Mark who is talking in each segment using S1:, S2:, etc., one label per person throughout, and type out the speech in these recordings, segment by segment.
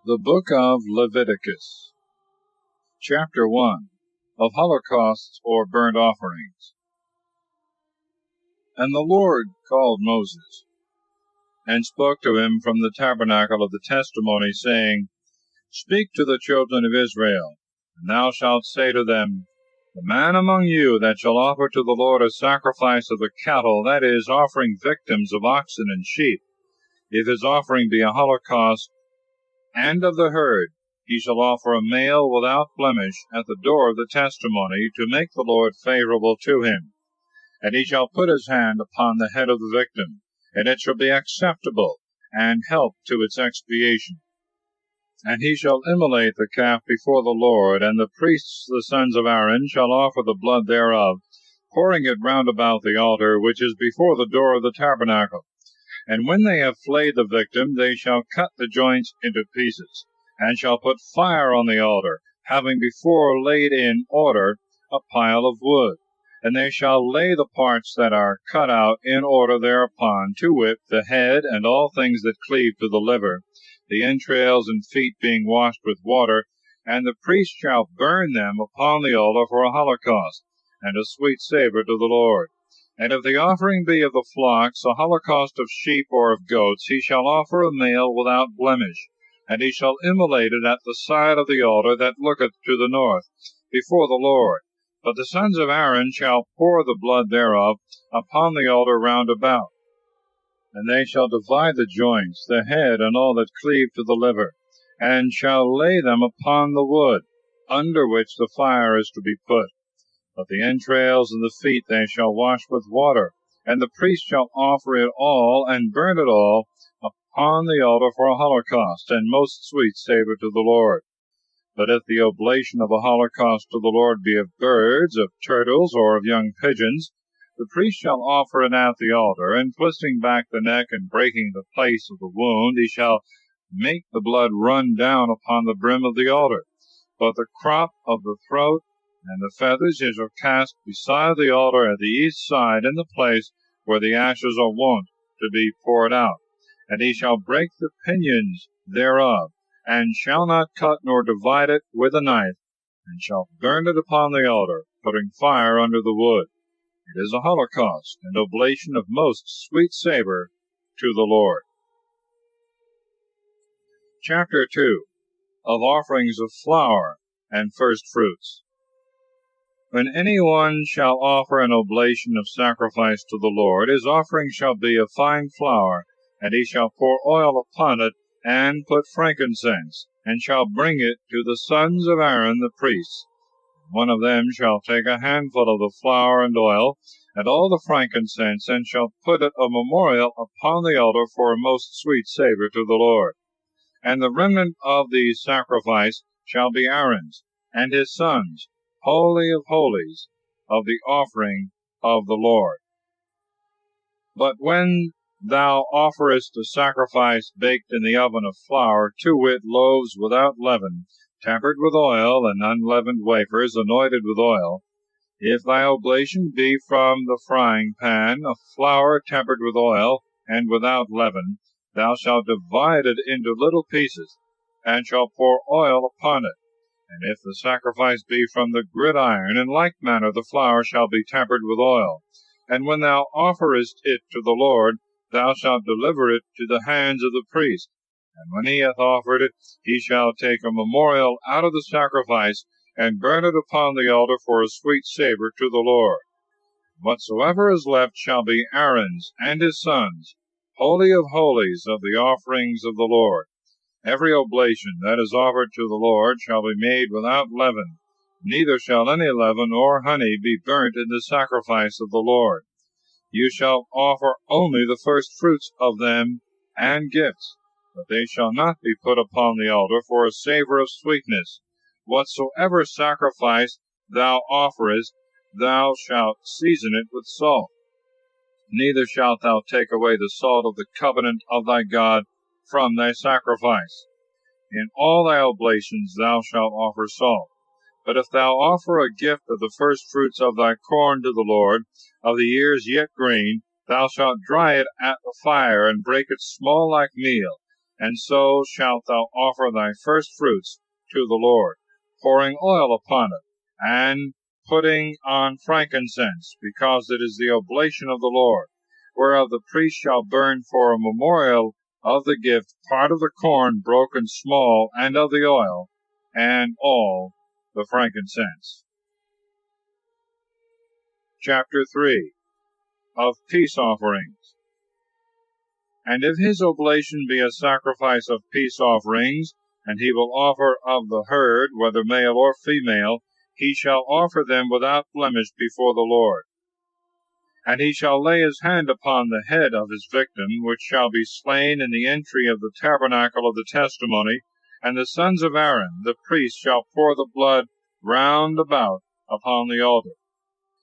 S1: The Book of Leviticus, Chapter 1, of Holocausts or Burnt Offerings. And the Lord called Moses, and spoke to him from the tabernacle of the testimony, saying, Speak to the children of Israel, and thou shalt say to them, The man among you that shall offer to the Lord a sacrifice of the cattle, that is, offering victims of oxen and sheep, if his offering be a holocaust, and of the herd, he shall offer a male without blemish at the door of the testimony, to make the Lord favorable to him. And he shall put his hand upon the head of the victim, and it shall be acceptable, and help to its expiation. And he shall immolate the calf before the Lord, and the priests the sons of Aaron shall offer the blood thereof, pouring it round about the altar, which is before the door of the tabernacle. And when they have flayed the victim, they shall cut the joints into pieces, and shall put fire on the altar, having before laid in order a pile of wood. And they shall lay the parts that are cut out in order thereupon, to wit, the head, and all things that cleave to the liver, the entrails and feet being washed with water, and the priest shall burn them upon the altar for a holocaust, and a sweet savour to the Lord. And if the offering be of the flocks, a holocaust of sheep or of goats, he shall offer a male without blemish, and he shall immolate it at the side of the altar that looketh to the north, before the Lord. But the sons of Aaron shall pour the blood thereof upon the altar round about. And they shall divide the joints, the head, and all that cleave to the liver, and shall lay them upon the wood, under which the fire is to be put. But the entrails and the feet they shall wash with water, and the priest shall offer it all, and burn it all, upon the altar for a holocaust, and most sweet savour to the Lord. But if the oblation of a holocaust to the Lord be of birds, of turtles, or of young pigeons, the priest shall offer it at the altar, and twisting back the neck and breaking the place of the wound, he shall make the blood run down upon the brim of the altar. But the crop of the throat and the feathers he shall cast beside the altar at the east side, in the place where the ashes are wont to be poured out. And he shall break the pinions thereof, and shall not cut nor divide it with a knife, and shall burn it upon the altar, putting fire under the wood. It is a holocaust, and oblation of most sweet savour to the Lord. Chapter 2, of Offerings of Flour and First Fruits. When any one shall offer an oblation of sacrifice to the Lord, his offering shall be of fine flour, and he shall pour oil upon it, and put frankincense, and shall bring it to the sons of Aaron the priests. One of them shall take a handful of the flour and oil, and all the frankincense, and shall put it a memorial upon the altar for a most sweet savour to the Lord. And the remnant of the sacrifice shall be Aaron's, and his sons, holy of holies, of the offering of the Lord. But when thou offerest a sacrifice baked in the oven of flour, to wit, loaves without leaven, tempered with oil, and unleavened wafers anointed with oil, if thy oblation be from the frying pan, of flour tempered with oil, and without leaven, thou shalt divide it into little pieces, and shalt pour oil upon it. And if the sacrifice be from the gridiron, in like manner the flour shall be tempered with oil. And when thou offerest it to the Lord, thou shalt deliver it to the hands of the priest. And when he hath offered it, he shall take a memorial out of the sacrifice, and burn it upon the altar for a sweet savour to the Lord. Whatsoever is left shall be Aaron's and his sons, holy of holies, of the offerings of the Lord. Every oblation that is offered to the Lord shall be made without leaven, neither shall any leaven or honey be burnt in the sacrifice of the Lord. You shall offer only the first fruits of them and gifts, but they shall not be put upon the altar for a savour of sweetness. Whatsoever sacrifice thou offerest, thou shalt season it with salt. Neither shalt thou take away the salt of the covenant of thy God from thy sacrifice. In all thy oblations thou shalt offer salt. But if thou offer a gift of the first fruits of thy corn to the Lord, of the ears yet green, thou shalt dry it at the fire, and break it small like meal, And so shalt thou offer thy firstfruits to the Lord, pouring oil upon it, and putting on frankincense, because it is the oblation of the Lord, whereof the priest shall burn for a memorial of the gift part of the corn broken small, and of the oil, and all the frankincense. Chapter 3. Of peace offerings. And if his oblation be a sacrifice of peace offerings, and he will offer of the herd, whether male or female, he shall offer them without blemish before the Lord. And he shall lay his hand upon the head of his victim, which shall be slain in the entry of the tabernacle of the testimony, and the sons of Aaron, the priest, shall pour the blood round about upon the altar.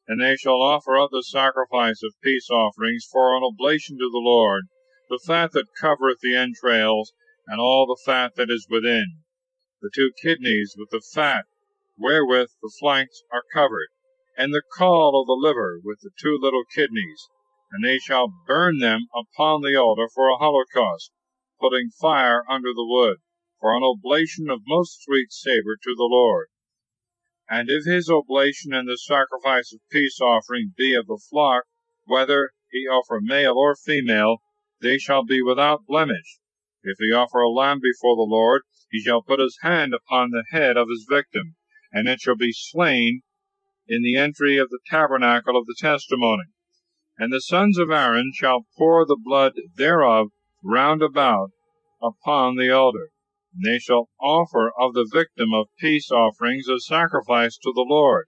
S1: And they shall offer up the sacrifice of peace offerings for an oblation to the Lord, the fat that covereth the entrails, and all the fat that is within, the 2 kidneys with the fat wherewith the flanks are covered, and the caul of the liver with the 2 little kidneys, and they shall burn them upon the altar for a holocaust, putting fire under the wood, for an oblation of most sweet savour to the Lord. And if his oblation and the sacrifice of peace offering be of the flock, whether he offer male or female, they shall be without blemish. If he offer a lamb before the Lord, he shall put his hand upon the head of his victim, and it shall be slain in the entry of the tabernacle of the testimony. And the sons of Aaron shall pour the blood thereof round about upon the altar. And they shall offer of the victim of peace offerings a sacrifice to the Lord,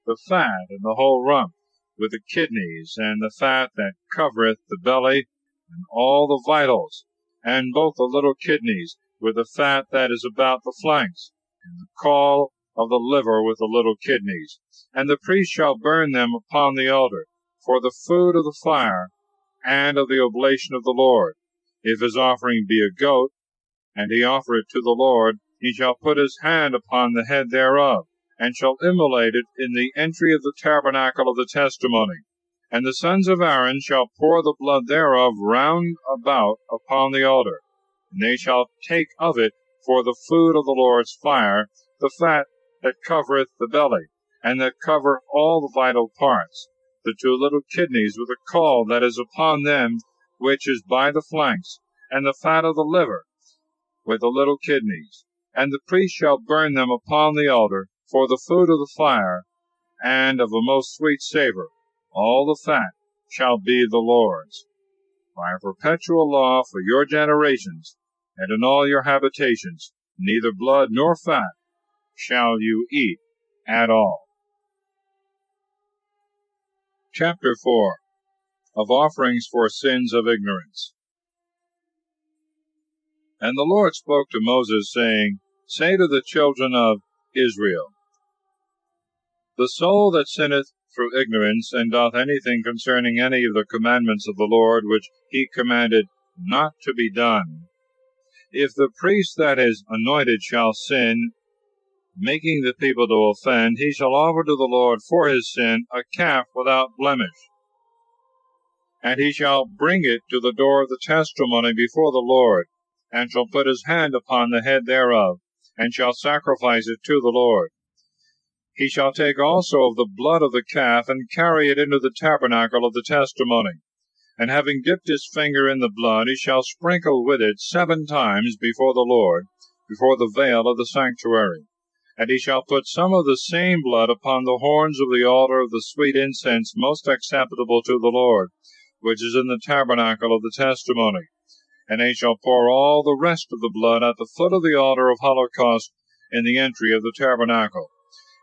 S1: the fat and the whole rump, with the kidneys, and the fat that covereth the belly, and all the vitals, and both the little kidneys, with the fat that is about the flanks, and the caul of the liver with the little kidneys. And the priest shall burn them upon the altar, for the food of the fire, and of the oblation of the Lord. If his offering be a goat, and he offer it to the Lord, he shall put his hand upon the head thereof, and shall immolate it in the entry of the tabernacle of the testimony. And the sons of Aaron shall pour the blood thereof round about upon the altar. And they shall take of it for the food of the Lord's fire, the fat that covereth the belly, and that cover all the vital parts, the 2 little kidneys with the caul that is upon them, which is by the flanks, and the fat of the liver, with the little kidneys. And the priest shall burn them upon the altar for the food of the fire, and of a most sweet savour. All the fat shall be the Lord's, by a perpetual law for your generations, and in all your habitations, neither blood nor fat shall you eat at all. Chapter 4. Of offerings for sins of ignorance. And the Lord spoke to Moses, saying, Say to the children of Israel, The soul that sinneth through ignorance, and doth anything concerning any of the commandments of the Lord, which he commanded not to be done, if the priest that is anointed shall sin, making the people to offend, he shall offer to the Lord for his sin a calf without blemish. And he shall bring it to the door of the testimony before the Lord, and shall put his hand upon the head thereof, and shall sacrifice it to the Lord. He shall take also of the blood of the calf, and carry it into the tabernacle of the testimony. And having dipped his finger in the blood, he shall sprinkle with it 7 times before the Lord, before the veil of the sanctuary. And he shall put some of the same blood upon the horns of the altar of the sweet incense most acceptable to the Lord, which is in the tabernacle of the testimony. And he shall pour all the rest of the blood at the foot of the altar of holocaust in the entry of the tabernacle.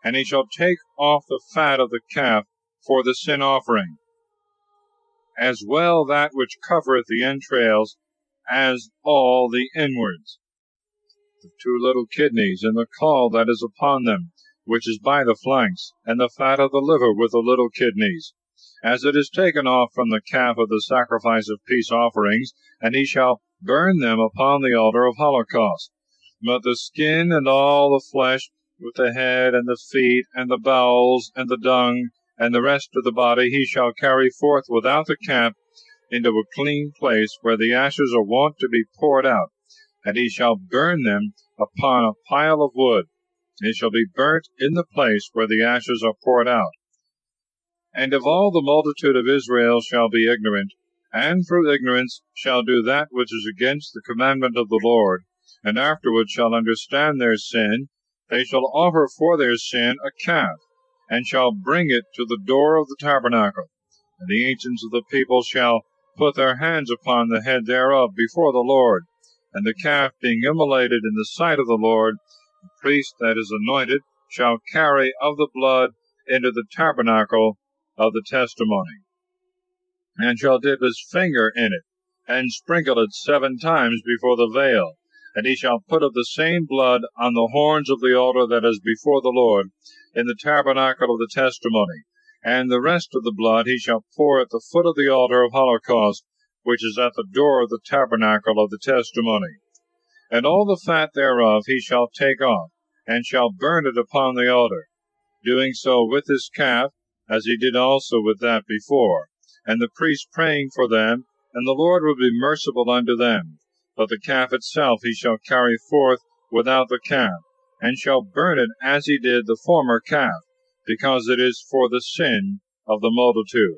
S1: And he shall take off the fat of the calf for the sin offering, as well that which covereth the entrails, as all the inwards, the 2 little kidneys, and the caul that is upon them, which is by the flanks, and the fat of the liver with the little kidneys, as it is taken off from the calf of the sacrifice of peace offerings, and he shall burn them upon the altar of holocaust. But the skin and all the flesh, with the head and the feet and the bowels and the dung and the rest of the body, he shall carry forth without the camp into a clean place, where the ashes are wont to be poured out, and he shall burn them upon a pile of wood. They shall be burnt in the place where the ashes are poured out. And if all the multitude of Israel shall be ignorant, and through ignorance shall do that which is against the commandment of the Lord, and afterward shall understand their sin, they shall offer for their sin a calf, and shall bring it to the door of the tabernacle. And the ancients of the people shall put their hands upon the head thereof before the Lord. And the calf being immolated in the sight of the Lord, the priest that is anointed shall carry of the blood into the tabernacle of the testimony, and shall dip his finger in it, and sprinkle it 7 times before the veil. And he shall put of the same blood on the horns of the altar that is before the Lord, in the tabernacle of the testimony. And the rest of the blood he shall pour at the foot of the altar of holocaust, which is at the door of the tabernacle of the testimony. And all the fat thereof he shall take off, and shall burn it upon the altar, doing so with his calf, as he did also with that before, and the priest praying for them, and the Lord will be merciful unto them. But the calf itself he shall carry forth without the camp, and shall burn it as he did the former calf, because it is for the sin of the multitude.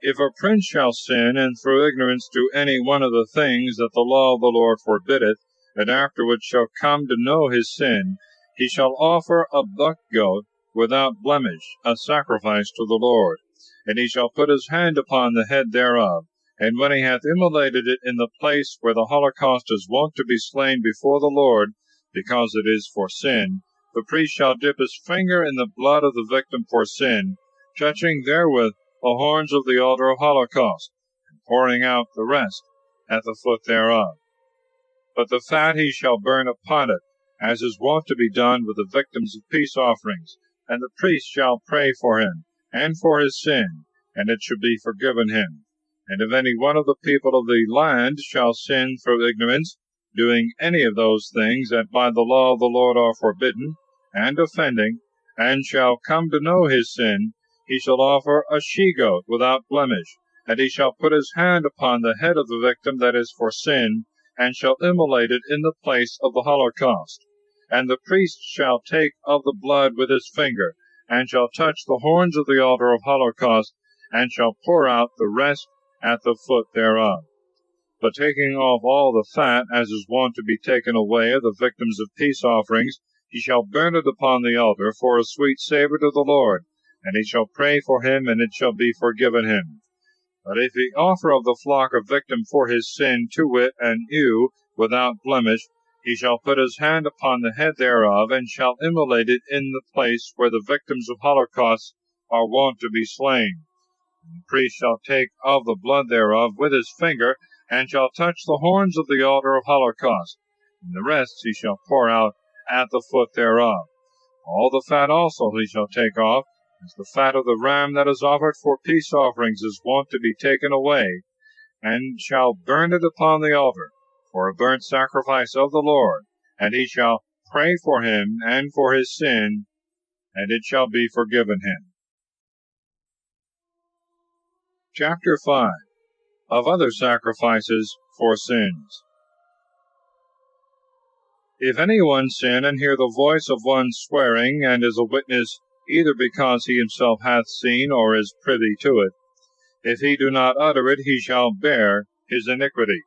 S1: If a prince shall sin, and through ignorance do any one of the things that the law of the Lord forbiddeth, and afterward shall come to know his sin, he shall offer a buck goat without blemish, a sacrifice to the Lord. And he shall put his hand upon the head thereof, and when he hath immolated it in the place where the holocaust is wont to be slain before the Lord, because it is for sin, the priest shall dip his finger in the blood of the victim for sin, touching therewith the horns of the altar of holocaust, and pouring out the rest at the foot thereof. But the fat he shall burn upon it, as is wont to be done with the victims of peace offerings, and the priest shall pray for him, and for his sin, and it shall be forgiven him. And if any one of the people of the land shall sin through ignorance, doing any of those things that by the law of the Lord are forbidden, and offending, and shall come to know his sin, he shall offer a she-goat without blemish, and he shall put his hand upon the head of the victim that is for sin, and shall immolate it in the place of the holocaust. And the priest shall take of the blood with his finger, and shall touch the horns of the altar of holocaust, and shall pour out the rest at the foot thereof. But taking off all the fat, as is wont to be taken away of the victims of peace offerings, he shall burn it upon the altar for a sweet savour to the Lord, and he shall pray for him, and it shall be forgiven him. But if he offer of the flock a victim for his sin, to wit, an ewe without blemish, he shall put his hand upon the head thereof, and shall immolate it in the place where the victims of holocaust are wont to be slain. And the priest shall take of the blood thereof with his finger, and shall touch the horns of the altar of holocaust, and the rest he shall pour out at the foot thereof. All the fat also he shall take off, as the fat of the ram that is offered for peace offerings is wont to be taken away, and shall burn it upon the altar, for a burnt sacrifice of the Lord, and he shall pray for him and for his sin, and it shall be forgiven him. Chapter 5. Of other sacrifices for sins. If any one sin, and hear the voice of one swearing, and is a witness, either because he himself hath seen, or is privy to it, if he do not utter it, he shall bear his iniquity.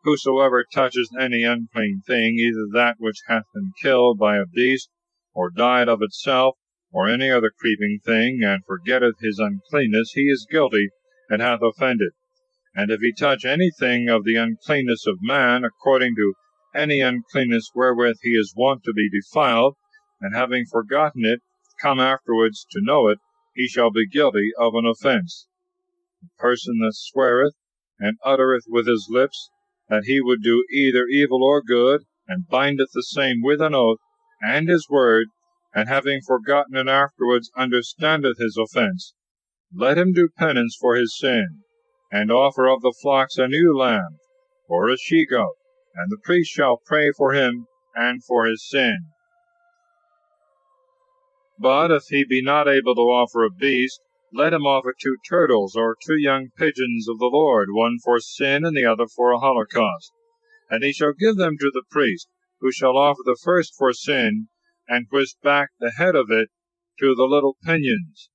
S1: Whosoever touches any unclean thing, either that which hath been killed by a beast, or died of itself, or any other creeping thing, and forgetteth his uncleanness, he is guilty, and hath offended. And if he touch anything of the uncleanness of man, according to any uncleanness wherewith he is wont to be defiled, and having forgotten it, come afterwards to know it, he shall be guilty of an offense. The person that sweareth, and uttereth with his lips, that he would do either evil or good, and bindeth the same with an oath, and his word, and having forgotten it afterwards understandeth his offense, let him do penance for his sin, and offer of the flocks a new lamb, or a she-goat, and the priest shall pray for him and for his sin. But if he be not able to offer a beast, let him offer 2 turtles, or 2 young pigeons of the Lord, one for sin, and the other for a holocaust. And he shall give them to the priest, who shall offer the first for sin, and twist back the head of it to the little pinions,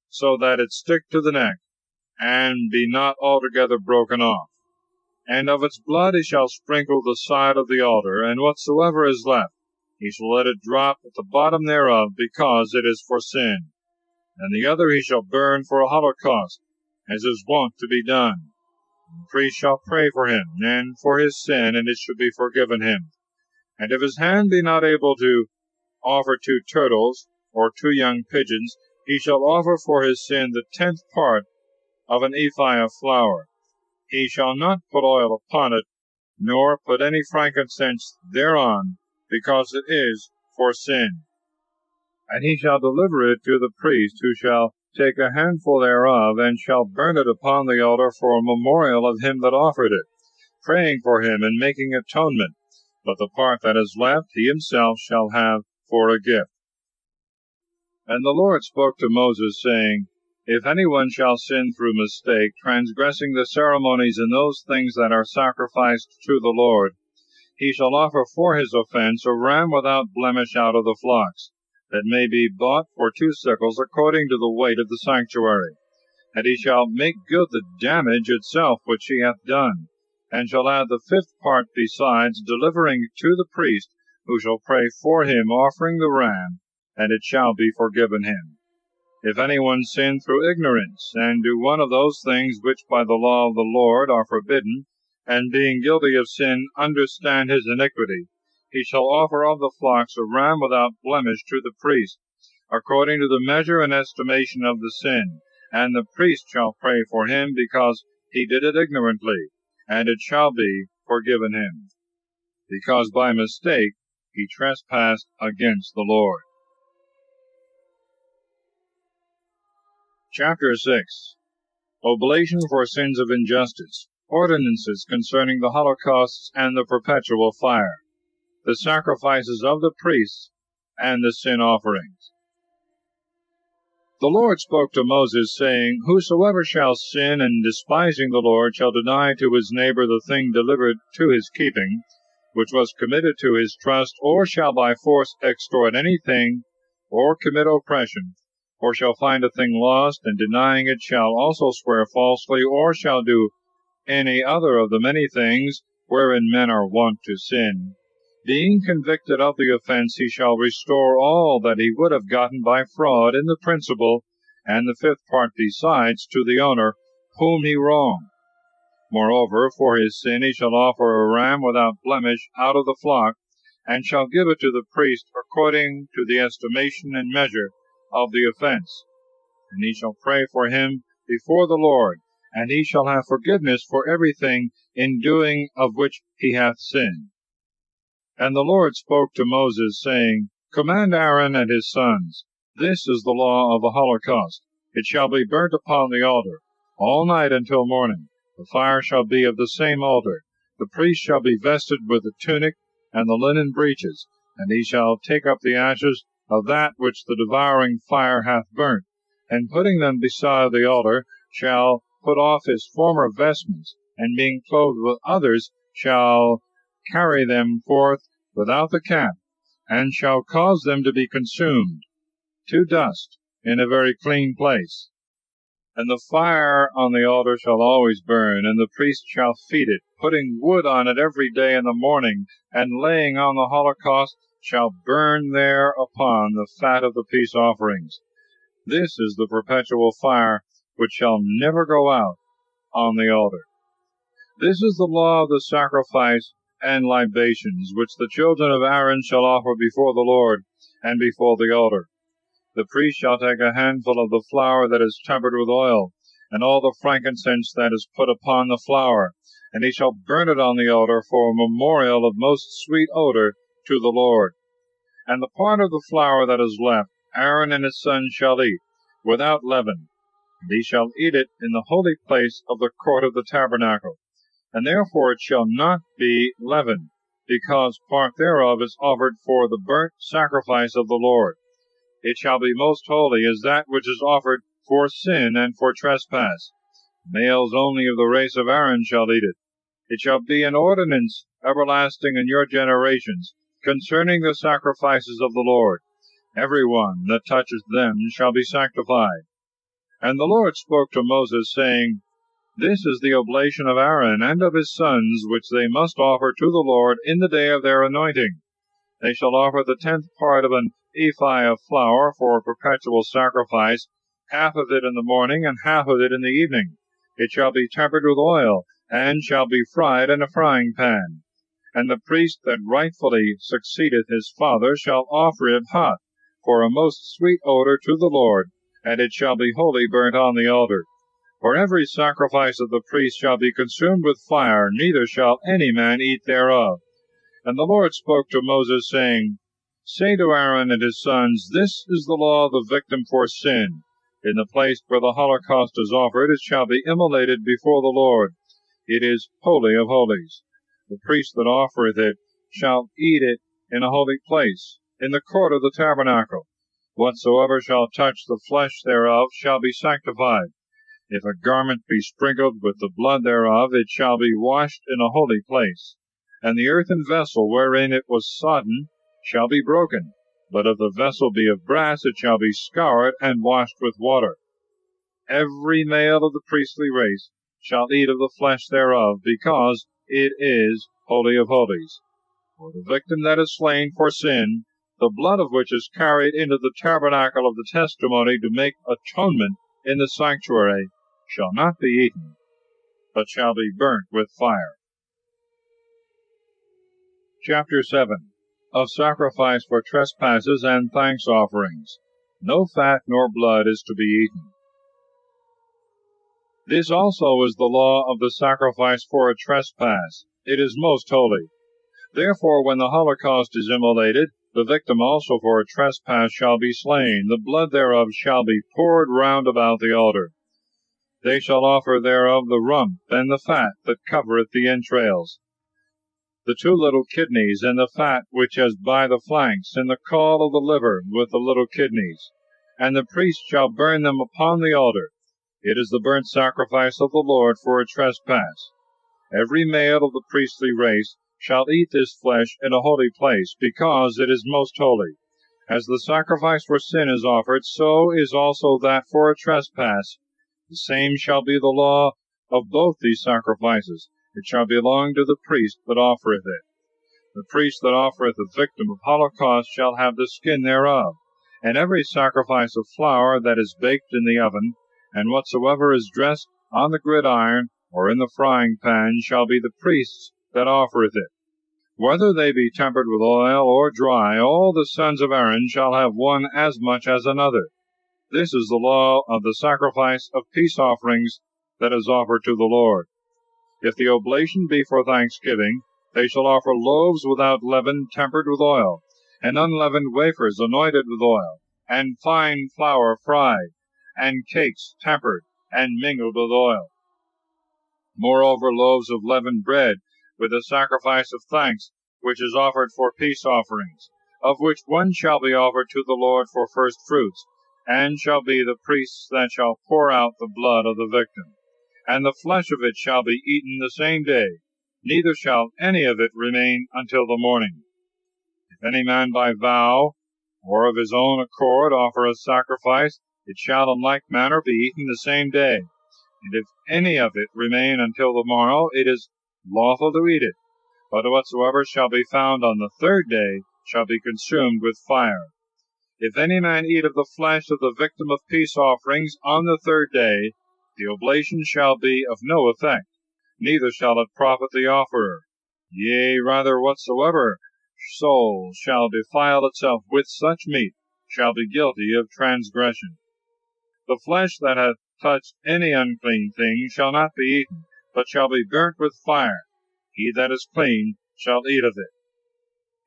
S1: so that it stick to the neck, and be not altogether broken off. And of its blood he shall sprinkle the side of the altar, and whatsoever is left, he shall let it drop at the bottom thereof, because it is for sin. And the other he shall burn for a holocaust, as is wont to be done. And the priest shall pray for him, and for his sin, and it shall be forgiven him. And if his hand be not able to offer 2 turtles, or 2 young pigeons, he shall offer for his sin the 10th part of an ephah of flour. He shall not put oil upon it, nor put any frankincense thereon, because it is for sin. And he shall deliver it to the priest, who shall take a handful thereof, and shall burn it upon the altar for a memorial of him that offered it, praying for him and making atonement. But the part that is left he himself shall have for a gift. And the Lord spoke to Moses, saying, If any one shall sin through mistake, transgressing the ceremonies in those things that are sacrificed to the Lord, he shall offer for his offense a ram without blemish out of the flocks, that may be bought for 2 shekels, according to the weight of the sanctuary. And he shall make good the damage itself which he hath done, and shall add the 5th part besides, delivering to the priest, who shall pray for him, offering the ram, and it shall be forgiven him. If any one sin through ignorance, and do one of those things which by the law of the Lord are forbidden, and being guilty of sin understand his iniquity, he shall offer of the flocks a ram without blemish to the priest, according to the measure and estimation of the sin, and the priest shall pray for him, because he did it ignorantly, and it shall be forgiven him, because by mistake he trespassed against the Lord. Chapter 6. Oblation for sins of injustice, ordinances concerning the holocausts and the perpetual fire, the sacrifices of the priests, and the sin offerings. The Lord spoke to Moses, saying, Whosoever shall sin, and despising the Lord, shall deny to his neighbor the thing delivered to his keeping, which was committed to his trust, or shall by force extort anything, or commit oppression, or shall find a thing lost, and denying it shall also swear falsely, or shall do any other of the many things wherein men are wont to sin. Being convicted of the offense, he shall restore all that he would have gotten by fraud in the principal, and the 5th part besides, to the owner whom he wronged. Moreover, for his sin he shall offer a ram without blemish out of the flock, and shall give it to the priest according to the estimation and measure of the offense. And he shall pray for him before the Lord, and he shall have forgiveness for everything in doing of which he hath sinned. And the Lord spoke to Moses, saying, Command Aaron and his sons, This is the law of the holocaust. It shall be burnt upon the altar, all night until morning. The fire shall be of the same altar. The priest shall be vested with the tunic and the linen breeches, and he shall take up the ashes of that which the devouring fire hath burnt, and putting them beside the altar, shall put off his former vestments, and being clothed with others, shall carry them forth without the camp, and shall cause them to be consumed to dust in a very clean place. And the fire on the altar shall always burn, and the priest shall feed it, putting wood on it every day in the morning, and laying on the holocaust shall burn thereupon the fat of the peace offerings. This is the perpetual fire which shall never go out on the altar. This is the law of the sacrifice and libations, which the children of Aaron shall offer before the Lord and before the altar. The priest shall take a handful of the flour that is tempered with oil, and all the frankincense that is put upon the flour, and he shall burn it on the altar for a memorial of most sweet odor to the Lord. And the part of the flour that is left, Aaron and his sons shall eat, without leaven, and he shall eat it in the holy place of the court of the tabernacle. And therefore it shall not be leavened, because part thereof is offered for the burnt sacrifice of the Lord. It shall be most holy as that which is offered for sin and for trespass. Males only of the race of Aaron shall eat it. It shall be an ordinance everlasting in your generations, concerning the sacrifices of the Lord. Every one that toucheth them shall be sanctified. And the Lord spoke to Moses, saying, This is the oblation of Aaron and of his sons, which they must offer to the Lord in the day of their anointing. They shall offer the 10th part of an ephah of flour for a perpetual sacrifice, half of it in the morning, and half of it in the evening. It shall be tempered with oil, and shall be fried in a frying pan. And the priest that rightfully succeedeth his father shall offer it hot, for a most sweet odor to the Lord, and it shall be wholly burnt on the altar. For every sacrifice of the priest shall be consumed with fire, neither shall any man eat thereof. And the Lord spoke to Moses, saying, Say to Aaron and his sons, This is the law of the victim for sin. In the place where the holocaust is offered, it shall be immolated before the Lord. It is holy of holies. The priest that offereth it shall eat it in a holy place, in the court of the tabernacle. Whatsoever shall touch the flesh thereof shall be sanctified. If a garment be sprinkled with the blood thereof, it shall be washed in a holy place. And the earthen vessel wherein it was sodden shall be broken. But if the vessel be of brass, it shall be scoured and washed with water. Every male of the priestly race shall eat of the flesh thereof, because it is holy of holies. For the victim that is slain for sin, the blood of which is carried into the tabernacle of the testimony to make atonement in the sanctuary, shall not be eaten, but shall be burnt with fire. Chapter 7. Of sacrifice for trespasses and thanks offerings. No fat nor blood is to be eaten. This also is the law of the sacrifice for a trespass. It is most holy. Therefore, when the holocaust is immolated, the victim also for a trespass shall be slain. The blood thereof shall be poured round about the altar. They shall offer thereof the rump and the fat that covereth the entrails, the 2 little kidneys, and the fat which is by the flanks, and the caul of the liver with the little kidneys. And the priest shall burn them upon the altar. It is the burnt sacrifice of the Lord for a trespass. Every male of the priestly race shall eat this flesh in a holy place, because it is most holy. As the sacrifice for sin is offered, so is also that for a trespass. The same shall be the law of both these sacrifices. It shall belong to the priest that offereth it. The priest that offereth a victim of holocaust shall have the skin thereof. And every sacrifice of flour that is baked in the oven, and whatsoever is dressed on the gridiron or in the frying pan, shall be the priest's that offereth it. Whether they be tempered with oil or dry, all the sons of Aaron shall have one as much as another. This is the law of the sacrifice of peace offerings that is offered to the Lord. If the oblation be for thanksgiving, they shall offer loaves without leaven tempered with oil, and unleavened wafers anointed with oil, and fine flour fried, and cakes tempered and mingled with oil. Moreover, loaves of leavened bread, with the sacrifice of thanks, which is offered for peace offerings, of which one shall be offered to the Lord for first fruits, and shall be the priest's that shall pour out the blood of the victim. And the flesh of it shall be eaten the same day, neither shall any of it remain until the morning. If any man by vow, or of his own accord, offer a sacrifice, it shall in like manner be eaten the same day. And if any of it remain until the morrow, it is lawful to eat it. But whatsoever shall be found on the 3rd day shall be consumed with fire. If any man eat of the flesh of the victim of peace offerings on the 3rd day, the oblation shall be of no effect, neither shall it profit the offerer. Yea, rather, whatsoever soul shall defile itself with such meat shall be guilty of transgression. The flesh that hath touched any unclean thing shall not be eaten, but shall be burnt with fire. He that is clean shall eat of it.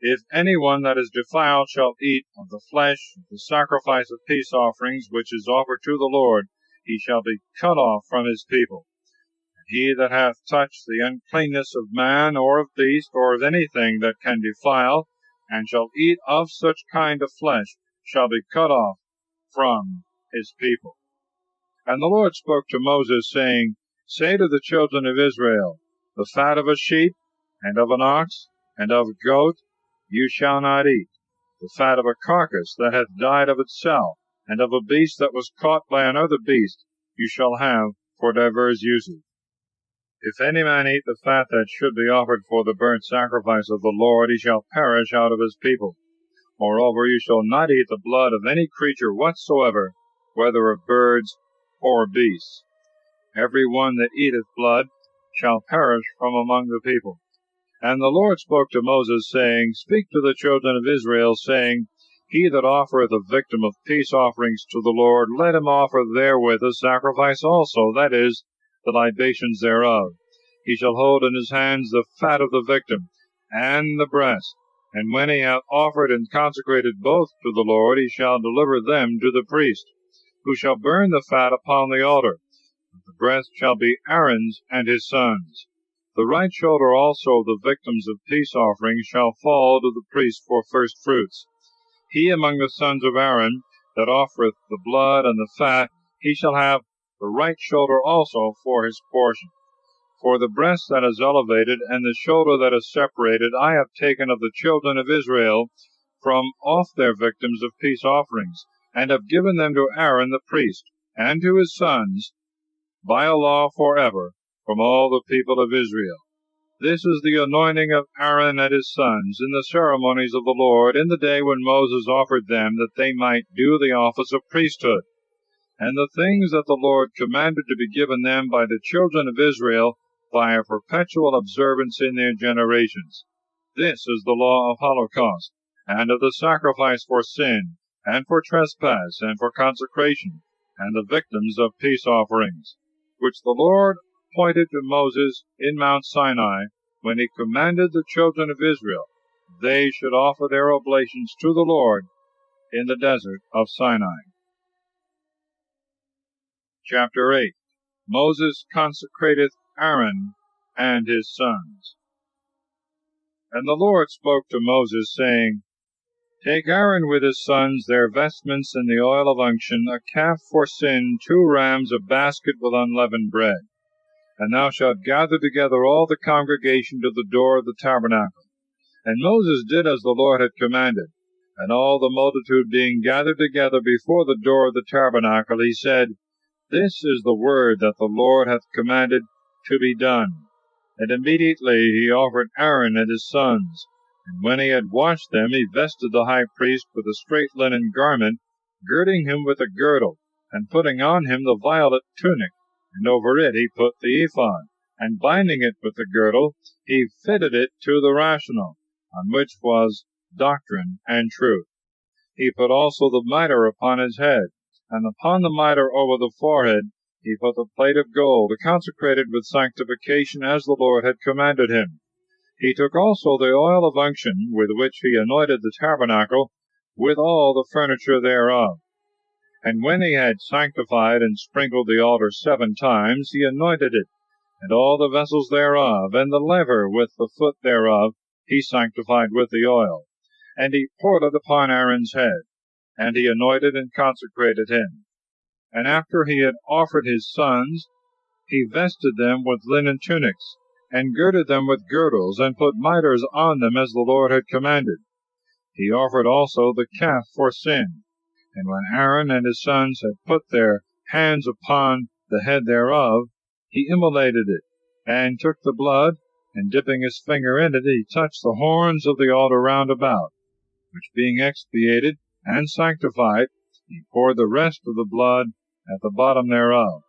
S1: If any one that is defiled shall eat of the flesh of the sacrifice of peace offerings which is offered to the Lord, he shall be cut off from his people. And he that hath touched the uncleanness of man, or of beast, or of anything that can defile, and shall eat of such kind of flesh, shall be cut off from his people. And the Lord spoke to Moses, saying, Say to the children of Israel, The fat of a sheep, and of an ox, and of a goat you shall not eat. The fat of a carcass that hath died of itself, and of a beast that was caught by another beast, you shall have for divers uses. If any man eat the fat that should be offered for the burnt sacrifice of the Lord, he shall perish out of his people. Moreover, you shall not eat the blood of any creature whatsoever, whether of birds or beasts. Every one that eateth blood shall perish from among the people. And the Lord spoke to Moses, saying, Speak to the children of Israel, saying, He that offereth a victim of peace offerings to the Lord, let him offer therewith a sacrifice also, that is, the libations thereof. He shall hold in his hands the fat of the victim, and the breast. And when he hath offered and consecrated both to the Lord, he shall deliver them to the priest, who shall burn the fat upon the altar. The breast shall be Aaron's and his sons'. The right shoulder also of the victims of peace offerings shall fall to the priest for first fruits. He among the sons of Aaron that offereth the blood and the fat, he shall have the right shoulder also for his portion. For the breast that is elevated and the shoulder that is separated I have taken of the children of Israel from off their victims of peace offerings, and have given them to Aaron the priest, and to his sons, by a law forever, from all the people of Israel. This is the anointing of Aaron and his sons in the ceremonies of the Lord, in the day when Moses offered them, that they might do the office of priesthood. And the things that the Lord commanded to be given them by the children of Israel, by a perpetual observance in their generations. This is the law of holocaust, and of the sacrifice for sin, and for trespass, and for consecration, and the victims of peace offerings, which the Lord appointed to Moses in Mount Sinai, when he commanded the children of Israel they should offer their oblations to the Lord in the desert of Sinai. Chapter 8. Moses consecrateth Aaron and his sons. And the Lord spoke to Moses, saying, Take Aaron with his sons, their vestments, and the oil of unction, a calf for sin, 2 rams, a basket with unleavened bread. And thou shalt gather together all the congregation to the door of the tabernacle. And Moses did as the Lord had commanded. And all the multitude being gathered together before the door of the tabernacle, he said, This is the word that the Lord hath commanded to be done. And immediately he offered Aaron and his sons. And when he had washed them, he vested the high priest with a straight linen garment, girding him with a girdle, and putting on him the violet tunic. And over it he put the ephod, and binding it with the girdle, he fitted it to the rational, on which was doctrine and truth. He put also the mitre upon his head, and upon the mitre over the forehead he put the plate of gold, consecrated with sanctification, as the Lord had commanded him. He took also the oil of unction, with which he anointed the tabernacle, with all the furniture thereof. And when he had sanctified and sprinkled the altar 7 times, he anointed it, and all the vessels thereof, and the laver with the foot thereof, he sanctified with the oil. And he poured it upon Aaron's head, and he anointed and consecrated him. And after he had offered his sons, he vested them with linen tunics, and girded them with girdles, and put mitres on them, as the Lord had commanded. He offered also the calf for sin. And when Aaron and his sons had put their hands upon the head thereof, he immolated it, and took the blood, and dipping his finger in it, he touched the horns of the altar round about, which being expiated and sanctified, he poured the rest of the blood at the bottom thereof.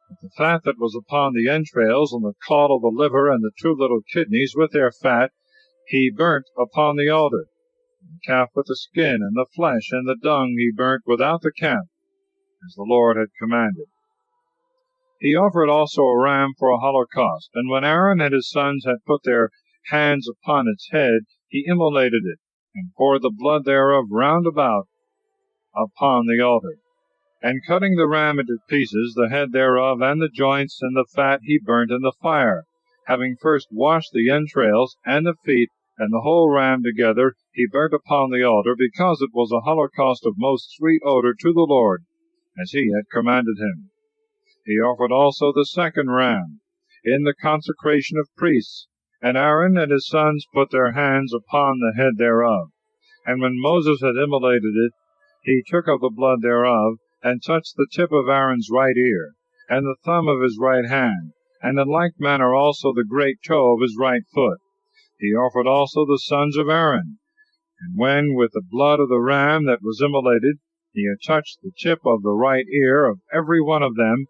S1: But the fat that was upon the entrails, and the caul of the liver, and the 2 little kidneys with their fat, he burnt upon the altar. The calf with the skin, and the flesh, and the dung he burnt without the camp, as the Lord had commanded. He offered also a ram for a holocaust, and when Aaron and his sons had put their hands upon its head, he immolated it, and poured the blood thereof round about upon the altar. And cutting the ram into pieces, the head thereof, and the joints, and the fat, he burnt in the fire. Having first washed the entrails, and the feet, and the whole ram together, he burnt upon the altar, because it was a holocaust of most sweet odor to the Lord, as he had commanded him. He offered also the 2nd ram, in the consecration of priests, And Aaron and his sons put their hands upon the head thereof. And when Moses had immolated it, he took of the blood thereof, and touched the tip of Aaron's right ear, and the thumb of his right hand, and in like manner also the great toe of his right foot. He offered also the sons of Aaron. And when with the blood of the ram that was immolated, he had touched the tip of the right ear of every one of them,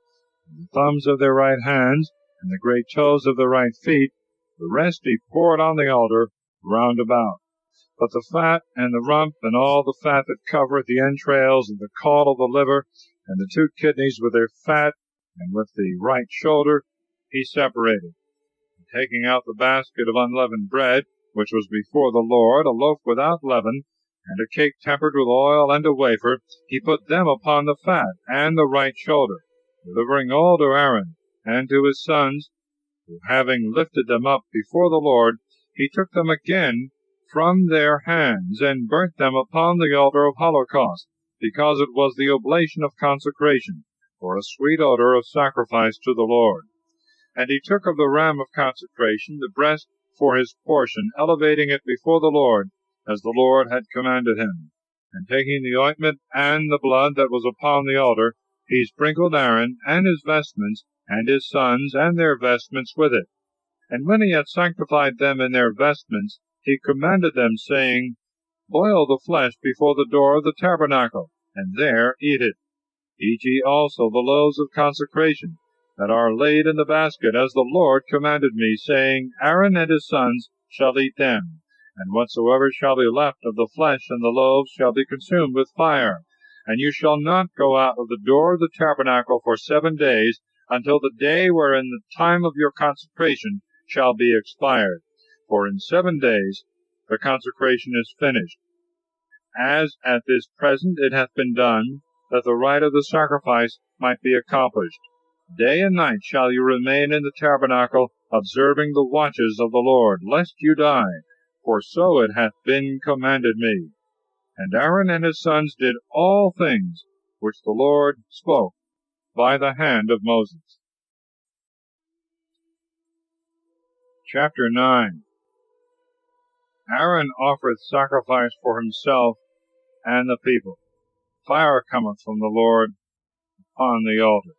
S1: and the thumbs of their right hands, and the great toes of their right feet, the rest he poured on the altar round about. But the fat and the rump, and all the fat that covereth the entrails, and the caul of the liver, and the 2 kidneys with their fat, and with the right shoulder, he separated. And taking out the basket of unleavened bread, which was before the Lord, a loaf without leaven, and a cake tempered with oil, and a wafer, he put them upon the fat and the right shoulder, delivering all to Aaron and to his sons, who having lifted them up before the Lord, he took them again from their hands, and burnt them upon the altar of holocaust, because it was the oblation of consecration, for a sweet odor of sacrifice to the Lord. And he took of the ram of consecration the breast for his portion, elevating it before the Lord, as the Lord had commanded him. And taking the ointment and the blood that was upon the altar, he sprinkled Aaron and his vestments, and his sons and their vestments with it. And when he had sanctified them in their vestments, he commanded them, saying, Boil the flesh before the door of the tabernacle, and there eat it. Eat ye also the loaves of consecration, that are laid in the basket, as the Lord commanded me, saying, Aaron and his sons shall eat them. And whatsoever shall be left of the flesh and the loaves shall be consumed with fire. And you shall not go out of the door of the tabernacle for 7 days, until the day wherein the time of your consecration shall be expired. For in 7 days the consecration is finished, as at this present it hath been done, that the rite of the sacrifice might be accomplished. Day and night shall you remain in the tabernacle, observing the watches of the Lord, lest you die, for so it hath been commanded me. And Aaron and his sons did all things which the Lord spoke by the hand of Moses. Chapter 9. Aaron offereth sacrifice for himself and the people. Fire cometh from the Lord upon the altar.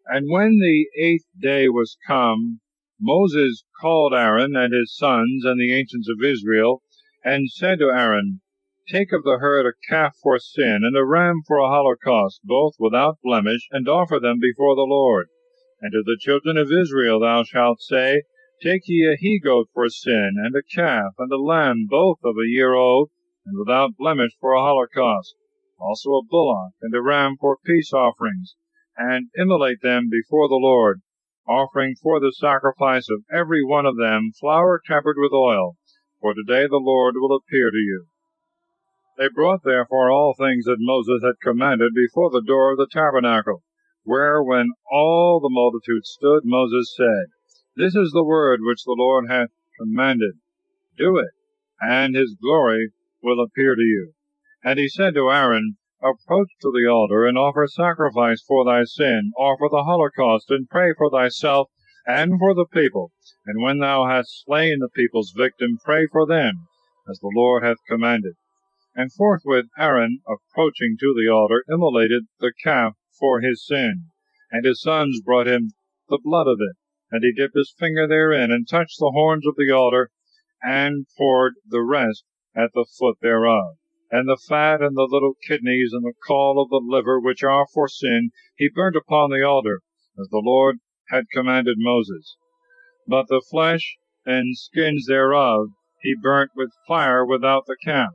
S1: And when the 8th day was come, Moses called Aaron and his sons and the ancients of Israel, and said to Aaron, Take of the herd a calf for sin, and a ram for a holocaust, both without blemish, and offer them before the Lord. And to the children of Israel thou shalt say, Take ye a he-goat for sin, and a calf, and a lamb, both of a year old, and without blemish for a holocaust, also a bullock, and a ram for peace offerings, and immolate them before the Lord, offering for the sacrifice of every one of them flour tempered with oil, for today the Lord will appear to you. They brought therefore all things that Moses had commanded before the door of the tabernacle, where when all the multitude stood, Moses said, This is the word which the Lord hath commanded. Do it, and his glory will appear to you. And he said to Aaron, Approach to the altar, and offer sacrifice for thy sin, offer the holocaust, and pray for thyself and for the people. And when thou hast slain the people's victim, pray for them, as the Lord hath commanded. And forthwith Aaron, approaching to the altar, immolated the calf for his sin. And his sons brought him the blood of it, and he dipped his finger therein, and touched the horns of the altar, and poured the rest at the foot thereof. And the fat, and the little kidneys, and the caul of the liver, which are for sin, he burnt upon the altar, as the Lord had commanded Moses. But the flesh and skins thereof he burnt with fire without the camp.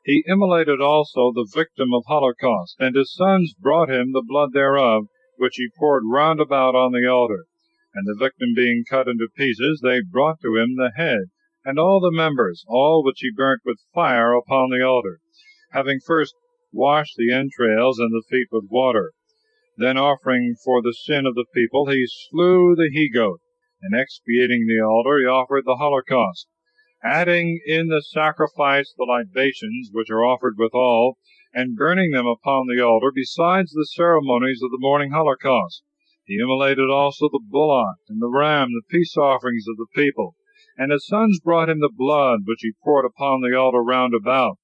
S1: He immolated also the victim of holocaust, and his sons brought him the blood thereof, which he poured round about on the altar. And the victim being cut into pieces, they brought to him the head, and all the members, all which he burnt with fire upon the altar, having first washed the entrails and the feet with water. Then offering for the sin of the people, he slew the he-goat, and expiating the altar, he offered the holocaust, adding in the sacrifice the libations which are offered withal, and burning them upon the altar, besides the ceremonies of the morning holocaust. He immolated also the bullock and the ram, the peace offerings of the people. And his sons brought him the blood, which he poured upon the altar round about,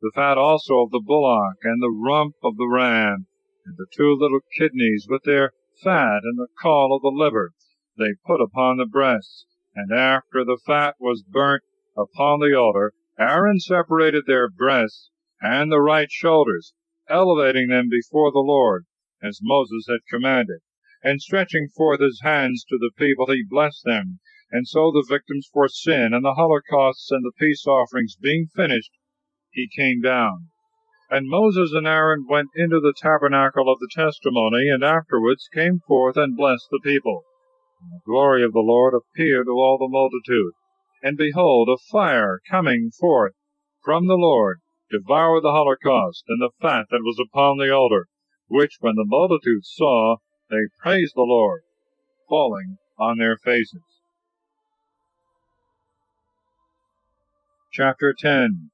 S1: the fat also of the bullock, and the rump of the ram, and the two little kidneys with their fat, and the caul of the liver, they put upon the breasts. And after the fat was burnt upon the altar, Aaron separated their breasts and the right shoulders, elevating them before the Lord, as Moses had commanded. And stretching forth his hands to the people, he blessed them. And so the victims for sin, and the holocausts, and the peace offerings being finished, he came down. And Moses and Aaron went into the tabernacle of the testimony, and afterwards came forth and blessed the people. And the glory of the Lord appeared to all the multitude. And behold, a fire coming forth from the Lord devoured the holocaust and the fat that was upon the altar, which when the multitude saw, they praised the Lord, falling on their faces. Chapter 10.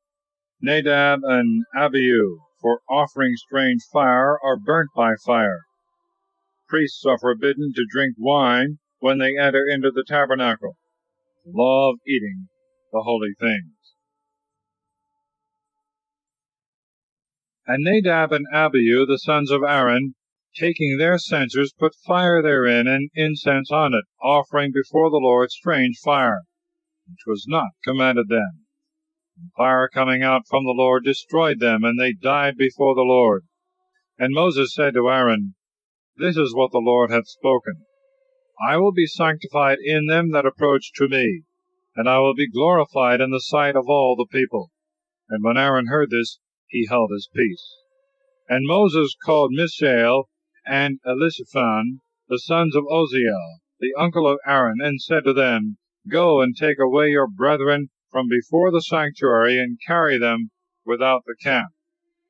S1: Nadab and Abihu, for offering strange fire, are burnt by fire. Priests are forbidden to drink wine when they enter into the tabernacle. The law of eating the holy things. And Nadab and Abihu, the sons of Aaron, taking their censers, put fire therein, and incense on it, offering before the Lord strange fire, which was not commanded them. And fire coming out from the Lord destroyed them, and they died before the Lord. And Moses said to Aaron, This is what the Lord hath spoken. I will be sanctified in them that approach to me, and I will be glorified in the sight of all the people. And when Aaron heard this, he held his peace. And Moses called Mishael and Elishaphan, the sons of Oziel, the uncle of Aaron, and said to them, Go and take away your brethren from before the sanctuary, and carry them without the camp.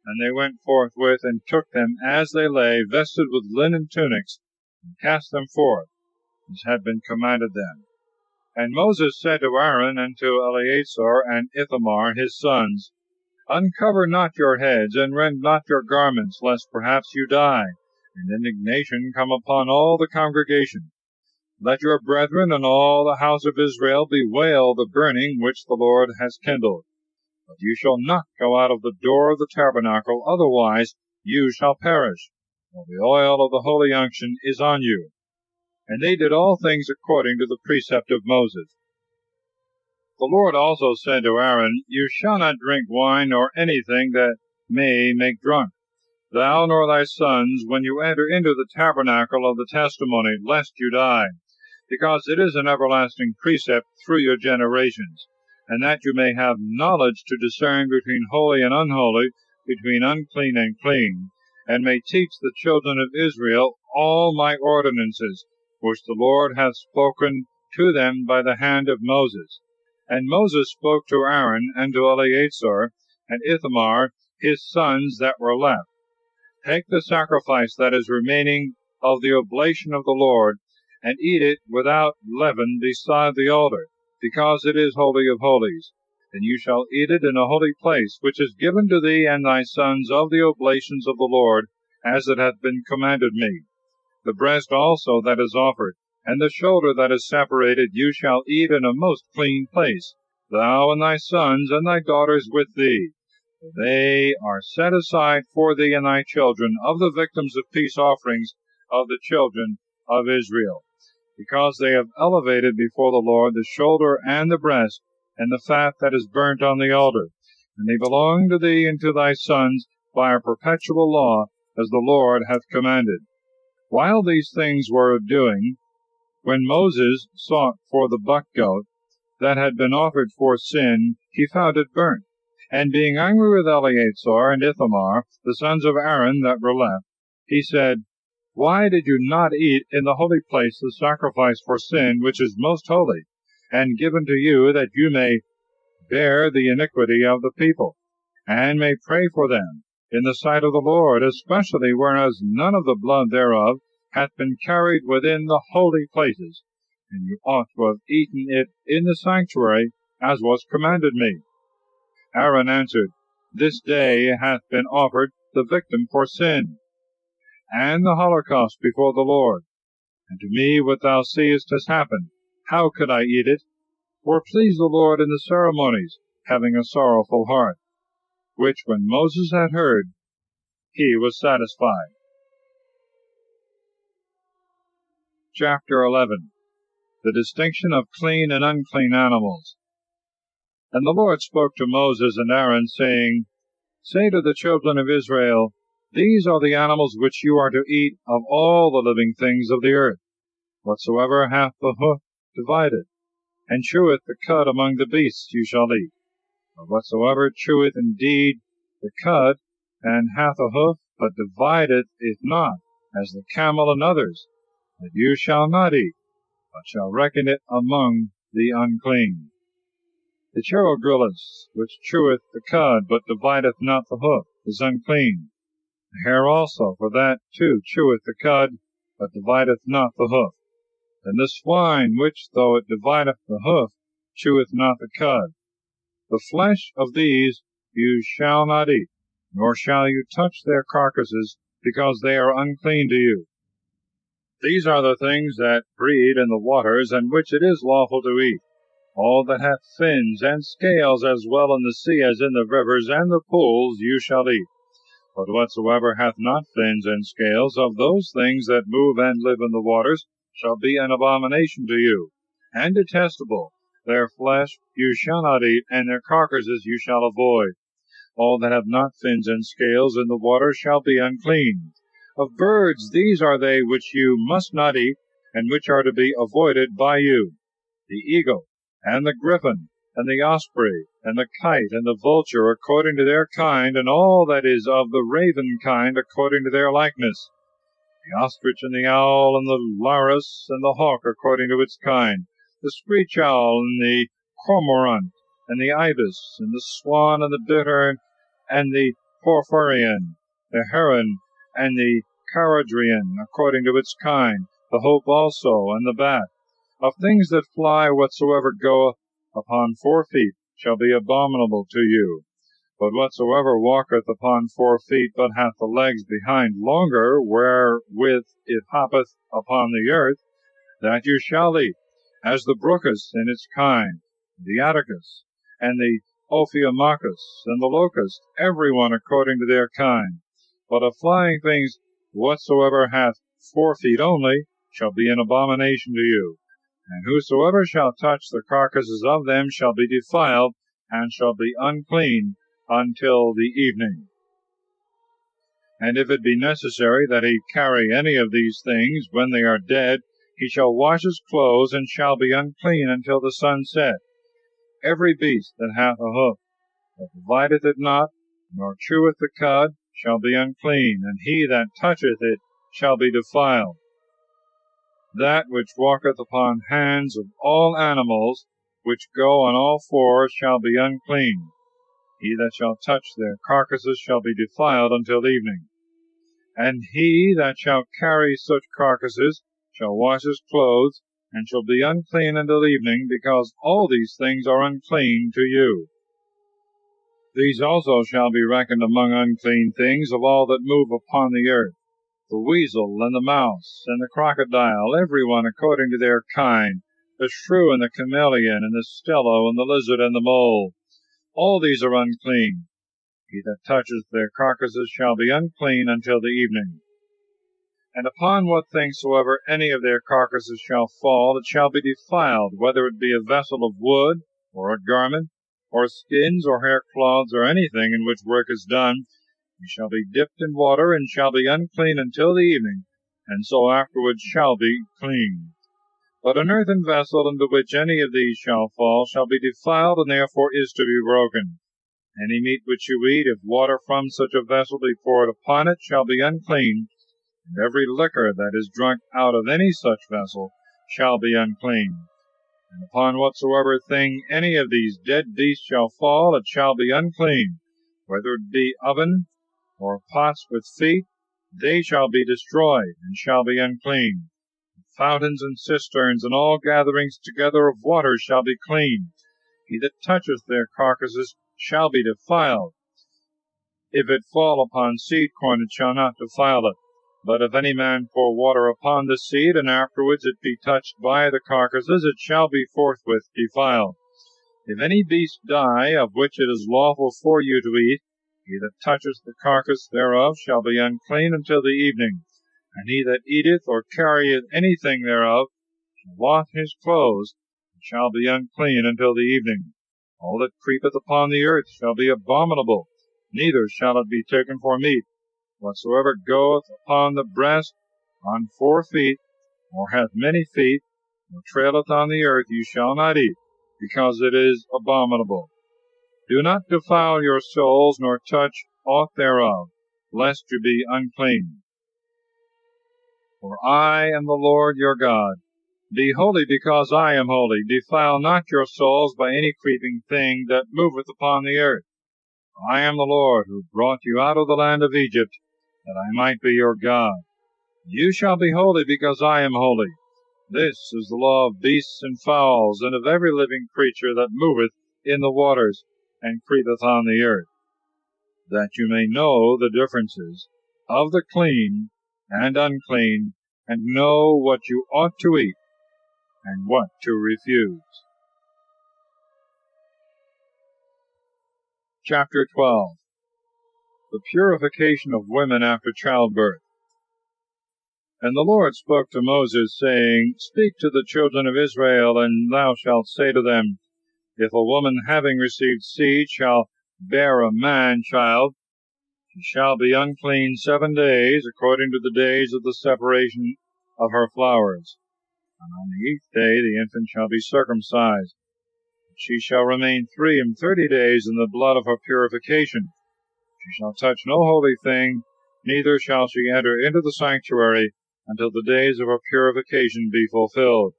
S1: And they went forthwith, and took them as they lay, vested with linen tunics, and cast them forth, as had been commanded them. And Moses said to Aaron and to Eleazar and Ithamar his sons, Uncover not your heads, and rend not your garments, lest perhaps you die, and indignation come upon all the congregation. Let your brethren and all the house of Israel bewail the burning which the Lord has kindled. But you shall not go out of the door of the tabernacle, otherwise you shall perish, for the oil of the holy unction is on you. And they did all things according to the precept of Moses. The Lord also said to Aaron, You shall not drink wine nor anything that may make drunk, thou nor thy sons, when you enter into the tabernacle of the testimony, lest you die, because it is an everlasting precept through your generations, and that you may have knowledge to discern between holy and unholy, between unclean and clean, and may teach the children of Israel all my ordinances, which the Lord hath spoken to them by the hand of Moses. And Moses spoke to Aaron and to Eleazar and Ithamar his sons that were left, Take the sacrifice that is remaining of the oblation of the Lord, and eat it without leaven beside the altar, because it is holy of holies. And you shall eat it in a holy place, which is given to thee and thy sons of the oblations of the Lord, as it hath been commanded me. The breast also that is offered, and the shoulder that is separated, you shall eat in a most clean place, thou and thy sons and thy daughters with thee. For they are set aside for thee and thy children of the victims of peace offerings of the children of Israel, because they have elevated before the Lord the shoulder and the breast, and the fat that is burnt on the altar. And they belong to thee and to thy sons by a perpetual law, as the Lord hath commanded. While these things were doing, when Moses sought for the buck goat that had been offered for sin, he found it burnt. And being angry with Eleazar and Ithamar, the sons of Aaron that were left, he said, Why did you not eat in the holy place the sacrifice for sin, which is most holy, and given to you, that you may bear the iniquity of the people, and may pray for them in the sight of the Lord, especially whereas none of the blood thereof hath been carried within the holy places, and you ought to have eaten it in the sanctuary, as was commanded me. Aaron answered, This day hath been offered the victim for sin, and the holocaust before the Lord. And to me what thou seest has happened. How could I eat it? For it pleased the Lord in the ceremonies, having a sorrowful heart. Which when Moses had heard, he was satisfied. Chapter 11. The distinction of clean and unclean animals. And the Lord spoke to Moses and Aaron, saying, Say to the children of Israel, These are the animals which you are to eat of all the living things of the earth. Whatsoever hath the hoof divided, and cheweth the cud among the beasts, you shall eat. But whatsoever cheweth indeed the cud, and hath a hoof, but divideth it not, as the camel and others, that you shall not eat, but shall reckon it among the unclean. The cherogrilus, which cheweth the cud, but divideth not the hoof, is unclean. The hare also, for that too cheweth the cud, but divideth not the hoof. And the swine, which, though it divideth the hoof, cheweth not the cud. The flesh of these you shall not eat, nor shall you touch their carcasses, because they are unclean to you. These are the things that breed in the waters, and which it is lawful to eat. All that hath fins and scales, as well in the sea as in the rivers and the pools, you shall eat. But whatsoever hath not fins and scales, of those things that move and live in the waters, shall be an abomination to you, and detestable. Their flesh you shall not eat, and their carcasses you shall avoid. All that have not fins and scales in the water shall be unclean. Of birds these are they which you must not eat, and which are to be avoided by you: the eagle, and the griffin, and the osprey, and the kite, and the vulture, according to their kind, and all that is of the raven kind, according to their likeness: the ostrich, and the owl, and the loris, and the hawk, according to its kind: the screech owl, and the cormorant, and the ibis, and the swan, and the bittern, and the porphyrion, the heron, and the caradrian, according to its kind: the hope also, and the bat. Of things that fly, whatsoever goeth upon 4 feet shall be abominable to you. But whatsoever walketh upon 4 feet, but hath the legs behind longer, wherewith it hoppeth upon the earth, that you shall eat, as the brucus in its kind, the atticus, and the ophiomachus, and the locust, every one according to their kind. But of flying things, whatsoever hath 4 feet only, shall be an abomination to you. And whosoever shall touch the carcasses of them shall be defiled, and shall be unclean until the evening. And if it be necessary that he carry any of these things when they are dead, he shall wash his clothes, and shall be unclean until the sun set. Every beast that hath a hoof, that divideth it not, nor cheweth the cud, shall be unclean, and he that toucheth it shall be defiled. That which walketh upon hands of all animals, which go on all 4, shall be unclean. He that shall touch their carcasses shall be defiled until evening. And he that shall carry such carcasses shall wash his clothes, and shall be unclean until evening, because all these things are unclean to you. These also shall be reckoned among unclean things of all that move upon the earth: the weasel, and the mouse, and the crocodile, every one according to their kind, the shrew, and the chameleon, and the stello, and the lizard, and the mole. All these are unclean. He that toucheth their carcasses shall be unclean until the evening. And upon what thing soever any of their carcasses shall fall, it shall be defiled, whether it be a vessel of wood, or a garment, or skins, or hair cloths, or anything in which work is done. He shall be dipped in water, and shall be unclean until the evening, and so afterwards shall be clean. But an earthen vessel into which any of these shall fall shall be defiled, and therefore is to be broken. Any meat which you eat, if water from such a vessel be poured upon it, shall be unclean, and every liquor that is drunk out of any such vessel shall be unclean. And upon whatsoever thing any of these dead beasts shall fall, it shall be unclean, whether it be oven, or pots with feet, they shall be destroyed, and shall be unclean. Fountains and cisterns, and all gatherings together of water shall be clean. He that toucheth their carcasses shall be defiled. If it fall upon seed corn, it shall not defile it. But if any man pour water upon the seed, and afterwards it be touched by the carcasses, it shall be forthwith defiled. If any beast die, of which it is lawful for you to eat, he that toucheth the carcass thereof shall be unclean until the evening. And he that eateth or carrieth anything thereof shall wash his clothes, and shall be unclean until the evening. All that creepeth upon the earth shall be abominable, neither shall it be taken for meat. Whatsoever goeth upon the breast, on 4 feet, or hath many feet, or traileth on the earth, you shall not eat, because it is abominable. Do not defile your souls, nor touch aught thereof, lest you be unclean. For I am the Lord your God. Be holy, because I am holy. Defile not your souls by any creeping thing that moveth upon the earth. I am the Lord, who brought you out of the land of Egypt, that I might be your God. You shall be holy, because I am holy. This is the law of beasts and fowls, and of every living creature that moveth in the waters, and creepeth on the earth, that you may know the differences of the clean and unclean, and know what you ought to eat, and what to refuse. Chapter 12. The purification of women after childbirth. And the Lord spoke to Moses, saying, Speak to the children of Israel, and thou shalt say to them, If a woman having received seed shall bear a man-child, she shall be unclean 7 days, according to the days of the separation of her flowers. And on the 8th day the infant shall be circumcised. She shall remain 33 days in the blood of her purification. She shall touch no holy thing, neither shall she enter into the sanctuary until the days of her purification be fulfilled.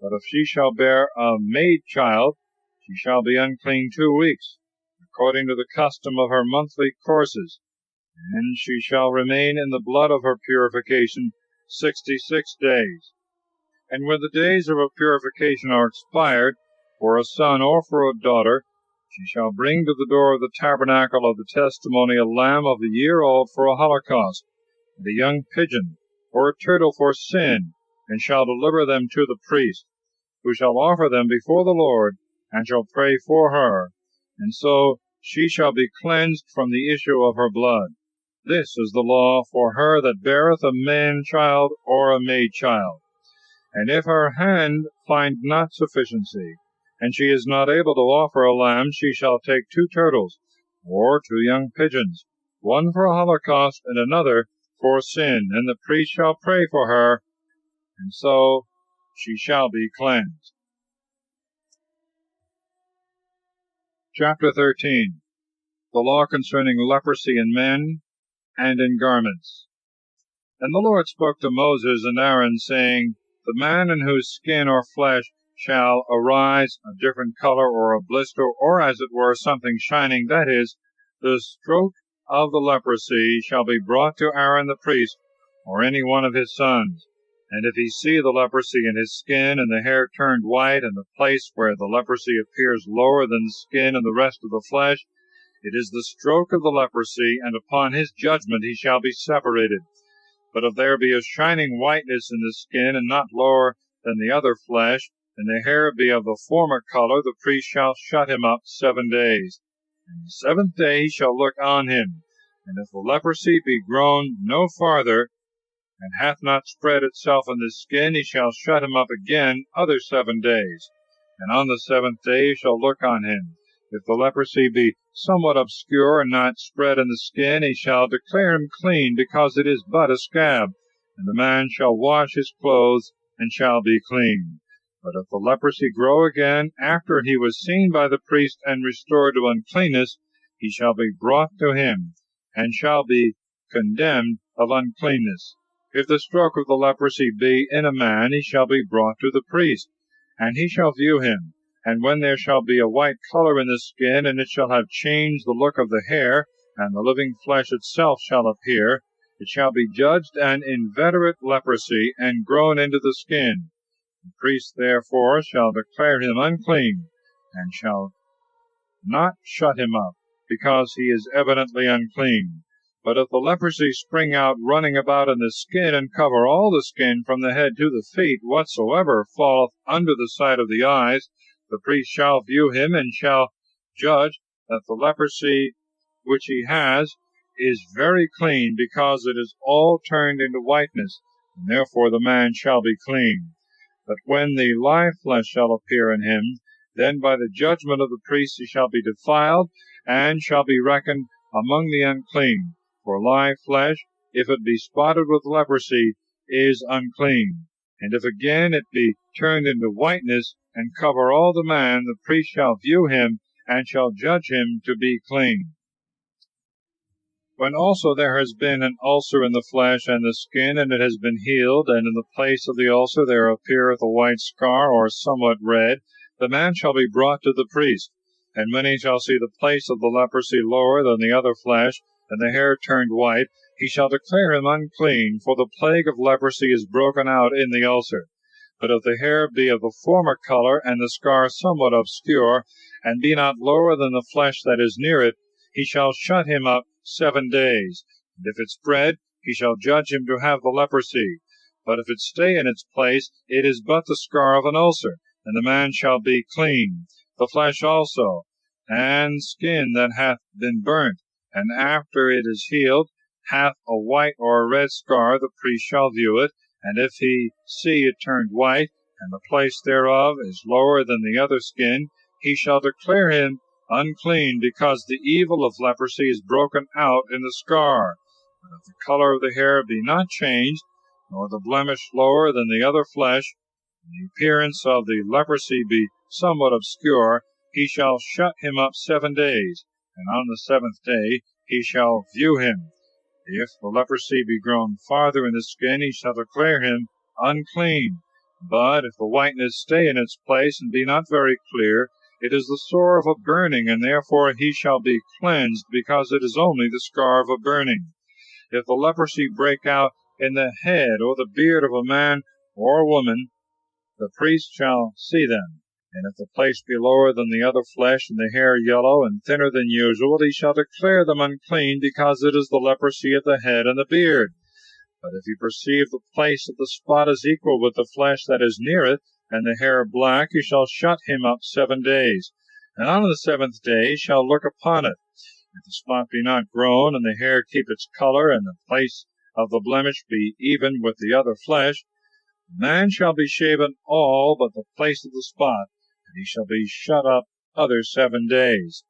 S1: But if she shall bear a maid-child, she shall be unclean 2 weeks, according to the custom of her monthly courses, and she shall remain in the blood of her purification 66 days. And when the days of her purification are expired, for a son or for a daughter, she shall bring to the door of the tabernacle of the testimony a lamb of a year old for a holocaust, and a young pigeon, or a turtle for sin, and shall deliver them to the priest, who shall offer them before the Lord, and shall pray for her, and so she shall be cleansed from the issue of her blood. This is the law for her that beareth a man-child or a maid-child. And if her hand find not sufficiency, and she is not able to offer a lamb, she shall take 2 turtles, or 2 young pigeons, one for a holocaust, and another for sin, and the priest shall pray for her, and so she shall be cleansed. Chapter 13. The law concerning leprosy in men and in garments. And the Lord spoke to Moses and Aaron, saying, The man in whose skin or flesh shall arise a different color, or a blister, or as it were something shining, that is, the stroke of the leprosy, shall be brought to Aaron the priest, or any one of his sons. And if he see the leprosy in his skin, and the hair turned white, and the place where the leprosy appears lower than the skin and the rest of the flesh, it is the stroke of the leprosy, and upon his judgment he shall be separated. But if there be a shining whiteness in the skin, and not lower than the other flesh, and the hair be of the former color, the priest shall shut him up 7 days. And the 7th day he shall look on him. And if the leprosy be grown no farther, and hath not spread itself in the skin, he shall shut him up again other 7 days. And on the 7th day he shall look on him. If the leprosy be somewhat obscure, and not spread in the skin, he shall declare him clean, because it is but a scab. And the man shall wash his clothes, and shall be clean. But if the leprosy grow again, after he was seen by the priest and restored to uncleanness, he shall be brought to him, and shall be condemned of uncleanness. If the stroke of the leprosy be in a man, he shall be brought to the priest, and he shall view him. And when there shall be a white color in the skin, and it shall have changed the look of the hair, and the living flesh itself shall appear, it shall be judged an inveterate leprosy, and grown into the skin. The priest therefore shall declare him unclean, and shall not shut him up, because he is evidently unclean. But if the leprosy spring out running about in the skin, and cover all the skin from the head to the feet, whatsoever falleth under the sight of the eyes, the priest shall view him, and shall judge that the leprosy which he has is very clean, because it is all turned into whiteness, and therefore the man shall be clean. But when the live flesh shall appear in him, then by the judgment of the priest he shall be defiled, and shall be reckoned among the unclean. For live flesh, if it be spotted with leprosy, is unclean. And if again it be turned into whiteness, and cover all the man, the priest shall view him, and shall judge him to be clean. When also there has been an ulcer in the flesh and the skin, and it has been healed, and in the place of the ulcer there appeareth a white scar, or somewhat red, the man shall be brought to the priest. And when he shall see the place of the leprosy lower than the other flesh, and the hair turned white, he shall declare him unclean, for the plague of leprosy is broken out in the ulcer. But if the hair be of the former color, and the scar somewhat obscure, and be not lower than the flesh that is near it, he shall shut him up 7 days. And if it spread, he shall judge him to have the leprosy. But if it stay in its place, it is but the scar of an ulcer, and the man shall be clean. The flesh also, and skin that hath been burnt, and after it is healed, hath a white or a red scar, the priest shall view it, and if he see it turned white, and the place thereof is lower than the other skin, he shall declare him unclean, because the evil of leprosy is broken out in the scar. But if the color of the hair be not changed, nor the blemish lower than the other flesh, and the appearance of the leprosy be somewhat obscure, he shall shut him up 7 days, and on the 7th day he shall view him. If the leprosy be grown farther in the skin, he shall declare him unclean. But if the whiteness stay in its place, and be not very clear, it is the sore of a burning, and therefore he shall be cleansed, because it is only the scar of a burning. If the leprosy break out in the head or the beard of a man or woman, the priest shall see them. And if the place be lower than the other flesh, and the hair yellow and thinner than usual, he shall declare them unclean, because it is the leprosy of the head and the beard. But if he perceive the place of the spot is equal with the flesh that is near it, and the hair black, he shall shut him up 7 days, and on the 7th day shall look upon it. If the spot be not grown, and the hair keep its color, and the place of the blemish be even with the other flesh, the man shall be shaven all but the place of the spot, and he shall be shut up other 7 days.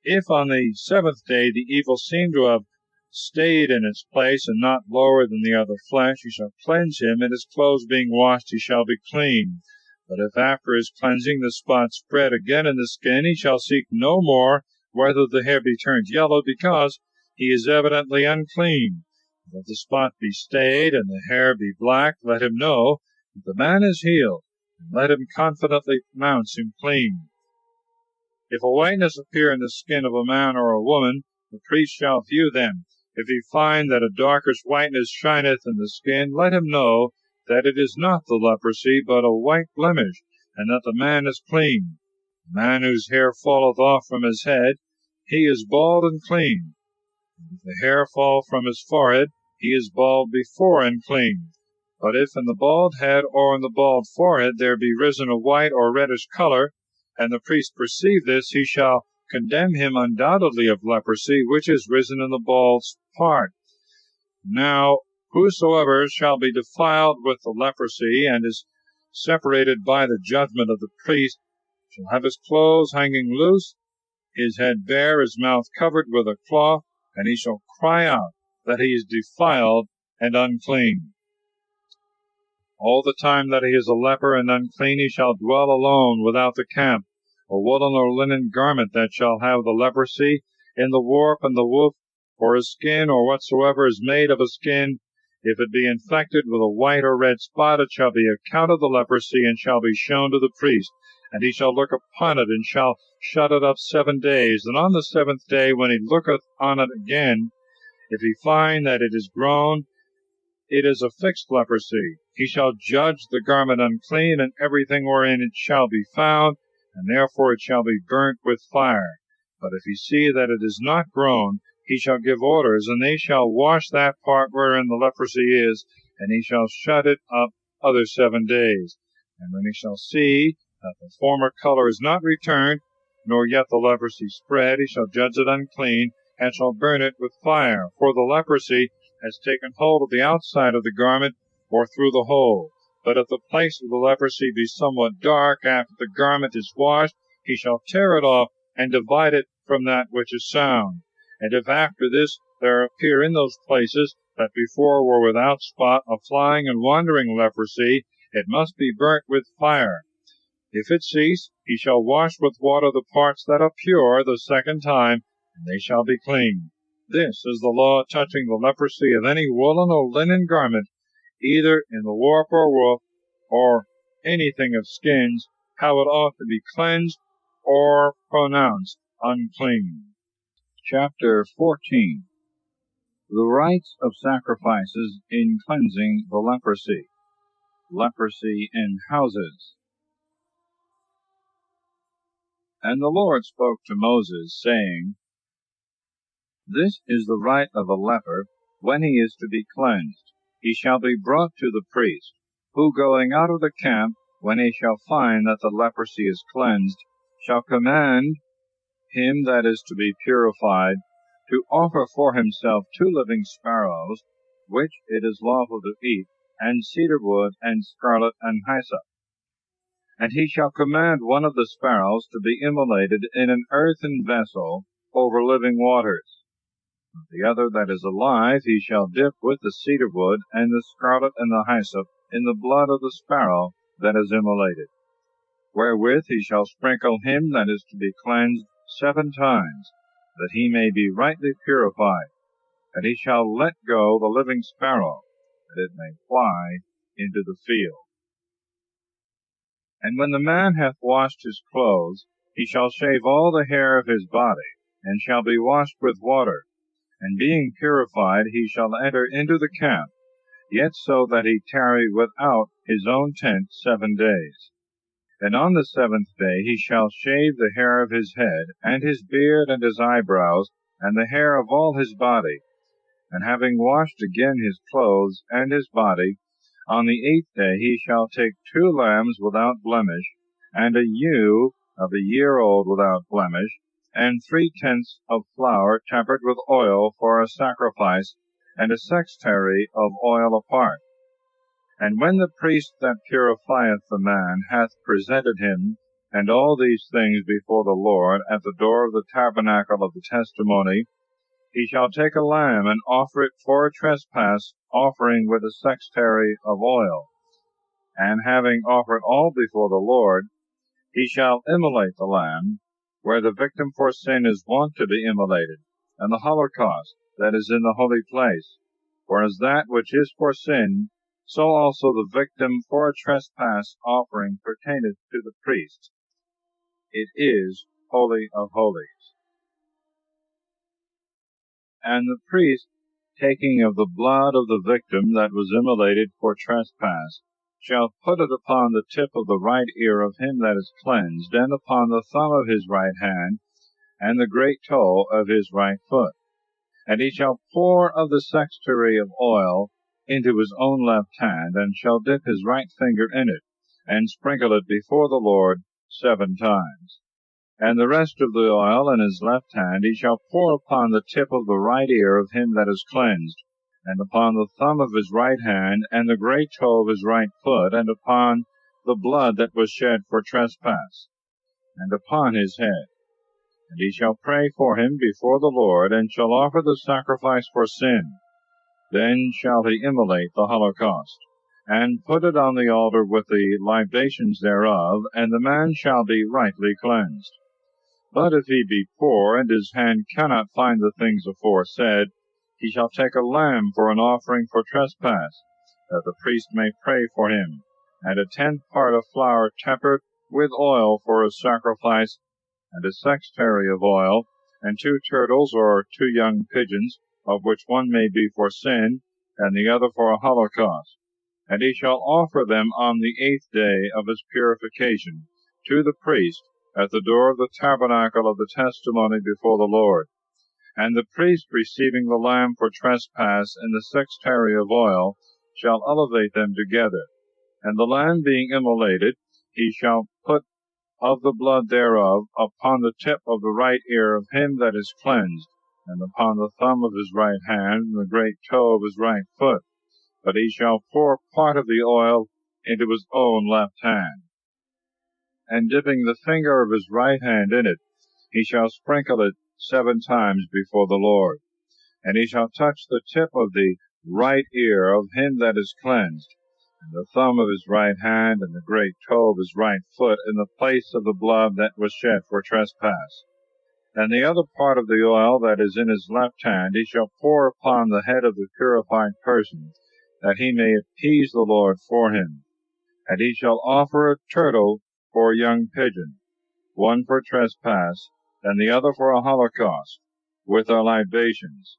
S1: If on the 7th day the evil seem to have stayed in its place, and not lower than the other flesh, he shall cleanse him, and his clothes being washed he shall be clean. But if after his cleansing the spot spread again in the skin, he shall seek no more whether the hair be turned yellow, because he is evidently unclean. But if the spot be stayed, and the hair be black, let him know that the man is healed, and let him confidently pronounce him clean. If a whiteness appear in the skin of a man or a woman, the priest shall view them. If he find that a darkish whiteness shineth in the skin, let him know that it is not the leprosy, but a white blemish, and that the man is clean. The man whose hair falleth off from his head, he is bald and clean. And if the hair fall from his forehead, he is bald before and clean. But if in the bald head or in the bald forehead there be risen a white or reddish color, and the priest perceive this, he shall condemn him undoubtedly of leprosy, which is risen in the bald part. Now, whosoever shall be defiled with the leprosy, and is separated by the judgment of the priest, shall have his clothes hanging loose, his head bare, his mouth covered with a cloth, and he shall cry out that he is defiled and unclean. All the time that he is a leper and unclean, he shall dwell alone without the camp. A woolen or linen garment that shall have the leprosy, in the warp and the woof, or a skin, or whatsoever is made of a skin, if it be infected with a white or red spot, it shall be accounted the leprosy, and shall be shown to the priest. And he shall look upon it, and shall shut it up 7 days. And on the 7th day, when he looketh on it again, if he find that it is grown, it is a fixed leprosy. He shall judge the garment unclean, and everything wherein it shall be found, and therefore it shall be burnt with fire. But if he see that it is not grown, he shall give orders, and they shall wash that part wherein the leprosy is, and he shall shut it up other 7 days. And when he shall see that the former color is not returned, nor yet the leprosy spread, he shall judge it unclean, and shall burn it with fire. For the leprosy has taken hold of the outside of the garment, or through the hole. But if the place of the leprosy be somewhat dark after the garment is washed, he shall tear it off, and divide it from that which is sound. And if after this there appear in those places that before were without spot a flying and wandering leprosy, it must be burnt with fire. If it cease, he shall wash with water the parts that are pure the 2nd time, and they shall be clean. This is the law touching the leprosy of any woolen or linen garment, either in the warp or woof, or anything of skins, how it ought to be cleansed or pronounced unclean. Chapter 14. The rites of sacrifices in cleansing the leprosy. Leprosy in houses. And the Lord spoke to Moses, saying, This is the rite of a leper when he is to be cleansed. He shall be brought to the priest, who going out of the camp, when he shall find that the leprosy is cleansed, shall command him that is to be purified to offer for himself 2 living sparrows, which it is lawful to eat, and cedar wood, and scarlet, and hyssop. And he shall command one of the sparrows to be immolated in an earthen vessel over living waters. The other that is alive he shall dip with the cedar wood, and the scarlet, and the hyssop, in the blood of the sparrow that is immolated. Wherewith he shall sprinkle him that is to be cleansed 7 times, that he may be rightly purified. And he shall let go the living sparrow, that it may fly into the field. And when the man hath washed his clothes, he shall shave all the hair of his body, and shall be washed with water. And being purified, he shall enter into the camp, yet so that he tarry without his own tent 7 days. And on the 7th day he shall shave the hair of his head, and his beard, and his eyebrows, and the hair of all his body. And having washed again his clothes and his body, on the 8th day he shall take 2 lambs without blemish, and a ewe of a year old without blemish, and 3/10 of flour tempered with oil for a sacrifice, and a sextary of oil apart. And when the priest that purifieth the man hath presented him, and all these things before the Lord, at the door of the tabernacle of the testimony, he shall take a lamb, and offer it for a trespass offering with a sextary of oil. And having offered all before the Lord, he shall immolate the lamb, where the victim for sin is wont to be immolated, and the holocaust that is in the holy place. For as that which is for sin, so also the victim for a trespass offering pertaineth to the priest. It is holy of holies. And the priest, taking of the blood of the victim that was immolated for trespass, shall put it upon the tip of the right ear of him that is cleansed, and upon the thumb of his right hand, and the great toe of his right foot. And he shall pour of the sextary of oil into his own left hand, and shall dip his right finger in it, and sprinkle it before the Lord 7 times. And the rest of the oil in his left hand he shall pour upon the tip of the right ear of him that is cleansed, and upon the thumb of his right hand, and the great toe of his right foot, and upon the blood that was shed for trespass, and upon his head. And he shall pray for him before the Lord, and shall offer the sacrifice for sin. Then shall he immolate the holocaust, and put it on the altar with the libations thereof, and the man shall be rightly cleansed. But if he be poor, and his hand cannot find the things aforesaid, he shall take a lamb for an offering for trespass, that the priest may pray for him, and a 10th part of flour tempered with oil for a sacrifice, and a sextary of oil, and 2 turtles or 2 young pigeons, of which one may be for sin, and the other for a holocaust. And he shall offer them on the 8th day of his purification to the priest at the door of the tabernacle of the testimony before the Lord. And the priest receiving the lamb for trespass and the sextary of oil shall elevate them together. And the lamb being immolated, he shall put of the blood thereof upon the tip of the right ear of him that is cleansed, and upon the thumb of his right hand, and the great toe of his right foot. But he shall pour part of the oil into his own left hand. And dipping the finger of his right hand in it, he shall sprinkle it 7 times before the Lord. And he shall touch the tip of the right ear of him that is cleansed, and the thumb of his right hand, and the great toe of his right foot, in the place of the blood that was shed for trespass. And the other part of the oil that is in his left hand he shall pour upon the head of the purified person, that he may appease the Lord for him. And he shall offer a turtle for a young pigeon, one for trespass, and the other for a holocaust, with their libations.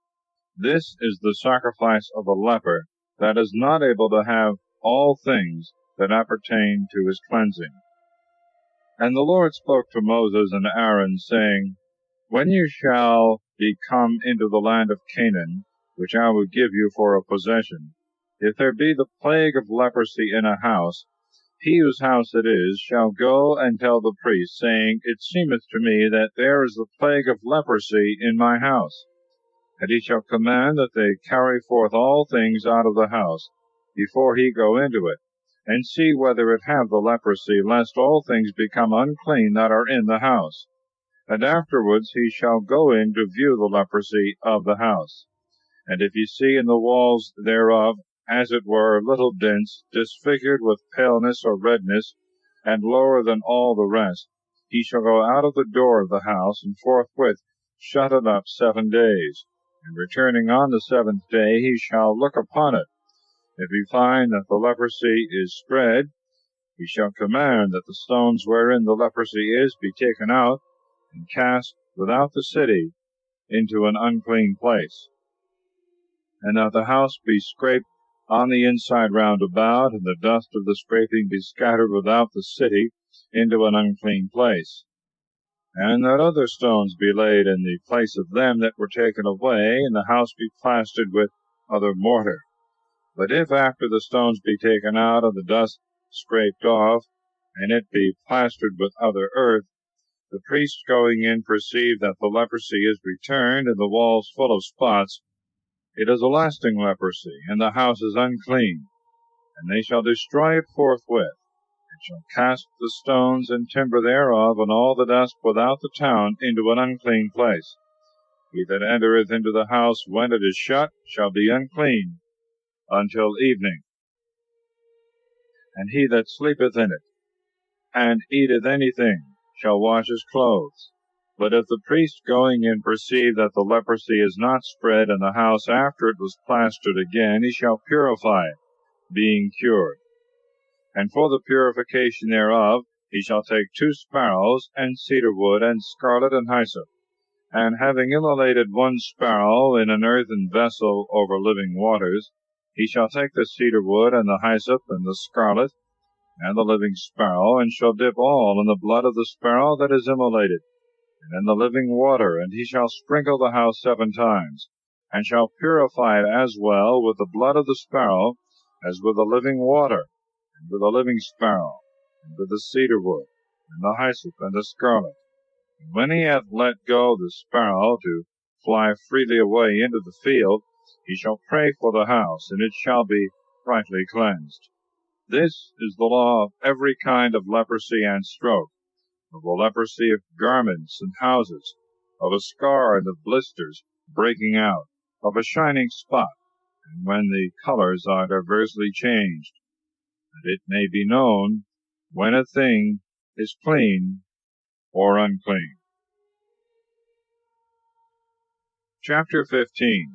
S1: This is the sacrifice of a leper that is not able to have all things that appertain to his cleansing. And the Lord spoke to Moses and Aaron, saying, When you shall be come into the land of Canaan, which I will give you for a possession, if there be the plague of leprosy in a house, he whose house it is shall go and tell the priest, saying, It seemeth to me that there is the plague of leprosy in my house. And he shall command that they carry forth all things out of the house, before he go into it, and see whether it have the leprosy, lest all things become unclean that are in the house. And afterwards he shall go in to view the leprosy of the house. And if he see in the walls thereof, as it were, little dints, disfigured with paleness or redness, and lower than all the rest, he shall go out of the door of the house, and forthwith shut it up 7 days. And returning on the 7th day, he shall look upon it. If he find that the leprosy is spread, he shall command that the stones wherein the leprosy is be taken out, and cast without the city into an unclean place. And that the house be scraped on the inside round about, and the dust of the scraping be scattered without the city into an unclean place. And that other stones be laid in the place of them that were taken away, and the house be plastered with other mortar. But if after the stones be taken out, and the dust scraped off, and it be plastered with other earth, the priest going in perceive that the leprosy is returned, and the walls full of spots, it is a lasting leprosy, and the house is unclean. And they shall destroy it forthwith, and shall cast the stones and timber thereof, and all the dust without the town, into an unclean place. He that entereth into the house when it is shut shall be unclean until evening. And he that sleepeth in it, and eateth anything, shall wash his clothes. But if the priest going in perceive that the leprosy is not spread in the house after it was plastered again, he shall purify it, being cured. And for the purification thereof he shall take 2 sparrows, and cedar wood, and scarlet, and hyssop. And having immolated 1 sparrow in an earthen vessel over living waters, he shall take the cedar wood, and the hyssop, and the scarlet, and the living sparrow, and shall dip all in the blood of the sparrow that is immolated, and in the living water, and he shall sprinkle the house 7 times, and shall purify it as well with the blood of the sparrow as with the living water, and with the living sparrow, and with the cedar wood, and the hyssop, and the scarlet. And when he hath let go the sparrow to fly freely away into the field, he shall pray for the house, and it shall be rightly cleansed. This is the law of every kind of leprosy and stroke, of the leprosy of garments and houses, of a scar and of blisters breaking out, of a shining spot, and when the colors are diversely changed, that it may be known when a thing is clean or unclean. Chapter 15.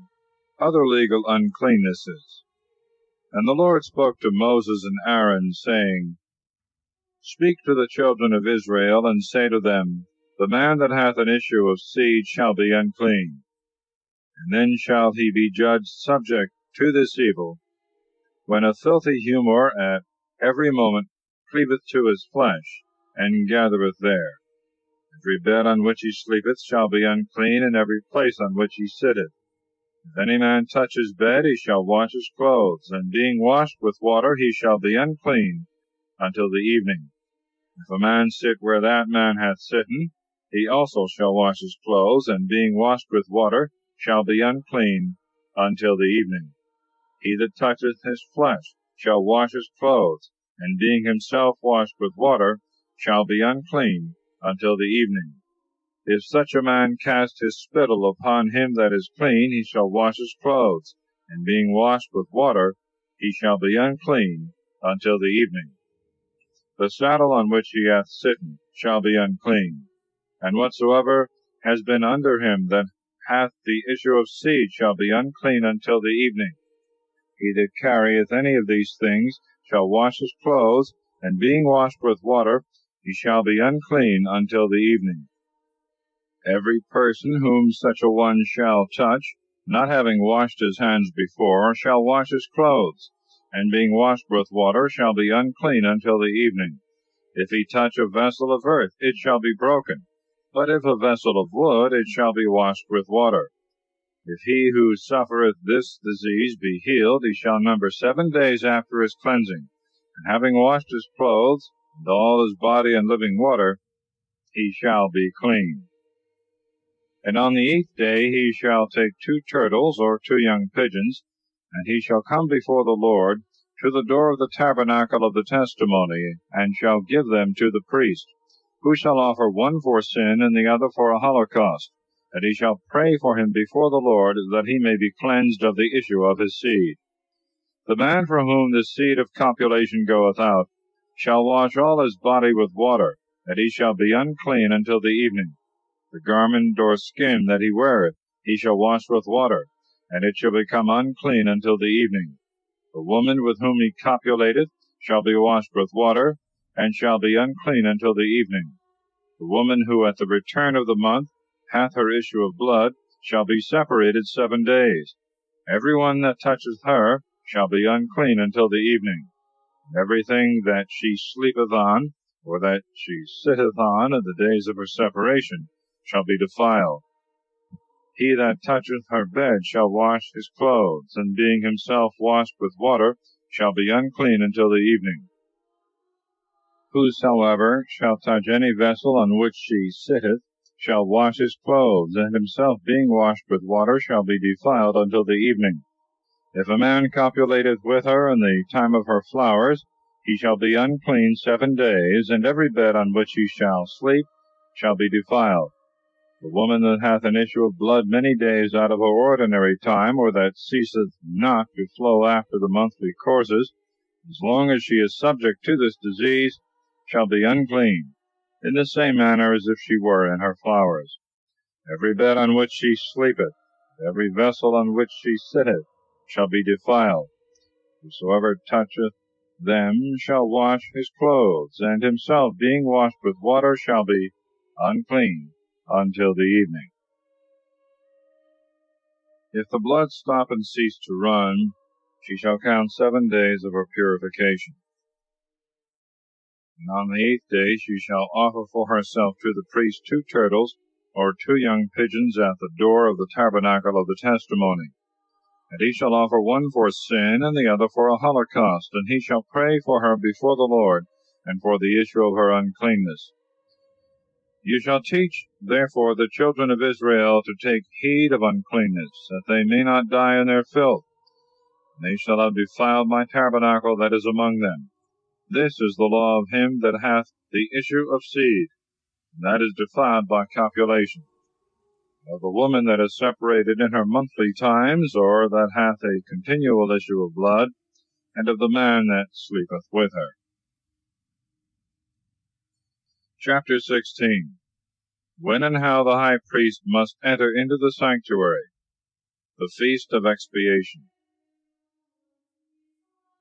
S1: Other legal uncleannesses. And the Lord spoke to Moses and Aaron, saying, Speak to the children of Israel, and say to them, The man that hath an issue of seed shall be unclean. And then shall he be judged subject to this evil, when a filthy humour at every moment cleaveth to his flesh, and gathereth there. Every bed on which he sleepeth shall be unclean, and every place on which he sitteth. If any man touch his bed, he shall wash his clothes, and being washed with water, he shall be unclean until the evening. If a man sit where that man hath sitten, he also shall wash his clothes, and being washed with water, shall be unclean until the evening. He that toucheth his flesh shall wash his clothes, and being himself washed with water, shall be unclean until the evening. If such a man cast his spittle upon him that is clean, he shall wash his clothes, and being washed with water, he shall be unclean until the evening. The saddle on which he hath sitten shall be unclean, and whatsoever has been under him that hath the issue of seed shall be unclean until the evening. He that carrieth any of these things shall wash his clothes, and being washed with water, he shall be unclean until the evening. Every person whom such a one shall touch, not having washed his hands before, shall wash his clothes, and being washed with water, shall be unclean until the evening. If he touch a vessel of earth, it shall be broken, but if a vessel of wood, it shall be washed with water. If he who suffereth this disease be healed, he shall number 7 days after his cleansing, and having washed his clothes, and all his body in living water, he shall be clean. And on the 8th day he shall take 2 turtles, or 2 young pigeons, and he shall come before the Lord to the door of the tabernacle of the testimony, and shall give them to the priest, who shall offer one for sin, and the other for a holocaust. And he shall pray for him before the Lord, that he may be cleansed of the issue of his seed. The man from whom the seed of copulation goeth out shall wash all his body with water, and he shall be unclean until the evening. The garment or skin that he weareth he shall wash with water, and it shall become unclean until the evening. The woman with whom he copulateth shall be washed with water, and shall be unclean until the evening. The woman who at the return of the month hath her issue of blood shall be separated 7 days. Every one that toucheth her shall be unclean until the evening. And everything that she sleepeth on, or that she sitteth on in the days of her separation, shall be defiled. He that toucheth her bed shall wash his clothes, and being himself washed with water, shall be unclean until the evening. Whosoever shall touch any vessel on which she sitteth shall wash his clothes, and himself being washed with water shall be defiled until the evening. If a man copulateth with her in the time of her flowers, he shall be unclean 7 days, and every bed on which he shall sleep shall be defiled. The woman that hath an issue of blood many days out of her ordinary time, or that ceaseth not to flow after the monthly courses, as long as she is subject to this disease, shall be unclean, in the same manner as if she were in her flowers. Every bed on which she sleepeth, every vessel on which she sitteth, shall be defiled. Whosoever toucheth them shall wash his clothes, and himself being washed with water shall be unclean until the evening. If the blood stop and cease to run, she shall count 7 days of her purification. And on the 8th day she shall offer for herself to the priest 2 turtles, or 2 young pigeons at the door of the tabernacle of the testimony. And he shall offer one for sin, and the other for a holocaust, and he shall pray for her before the Lord, and for the issue of her uncleanness. You shall teach, therefore, the children of Israel to take heed of uncleanness, that they may not die in their filth. And they shall have defiled my tabernacle that is among them. This is the law of him that hath the issue of seed, and that is defiled by copulation. Of the woman that is separated in her monthly times, or that hath a continual issue of blood, and of the man that sleepeth with her. Chapter 16. When and how the high priest must enter into the sanctuary. The Feast of Expiation.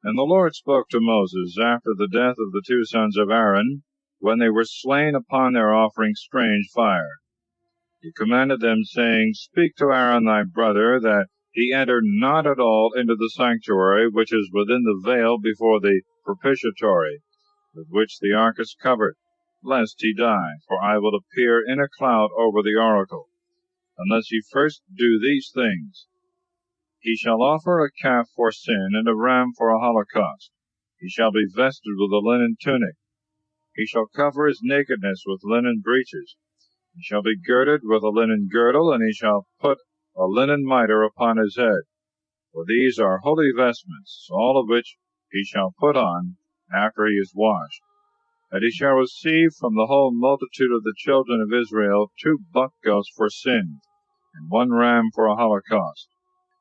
S1: And the Lord spoke to Moses after the death of the 2 sons of Aaron, when they were slain upon their offering strange fire. He commanded them, saying, Speak to Aaron thy brother, that he enter not at all into the sanctuary, which is within the veil before the propitiatory, with which the ark is covered, lest he die, for I will appear in a cloud over the oracle, unless ye first do these things. He shall offer a calf for sin, and a ram for a holocaust. He shall be vested with a linen tunic. He shall cover his nakedness with linen breeches. He shall be girded with a linen girdle, and he shall put a linen mitre upon his head. For these are holy vestments, all of which he shall put on after he is washed. And he shall receive from the whole multitude of the children of Israel 2 buck goats for sin, and 1 ram for a holocaust.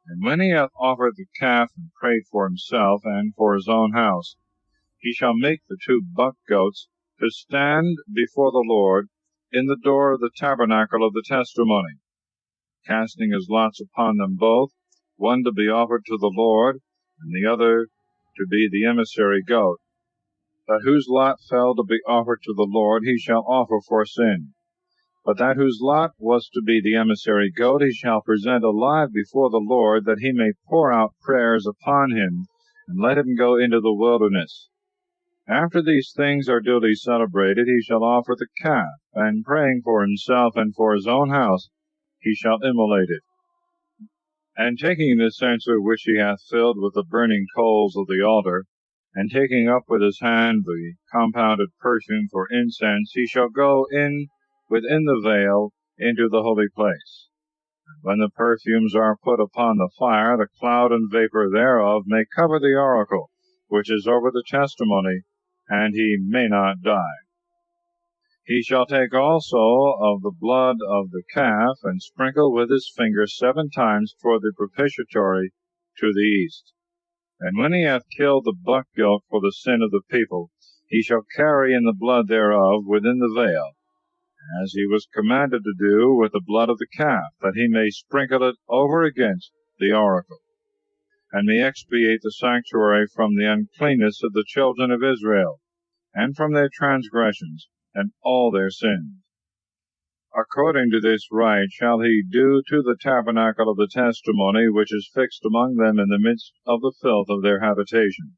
S1: And when he hath offered the calf and prayed for himself and for his own house, he shall make the 2 buck goats to stand before the Lord in the door of the tabernacle of the testimony, casting his lots upon them both, one to be offered to the Lord, and the other to be the emissary goat. That whose lot fell to be offered to the Lord he shall offer for sin. But that whose lot was to be the emissary goat he shall present alive before the Lord, that he may pour out prayers upon him, and let him go into the wilderness. After these things are duly celebrated, he shall offer the calf, and praying for himself and for his own house, he shall immolate it. And taking the censer which he hath filled with the burning coals of the altar, and taking up with his hand the compounded perfume for incense, he shall go in within the veil into the holy place. And when the perfumes are put upon the fire, the cloud and vapor thereof may cover the oracle, which is over the testimony, and he may not die. He shall take also of the blood of the calf, and sprinkle with his finger 7 times toward the propitiatory to the east. And when he hath killed the buck goat for the sin of the people, he shall carry in the blood thereof within the veil, as he was commanded to do with the blood of the calf, that he may sprinkle it over against the oracle, and may expiate the sanctuary from the uncleanness of the children of Israel, and from their transgressions, and all their sins. According to this rite shall he do to the tabernacle of the testimony, which is fixed among them in the midst of the filth of their habitation.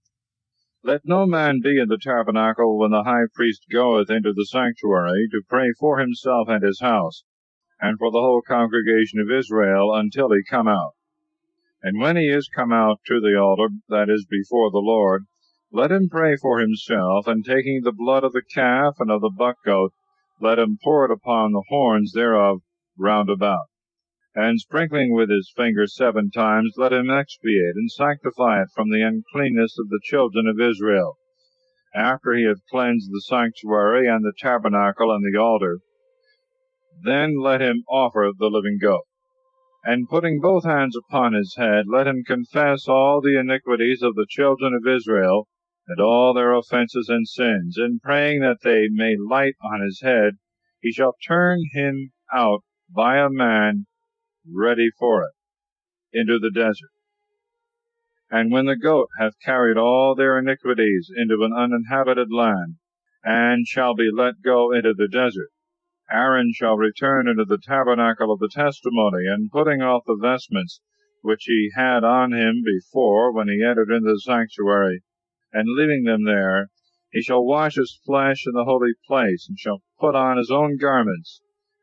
S1: Let no man be in the tabernacle when the high priest goeth into the sanctuary, to pray for himself and his house, and for the whole congregation of Israel, until he come out. And when he is come out to the altar, that is before the Lord, let him pray for himself, and taking the blood of the calf and of the buck goat, let him pour it upon the horns thereof round about. And sprinkling with his finger 7 times, let him expiate and sanctify it from the uncleanness of the children of Israel. After he hath cleansed the sanctuary, and the tabernacle, and the altar, then let him offer the living goat. And putting both hands upon his head, let him confess all the iniquities of the children of Israel, and all their offenses and sins, and praying that they may light on his head, he shall turn him out by a man ready for it into the desert. And when the goat hath carried all their iniquities into an uninhabited land, and shall be let go into the desert, Aaron shall return into the tabernacle of the testimony, and putting off the vestments which he had on him before when he entered into the sanctuary, and leaving them there, he shall wash his flesh in the holy place, and shall put on his own garments.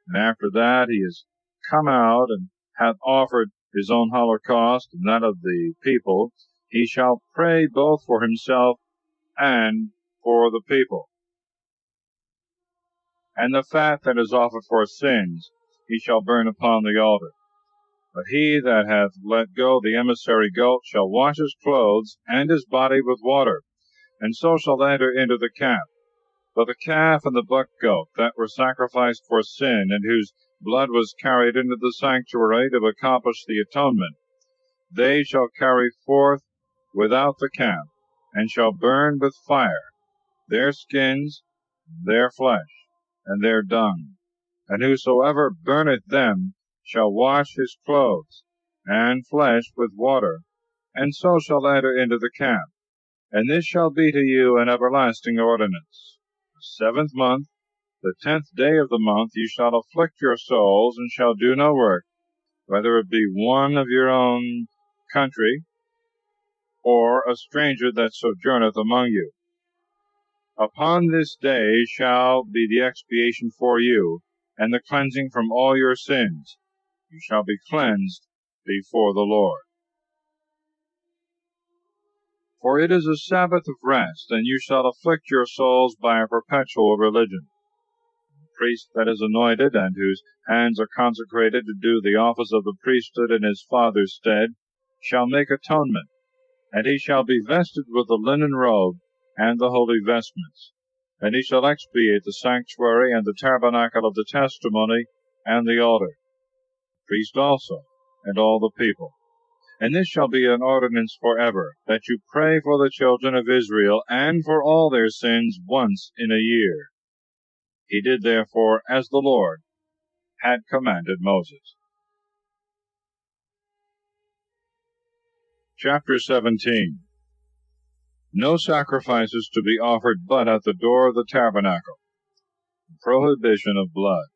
S1: And after that he is come out, and hath offered his own holocaust, and that of the people, he shall pray both for himself and for the people. And the fat that is offered for sins he shall burn upon the altar. But he that hath let go the emissary goat shall wash his clothes and his body with water, and so shall enter into the camp. But the calf and the buck goat that were sacrificed for sin, and whose blood was carried into the sanctuary to accomplish the atonement, they shall carry forth without the camp, and shall burn with fire their skins, their flesh, and their dung. And whosoever burneth them shall wash his clothes and flesh with water, and so shall enter into the camp. And this shall be to you an everlasting ordinance. The 7th month, the 10th day of the month, you shall afflict your souls, and shall do no work, whether it be one of your own country, or a stranger that sojourneth among you. Upon this day shall be the expiation for you, and the cleansing from all your sins. You shall be cleansed before the Lord. For it is a Sabbath of rest, and you shall afflict your souls by a perpetual religion. The priest that is anointed, and whose hands are consecrated to do the office of the priesthood in his father's stead, shall make atonement, and he shall be vested with the linen robe and the holy vestments. And he shall expiate the sanctuary and the tabernacle of the testimony and the altar, the priest also, and all the people. And this shall be an ordinance forever, that you pray for the children of Israel and for all their sins once in a year. He did therefore as the Lord had commanded Moses. Chapter 17. No sacrifices to be offered but at the door of the tabernacle. Prohibition of blood.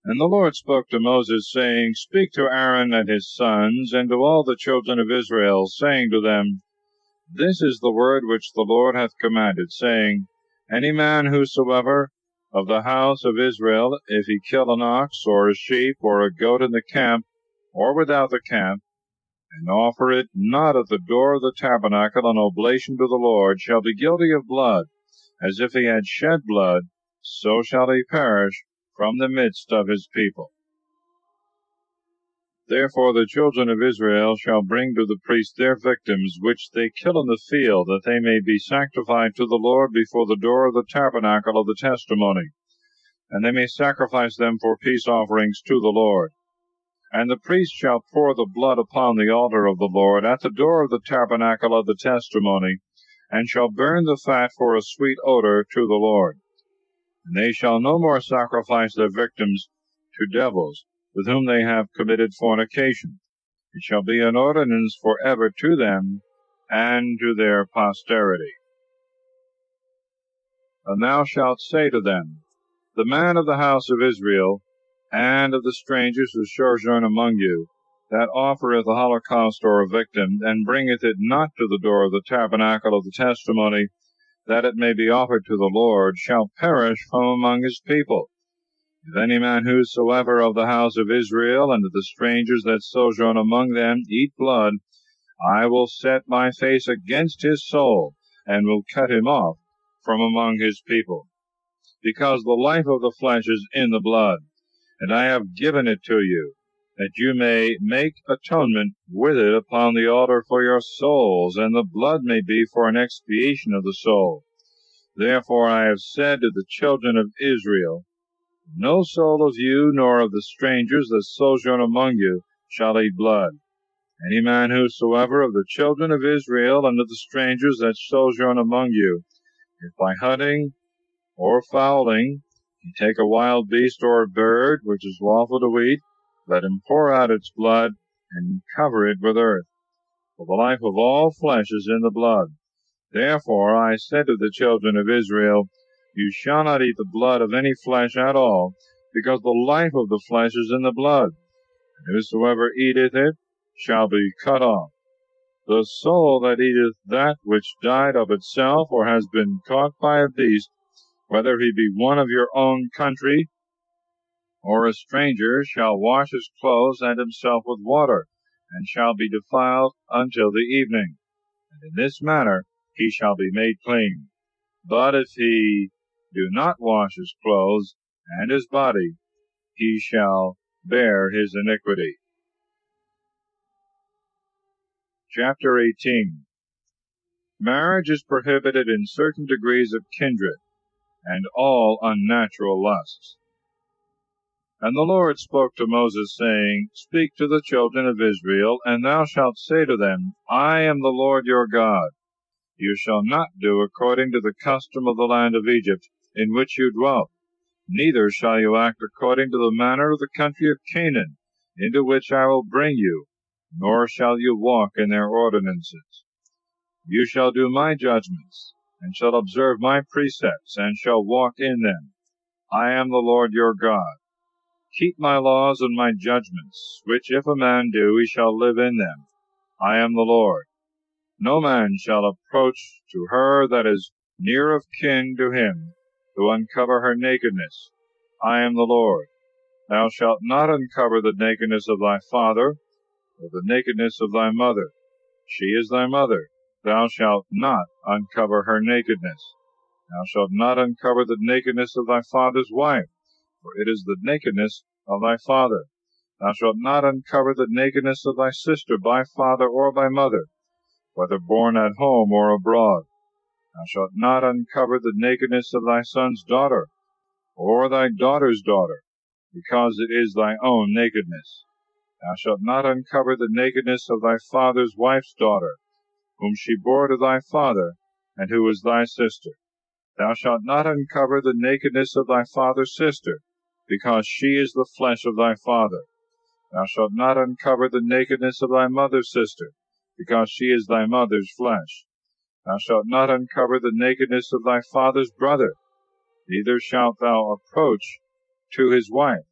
S1: And the Lord spoke to Moses, saying, Speak to Aaron and his sons, and to all the children of Israel, saying to them, This is the word which the Lord hath commanded, saying, Any man whosoever of the house of Israel, if he kill an ox, or a sheep, or a goat in the camp, or without the camp, and offer it not at the door of the tabernacle an oblation to the Lord, shall be guilty of blood, as if he had shed blood, so shall he perish from the midst of his people. Therefore the children of Israel shall bring to the priest their victims, which they kill in the field, that they may be sanctified to the Lord before the door of the tabernacle of the testimony, and they may sacrifice them for peace offerings to the Lord. And the priest shall pour the blood upon the altar of the Lord at the door of the tabernacle of the testimony, and shall burn the fat for a sweet odor to the Lord. And they shall no more sacrifice their victims to devils, with whom they have committed fornication. It shall be an ordinance forever to them and to their posterity. And thou shalt say to them, The man of the house of Israel, and of the strangers who sojourn among you, that offereth a holocaust or a victim, and bringeth it not to the door of the tabernacle of the testimony, that it may be offered to the Lord, shall perish from among his people. If any man whosoever of the house of Israel, and of the strangers that sojourn among them, eat blood, I will set my face against his soul, and will cut him off from among his people. Because the life of the flesh is in the blood, and I have given it to you, that you may make atonement with it upon the altar for your souls, and the blood may be for an expiation of the soul. Therefore I have said to the children of Israel, No soul of you, nor of the strangers that sojourn among you, shall eat blood. Any man whosoever of the children of Israel, and of the strangers that sojourn among you, if by hunting or fowling he take a wild beast or a bird, which is lawful to eat, let him pour out its blood, and cover it with earth. For the life of all flesh is in the blood. Therefore I said to the children of Israel, You shall not eat the blood of any flesh at all, because the life of the flesh is in the blood, and whosoever eateth it shall be cut off. The soul that eateth that which died of itself, or has been caught by a beast, whether he be one of your own country or a stranger, shall wash his clothes and himself with water, and shall be defiled until the evening. And in this manner he shall be made clean. But if he do not wash his clothes and his body, he shall bear his iniquity. Chapter 18. Marriage is prohibited in certain degrees of kindred, and all unnatural lusts. And the Lord spoke to Moses, saying, Speak to the children of Israel, and thou shalt say to them, I am the Lord your God. You shall not do according to the custom of the land of Egypt, in which you dwelt, neither shall you act according to the manner of the country of Canaan, into which I will bring you, nor shall you walk in their ordinances. You shall do my judgments, and shall observe my precepts, and shall walk in them. I am the Lord your God. Keep my laws and my judgments, which if a man do, he shall live in them. I am the Lord. No man shall approach to her that is near of kin to him, to uncover her nakedness. I am the Lord. Thou shalt not uncover the nakedness of thy father, or the nakedness of thy mother. She is thy mother. Thou shalt not uncover her nakedness. Thou shalt not uncover the nakedness of thy father's wife, for it is the nakedness of thy father. Thou shalt not uncover the nakedness of thy sister by father or by mother, whether born at home or abroad. Thou shalt not uncover the nakedness of thy son's daughter, or thy daughter's daughter, because it is thy own nakedness. Thou shalt not uncover the nakedness of thy father's wife's daughter, whom she bore to thy father, and who is thy sister. Thou shalt not uncover the nakedness of thy father's sister, because she is the flesh of thy father. Thou shalt not uncover the nakedness of thy mother's sister, because she is thy mother's flesh. Thou shalt not uncover the nakedness of thy father's brother, neither shalt thou approach to his wife,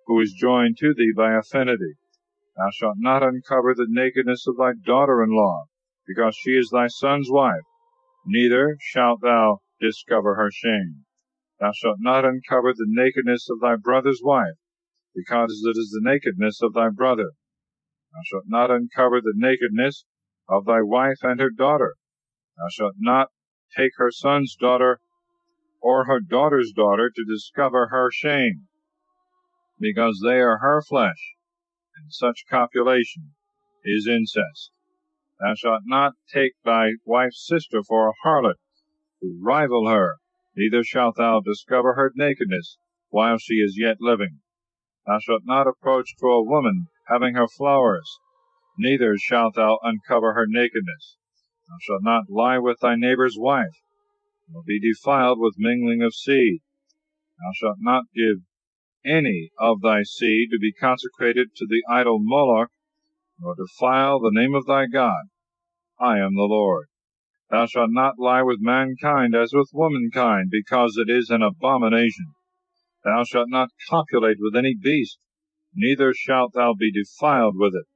S1: who is joined to thee by affinity. Thou shalt not uncover the nakedness of thy daughter-in-law, because she is thy son's wife, neither shalt thou discover her shame. Thou shalt not uncover the nakedness of thy brother's wife, because it is the nakedness of thy brother. Thou shalt not uncover the nakedness of thy wife and her daughter. Thou shalt not take her son's daughter or her daughter's daughter to discover her shame, because they are her flesh, and such copulation is incest. Thou shalt not take thy wife's sister for a harlot, to rival her, neither shalt thou discover her nakedness while she is yet living. Thou shalt not approach to a woman having her flowers, neither shalt thou uncover her nakedness. Thou shalt not lie with thy neighbor's wife, nor be defiled with mingling of seed. Thou shalt not give any of thy seed to be consecrated to the idol Moloch, nor defile the name of thy God. I am the Lord. Thou shalt not lie with mankind as with womankind, because it is an abomination. Thou shalt not copulate with any beast, neither shalt thou be defiled with it.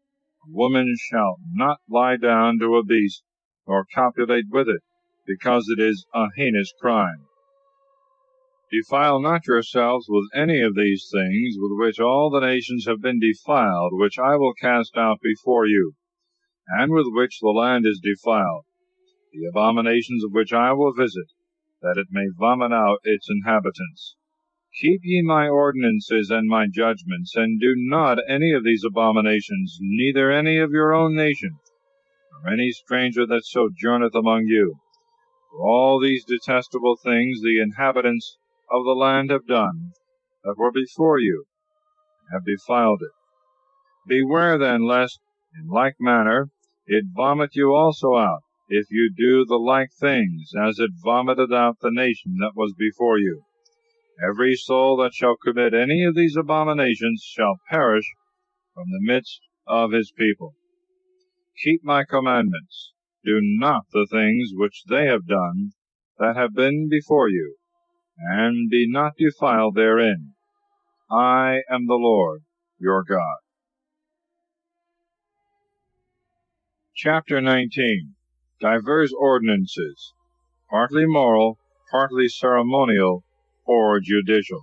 S1: A woman shall not lie down to a beast, nor copulate with it, because it is a heinous crime. Defile not yourselves with any of these things, with which all the nations have been defiled, which I will cast out before you, and with which the land is defiled, the abominations of which I will visit, that it may vomit out its inhabitants. Keep ye my ordinances and my judgments, and do not any of these abominations, neither any of your own nation, nor any stranger that sojourneth among you. For all these detestable things the inhabitants of the land have done, that were before you, and have defiled it. Beware then, lest, in like manner, it vomit you also out, if you do the like things, as it vomited out the nation that was before you. Every soul that shall commit any of these abominations shall perish from the midst of his people. Keep my commandments. Do not the things which they have done that have been before you, and be not defiled therein. I am the Lord your God. Chapter 19. Divers ordinances, partly moral, partly ceremonial, or judicial.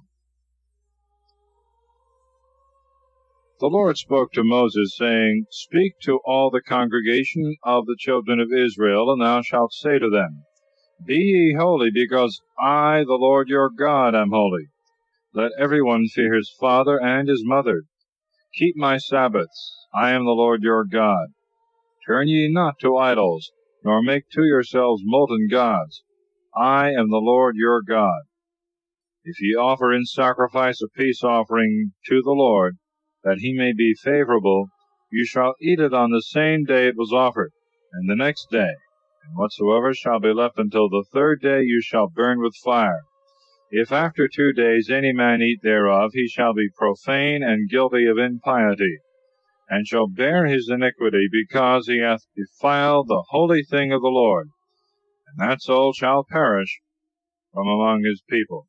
S1: The Lord spoke to Moses, saying, Speak to all the congregation of the children of Israel, and thou shalt say to them, Be ye holy, because I, the Lord your God, am holy. Let every one fear his father and his mother. Keep my Sabbaths. I am the Lord your God. Turn ye not to idols, nor make to yourselves molten gods. I am the Lord your God. If ye offer in sacrifice a peace offering to the Lord, that he may be favorable, you shall eat it on the same day it was offered, and the next day, and whatsoever shall be left until the third day you shall burn with fire. If after 2 days any man eat thereof, he shall be profane and guilty of impiety, and shall bear his iniquity, because he hath defiled the holy thing of the Lord, and that soul shall perish from among his people.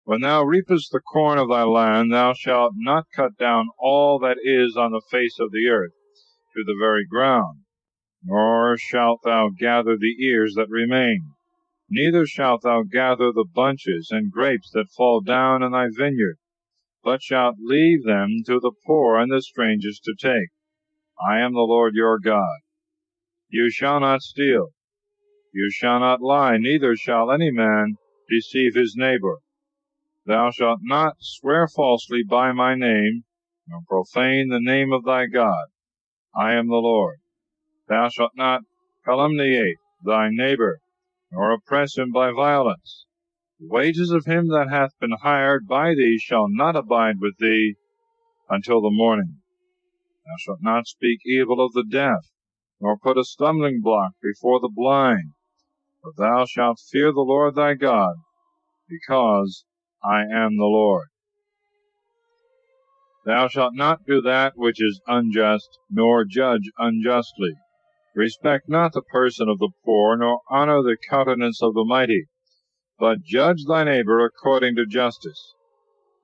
S1: When thou reapest the corn of thy land, thou shalt not cut down all that is on the face of the earth to the very ground, nor shalt thou gather the ears that remain. Neither shalt thou gather the bunches and grapes that fall down in thy vineyard, but shalt leave them to the poor and the strangers to take. I am the Lord your God. You shall not steal. You shall not lie, neither shall any man deceive his neighbor. Thou shalt not swear falsely by my name, nor profane the name of thy God. I am the Lord. Thou shalt not calumniate thy neighbor, nor oppress him by violence. The wages of him that hath been hired by thee shall not abide with thee until the morning. Thou shalt not speak evil of the deaf, nor put a stumbling block before the blind. But thou shalt fear the Lord thy God, because I am the Lord. Thou shalt not do that which is unjust, nor judge unjustly. Respect not the person of the poor, nor honor the countenance of the mighty, but judge thy neighbor according to justice.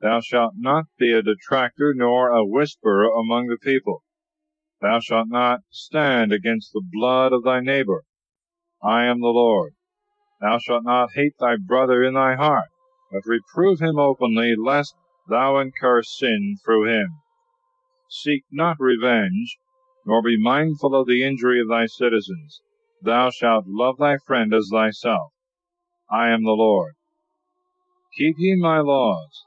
S1: Thou shalt not be a detractor, nor a whisperer among the people. Thou shalt not stand against the blood of thy neighbor. I am the Lord. Thou shalt not hate thy brother in thy heart, but reprove him openly, lest thou incur sin through him. Seek not revenge, nor be mindful of the injury of thy citizens. Thou shalt love thy friend as thyself. I am the Lord. Keep ye my laws.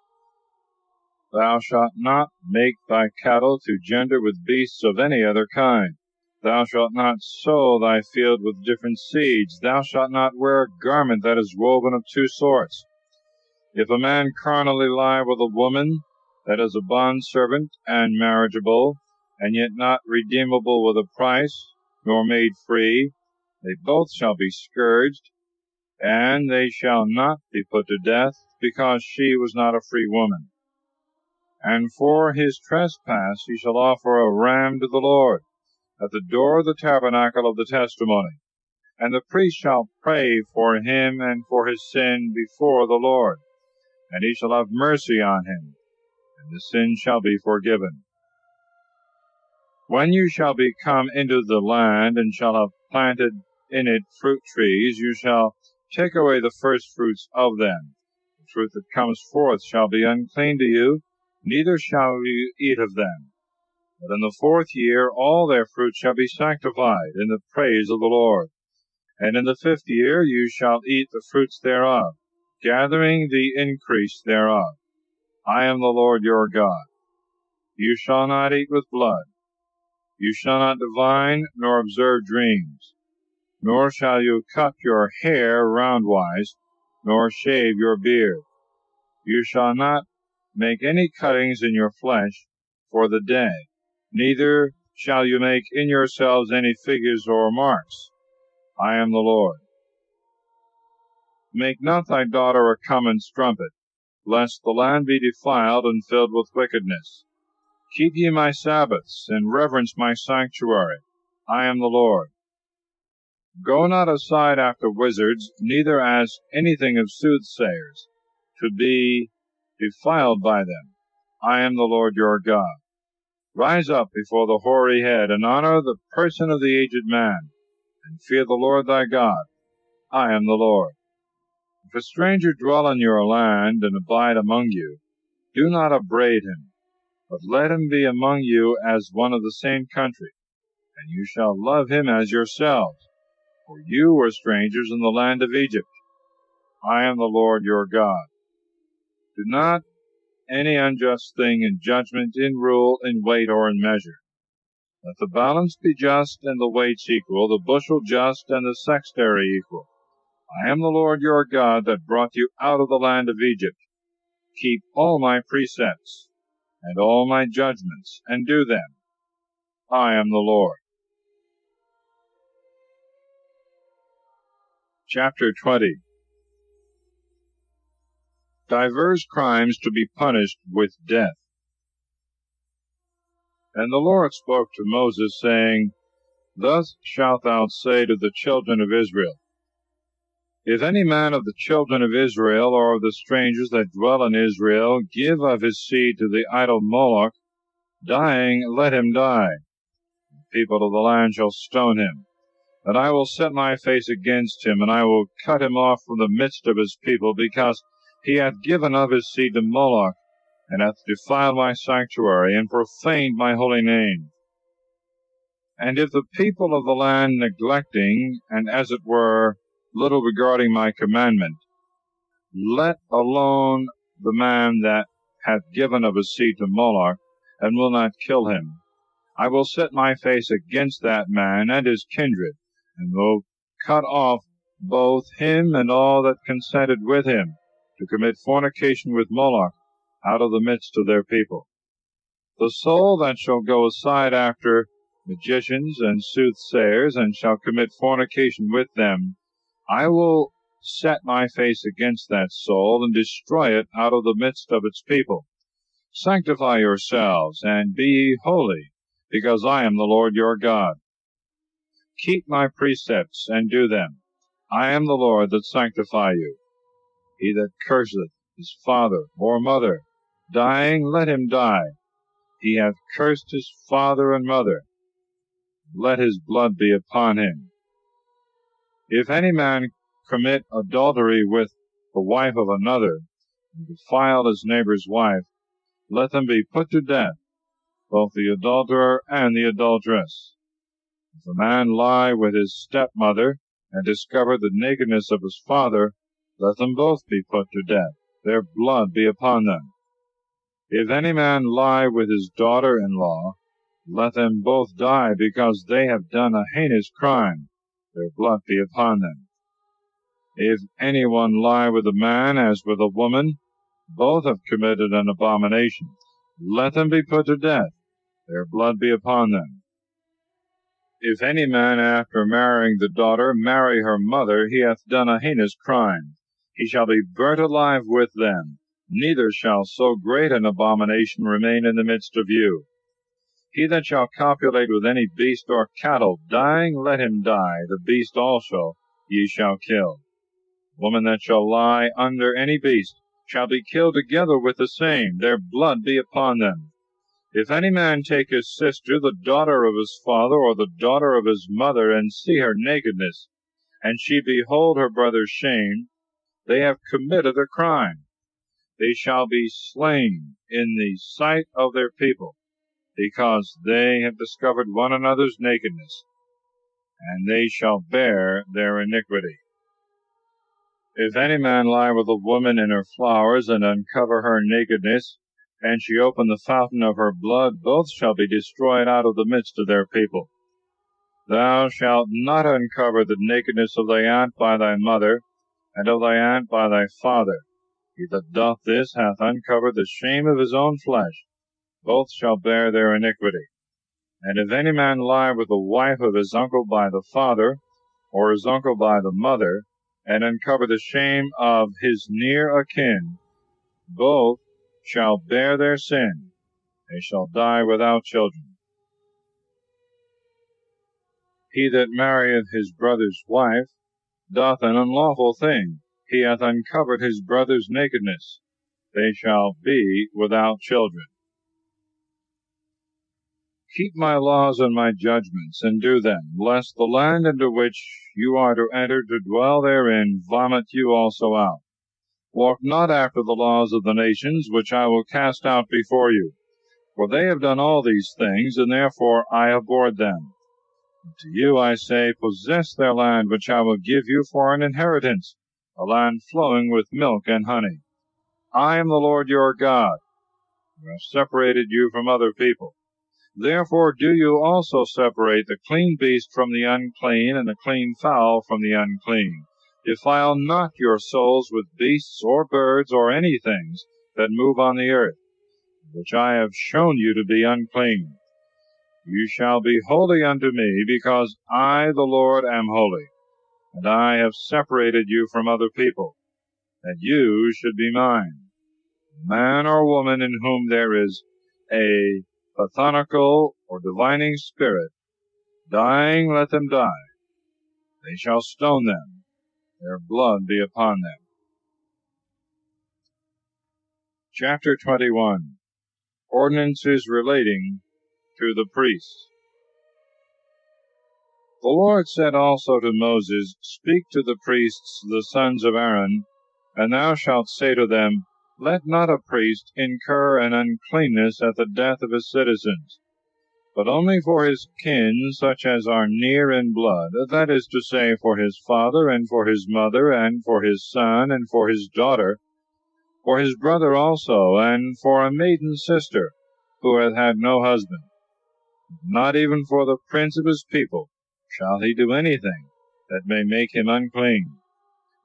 S1: Thou shalt not make thy cattle to gender with beasts of any other kind. Thou shalt not sow thy field with different seeds. Thou shalt not wear a garment that is woven of two sorts. If a man carnally lie with a woman that is a bondservant and marriageable, and yet not redeemable with a price, nor made free, they both shall be scourged, and they shall not be put to death, because she was not a free woman. And for his trespass he shall offer a ram to the Lord at the door of the tabernacle of the testimony. And the priest shall pray for him and for his sin before the Lord, and he shall have mercy on him, and the sin shall be forgiven. When you shall be come into the land, and shall have planted in it fruit trees, you shall take away the first fruits of them. The fruit that comes forth shall be unclean to you, neither shall you eat of them. But in the 4th year all their fruit shall be sanctified in the praise of the Lord. And in the 5th year you shall eat the fruits thereof, gathering the increase thereof. I am the Lord your God. You shall not eat with blood. You shall not divine nor observe dreams. Nor shall you cut your hair roundwise, nor shave your beard. You shall not make any cuttings in your flesh for the day, neither shall you make in yourselves any figures or marks. I am the Lord. Make not thy daughter a common strumpet, lest the land be defiled and filled with wickedness. Keep ye my Sabbaths, and reverence my sanctuary. I am the Lord. Go not aside after wizards, neither ask anything of soothsayers, to be defiled by them. I am the Lord your God. Rise up before the hoary head, and honor the person of the aged man, and fear the Lord thy God. I am the Lord. If a stranger dwell in your land, and abide among you, do not upbraid him, but let him be among you as one of the same country, and you shall love him as yourselves, for you were strangers in the land of Egypt. I am the Lord your God. Do not any unjust thing in judgment, in rule, in weight, or in measure. Let the balance be just, and the weights equal, the bushel just, and the sextary equal. I am the Lord your God that brought you out of the land of Egypt. Keep all my precepts, and all my judgments, and do them. I am the Lord. Chapter 20. Divers crimes to be punished with death. And the Lord spoke to Moses, saying, Thus shalt thou say to the children of Israel, If any man of the children of Israel, or of the strangers that dwell in Israel, give of his seed to the idol Moloch, dying, let him die. The people of the land shall stone him. that I will set my face against him, and I will cut him off from the midst of his people, because he hath given of his seed to Moloch, and hath defiled my sanctuary, and profaned my holy name. And if the people of the land, neglecting, and as it were, little regarding my commandment, let alone the man that hath given of his seed to Moloch, and will not kill him, I will set my face against that man and his kindred, and will cut off both him and all that consented with him to commit fornication with Moloch out of the midst of their people. The soul that shall go aside after magicians and soothsayers, and shall commit fornication with them, I will set my face against that soul, and destroy it out of the midst of its people. Sanctify yourselves, and be ye holy, because I am the Lord your God. Keep my precepts, and do them. I am the Lord that sanctify you. He that curseth his father or mother, dying, let him die. He hath cursed his father and mother. Let his blood be upon him. If any man commit adultery with the wife of another, and defile his neighbor's wife, let them be put to death, both the adulterer and the adulteress. If a man lie with his stepmother, and discover the nakedness of his father, let them both be put to death, their blood be upon them. If any man lie with his daughter-in-law, let them both die, because they have done a heinous crime, their blood be upon them. If any one lie with a man as with a woman, both have committed an abomination. Let them be put to death, their blood be upon them. If any man after marrying the daughter marry her mother, he hath done a heinous crime. He shall be burnt alive with them, neither shall so great an abomination remain in the midst of you. He that shall copulate with any beast or cattle, dying, let him die, the beast also ye shall kill. Woman that shall lie under any beast shall be killed together with the same, their blood be upon them. If any man take his sister, the daughter of his father, or the daughter of his mother, and see her nakedness, and she behold her brother's shame, they have committed a crime. They shall be slain in the sight of their people, because they have discovered one another's nakedness, and they shall bear their iniquity. If any man lie with a woman in her flowers, and uncover her nakedness, and she open the fountain of her blood, both shall be destroyed out of the midst of their people. Thou shalt not uncover the nakedness of thy aunt by thy mother, and of thy aunt by thy father. He that doth this hath uncovered the shame of his own flesh. Both shall bear their iniquity. And if any man lie with the wife of his uncle by the father, or his uncle by the mother, and uncover the shame of his near akin, both shall bear their sin. They shall die without children. He that marrieth his brother's wife doth an unlawful thing. He hath uncovered his brother's nakedness. They shall be without children. Keep my laws and my judgments, and do them, lest the land into which you are to enter to dwell therein vomit you also out. Walk not after the laws of the nations, which I will cast out before you. For they have done all these things, and therefore I abhorred them. But to you I say, possess their land, which I will give you for an inheritance, a land flowing with milk and honey. I am the Lord your God, who have separated you from other people. Therefore do you also separate the clean beast from the unclean, and the clean fowl from the unclean. Defile not your souls with beasts or birds or any things that move on the earth, which I have shown you to be unclean. You shall be holy unto me, because I, the Lord, am holy, and I have separated you from other people, that you should be mine. Man or woman in whom there is a pathonical or divining spirit, dying, let them die. They shall stone them, their blood be upon them. Chapter 21. Ordinances relating to the priests. The Lord said also to Moses, Speak to the priests, the sons of Aaron, and thou shalt say to them, Let not a priest incur an uncleanness at the death of his citizens, but only for his kin, such as are near in blood, that is to say, for his father, and for his mother, and for his son, and for his daughter, for his brother also, and for a maiden sister, who hath had no husband. Not even for the prince of his people shall he do anything that may make him unclean.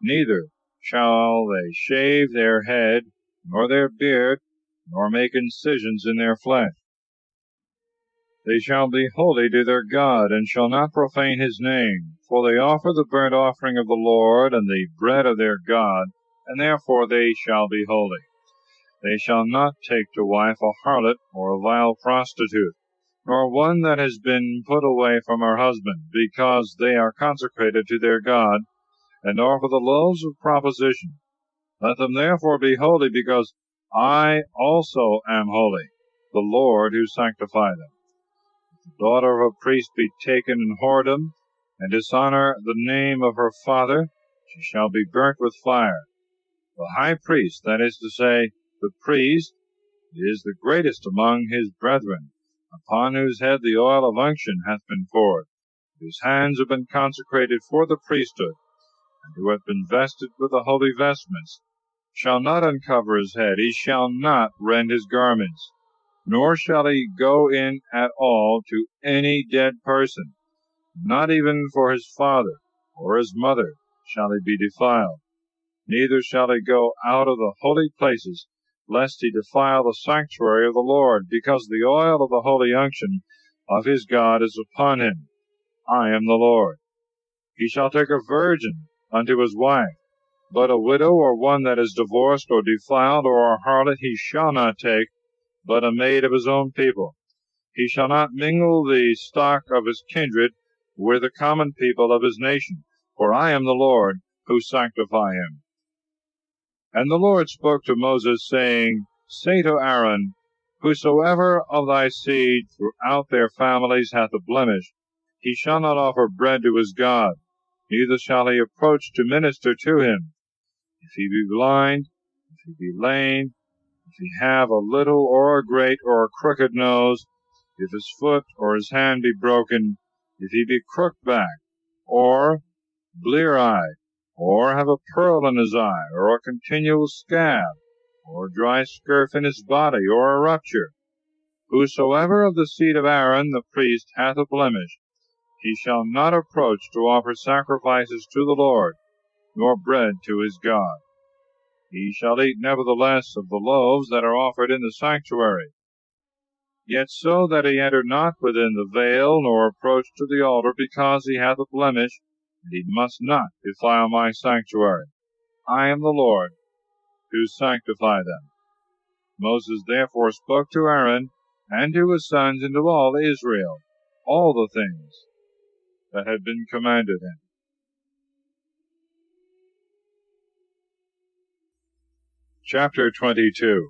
S1: Neither shall they shave their head, nor their beard, nor make incisions in their flesh. They shall be holy to their God, and shall not profane his name, for they offer the burnt offering of the Lord, and the bread of their God, and therefore they shall be holy. They shall not take to wife a harlot, or a vile prostitute, nor one that has been put away from her husband, because they are consecrated to their God, and offer the loaves of proposition. Let them therefore be holy, because I also am holy, the Lord who sanctifies them. If the daughter of a priest be taken in whoredom, and dishonor the name of her father, she shall be burnt with fire. The high priest, that is to say, the priest, is the greatest among his brethren, upon whose head the oil of unction hath been poured, whose hands have been consecrated for the priesthood, and who hath been vested with the holy vestments, shall not uncover his head, he shall not rend his garments, nor shall he go in at all to any dead person, not even for his father or his mother shall he be defiled. Neither shall he go out of the holy places, lest he defile the sanctuary of the Lord, because the oil of the holy unction of his God is upon him. I am the Lord. He shall take a virgin unto his wife, but a widow or one that is divorced or defiled or a harlot he shall not take, but a maid of his own people. He shall not mingle the stock of his kindred with the common people of his nation, for I am the Lord who sanctify him. And the Lord spoke to Moses, saying, Say to Aaron, Whosoever of thy seed throughout their families hath a blemish, he shall not offer bread to his God, neither shall he approach to minister to him. If he be blind, if he be lame, if he have a little or a great or a crooked nose, if his foot or his hand be broken, if he be crook-backed, or blear-eyed, or have a pearl in his eye, or a continual scab, or a dry scurf in his body, or a rupture, whosoever of the seed of Aaron the priest hath a blemish, he shall not approach to offer sacrifices to the Lord, nor bread to his God. He shall eat nevertheless of the loaves that are offered in the sanctuary, yet so that he enter not within the veil, nor approach to the altar, because he hath a blemish, and he must not defile my sanctuary. I am the Lord who sanctify them. Moses therefore spoke to Aaron and to his sons and to all Israel all the things that had been commanded him. Chapter 22.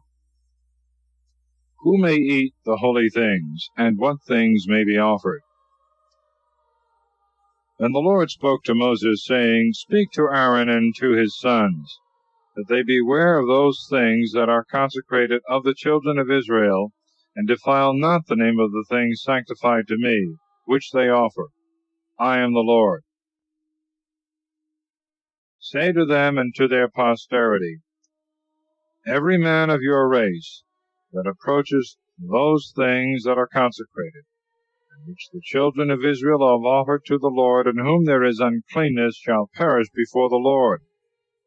S1: Who may eat the holy things, and what things may be offered? And the Lord spoke to Moses, saying, Speak to Aaron and to his sons, that they beware of those things that are consecrated of the children of Israel, and defile not the name of the things sanctified to me, which they offer. I am the Lord. Say to them and to their posterity, Every man of your race that approaches those things that are consecrated, and which the children of Israel have offered to the Lord, in whom there is uncleanness, shall perish before the Lord.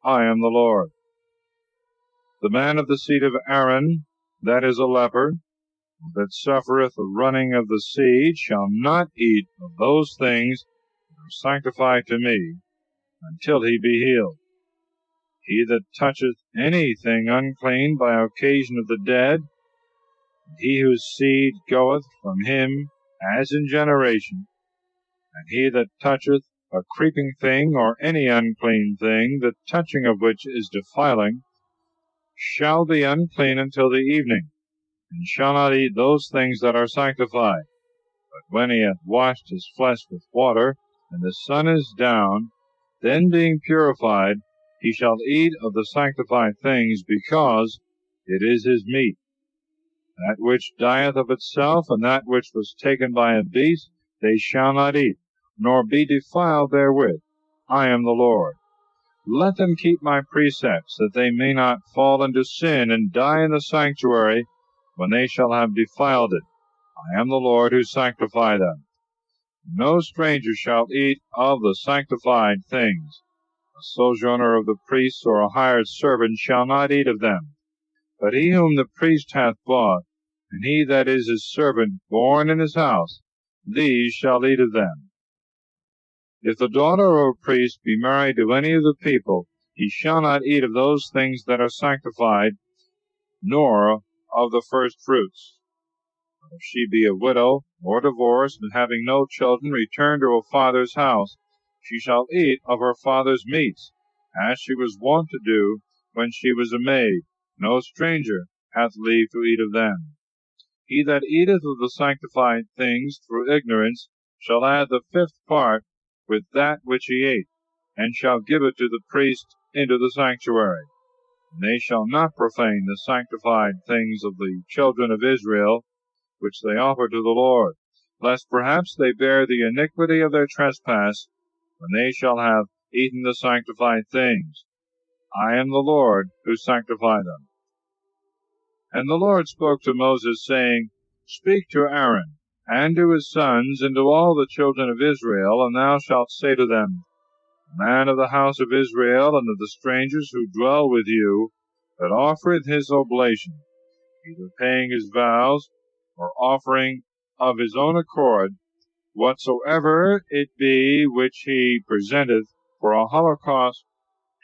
S1: I am the Lord. The man of the seed of Aaron, that is a leper, that suffereth the running of the seed, shall not eat of those things that are sanctified to me, until he be healed. He that toucheth anything unclean by occasion of the dead, and he whose seed goeth from him as in generation, and he that toucheth a creeping thing or any unclean thing, the touching of which is defiling, shall be unclean until the evening, and shall not eat those things that are sanctified. But when he hath washed his flesh with water, and the sun is down, then being purified, he shall eat of the sanctified things, because it is his meat. That which dieth of itself, and that which was taken by a beast, they shall not eat, nor be defiled therewith. I am the Lord. Let them keep my precepts, that they may not fall into sin, and die in the sanctuary, when they shall have defiled it. I am the Lord who sanctify them. No stranger shall eat of the sanctified things. A sojourner of the priests or a hired servant shall not eat of them. But he whom the priest hath bought, and he that is his servant, born in his house, these shall eat of them. If the daughter of a priest be married to any of the people, he shall not eat of those things that are sanctified, nor of the first fruits. But if she be a widow, or divorced, and having no children, returned to her father's house, she shall eat of her father's meats, as she was wont to do when she was a maid. No stranger hath leave to eat of them. He that eateth of the sanctified things through ignorance shall add the fifth part with that which he ate, and shall give it to the priest into the sanctuary. And they shall not profane the sanctified things of the children of Israel, which they offer to the Lord, lest perhaps they bear the iniquity of their trespass, when they shall have eaten the sanctified things. I am the Lord who sanctify them. And the Lord spoke to Moses, saying, Speak to Aaron, and to his sons, and to all the children of Israel, and thou shalt say to them, The man of the house of Israel, and of the strangers who dwell with you, that offereth his oblation, either paying his vows, or offering of his own accord, whatsoever it be which he presenteth for a holocaust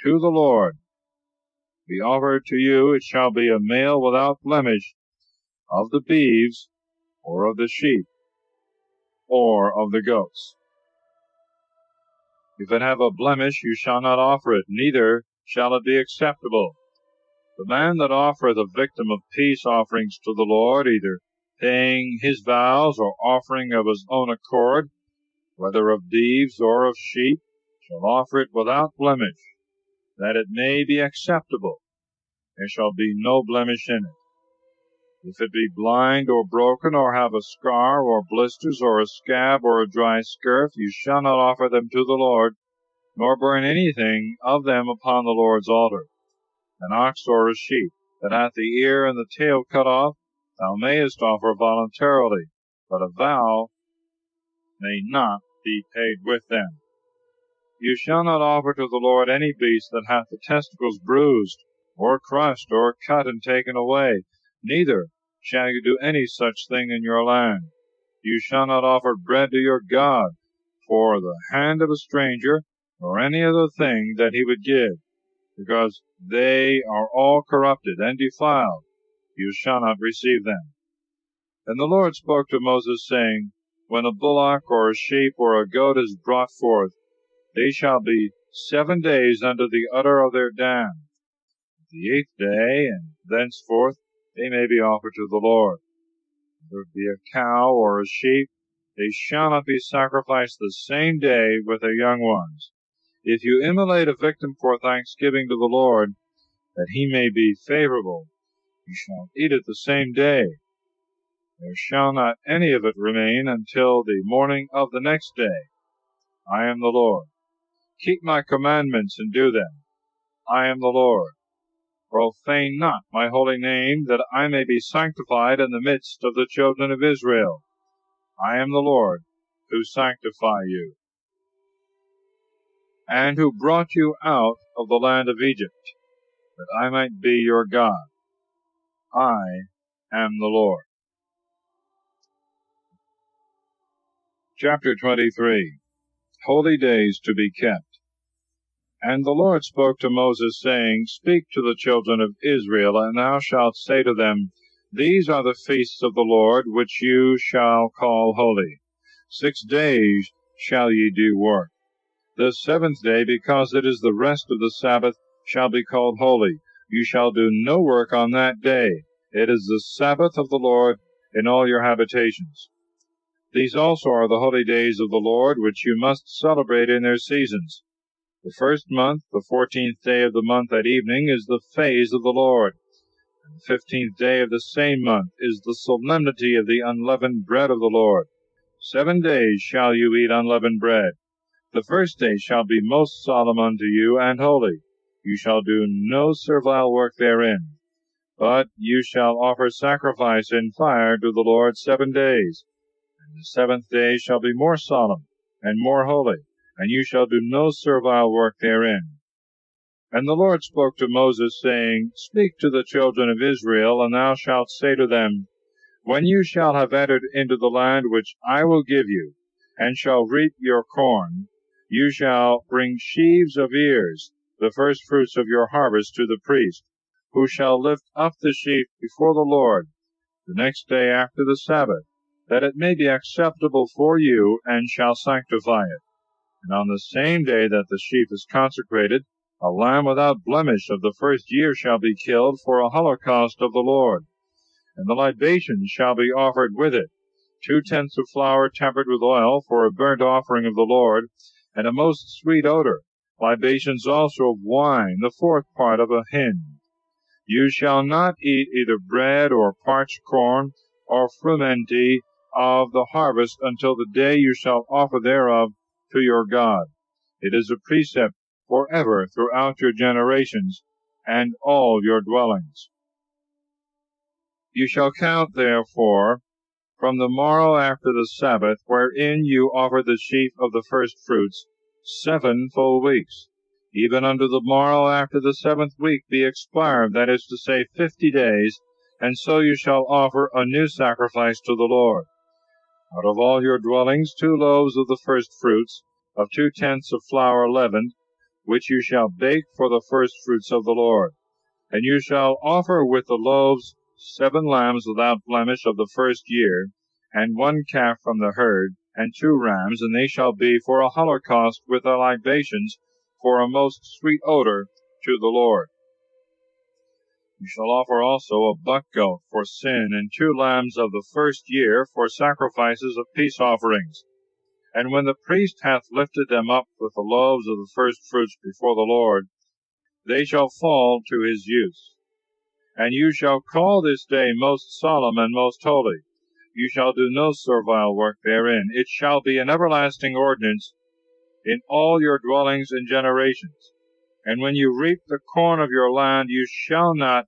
S1: to the Lord, be offered to you, it shall be a male without blemish, of the beeves, or of the sheep, or of the goats. If it have a blemish, you shall not offer it, neither shall it be acceptable. The man that offereth a victim of peace offerings to the Lord, either paying his vows, or offering of his own accord, whether of beeves or of sheep, shall offer it without blemish, that it may be acceptable. There shall be no blemish in it. If it be blind or broken, or have a scar, or blisters, or a scab, or a dry scurf, you shall not offer them to the Lord, nor burn anything of them upon the Lord's altar. An ox or a sheep that hath the ear and the tail cut off, thou mayest offer voluntarily, but a vow may not be paid with them. You shall not offer to the Lord any beast that hath the testicles bruised, or crushed, or cut and taken away, neither shall you do any such thing in your land. You shall not offer bread to your God for the hand of a stranger, or any other thing that he would give, because they are all corrupted and defiled. You shall not receive them. And the Lord spoke to Moses, saying, When a bullock, or a sheep, or a goat is brought forth, they shall be 7 days under the udder of their dam. The 8th day, and thenceforth, they may be offered to the Lord. Whether it be a cow or a sheep, they shall not be sacrificed the same day with their young ones. If you immolate a victim for thanksgiving to the Lord, that he may be favorable, you shall eat it the same day. There shall not any of it remain until the morning of the next day. I am the Lord. Keep my commandments and do them. I am the Lord. Profane not my holy name, that I may be sanctified in the midst of the children of Israel. I am the Lord, who sanctify you, and who brought you out of the land of Egypt, that I might be your God. I am the Lord. Chapter 23. Holy Days to be kept. And the Lord spoke to Moses, saying, Speak to the children of Israel, and thou shalt say to them, These are the feasts of the Lord, which you shall call holy. 6 days shall ye do work. The 7th day, because it is the rest of the Sabbath, shall be called holy. You shall do no work on that day. It is the Sabbath of the Lord in all your habitations. These also are the holy days of the Lord, which you must celebrate in their seasons. The first month, the 14th day of the month at evening, is the phase of the Lord. And the 15th day of the same month is the solemnity of the unleavened bread of the Lord. 7 days shall you eat unleavened bread. The first day shall be most solemn unto you and holy. You shall do no servile work therein. But you shall offer sacrifice in fire to the Lord 7 days. And the 7th day shall be more solemn and more holy, and you shall do no servile work therein. And the Lord spoke to Moses, saying, Speak to the children of Israel, and thou shalt say to them, When you shall have entered into the land which I will give you, and shall reap your corn, you shall bring sheaves of ears, the firstfruits of your harvest, to the priest, who shall lift up the sheaf before the Lord the next day after the Sabbath, that it may be acceptable for you, and shall sanctify it. And on the same day that the sheaf is consecrated, a lamb without blemish of the first year shall be killed for a holocaust of the Lord. And the libations shall be offered with it, 2/10 of flour tempered with oil for a burnt offering of the Lord, and a most sweet odor, libations also of wine, the 4th part of a hin. You shall not eat either bread or parched corn or frumenty of the harvest until the day you shall offer thereof to your God. It is a precept forever throughout your generations and all your dwellings. You shall count, therefore, from the morrow after the Sabbath, wherein you offer the sheaf of the firstfruits, 7 full weeks. Even unto the morrow after the 7th week be expired, that is to say, 50 days, and so you shall offer a new sacrifice to the Lord. Out of all your dwellings 2 loaves of the firstfruits, of 2/10 of flour leavened, which you shall bake for the firstfruits of the Lord. And you shall offer with the loaves 7 lambs without blemish of the first year, and 1 calf from the herd, and 2 rams, and they shall be for a holocaust with the libations, for a most sweet odor to the Lord. You shall offer also a buck goat for sin, and 2 lambs of the first year for sacrifices of peace offerings. And when the priest hath lifted them up with the loaves of the firstfruits before the Lord, they shall fall to his use. And you shall call this day most solemn and most holy. You shall do no servile work therein. It shall be an everlasting ordinance in all your dwellings and generations. And when you reap the corn of your land, you shall not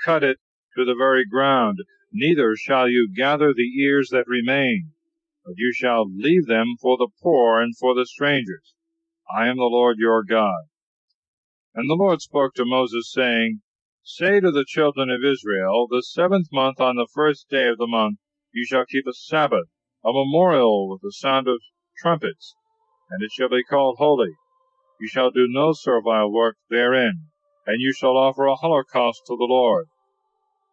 S1: cut it to the very ground, neither shall you gather the ears that remain, but you shall leave them for the poor and for the strangers. I am the Lord your God. And the Lord spoke to Moses, saying, Say to the children of Israel, the 7th month on the 1st day of the month you shall keep a Sabbath, a memorial with the sound of trumpets, and it shall be called holy. You shall do no servile work therein, and you shall offer a holocaust to the Lord.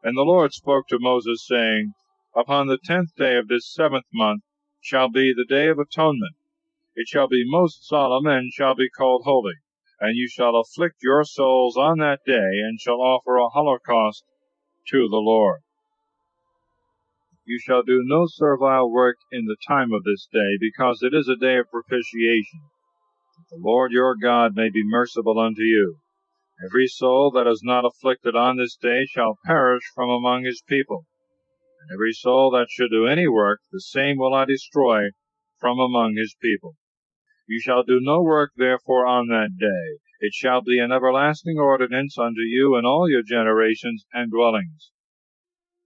S1: And the Lord spoke to Moses, saying, Upon the 10th day of this 7th month shall be the day of atonement. It shall be most solemn, and shall be called holy. And you shall afflict your souls on that day, and shall offer a holocaust to the Lord. You shall do no servile work in the time of this day, because it is a day of propitiation, that the Lord your God may be merciful unto you. Every soul that is not afflicted on this day shall perish from among his people. And every soul that should do any work, the same will I destroy from among his people. You shall do no work therefore on that day. It shall be an everlasting ordinance unto you in all your generations and dwellings.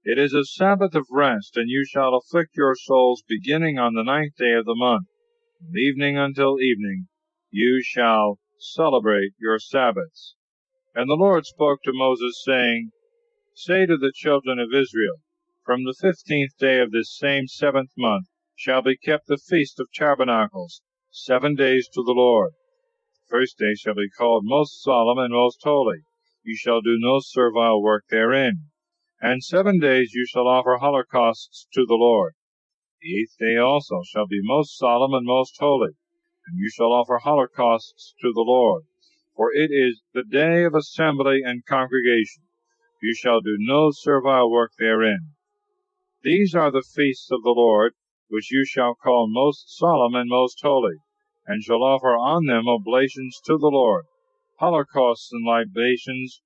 S1: It is a Sabbath of rest, and you shall afflict your souls beginning on the 9th day of the month. From evening until evening you shall celebrate your Sabbaths. And the Lord spoke to Moses, saying, Say to the children of Israel, From the 15th day of this same 7th month shall be kept the Feast of Tabernacles, 7 days to the Lord. The first day shall be called most solemn and most holy. You shall do no servile work therein. And 7 days you shall offer holocausts to the Lord. The 8th day also shall be most solemn and most holy, and you shall offer holocausts to the Lord. For it is the day of assembly and congregation. You shall do no servile work therein. These are the feasts of the Lord, which you shall call most solemn and most holy, and shall offer on them oblations to the Lord, holocausts and libations,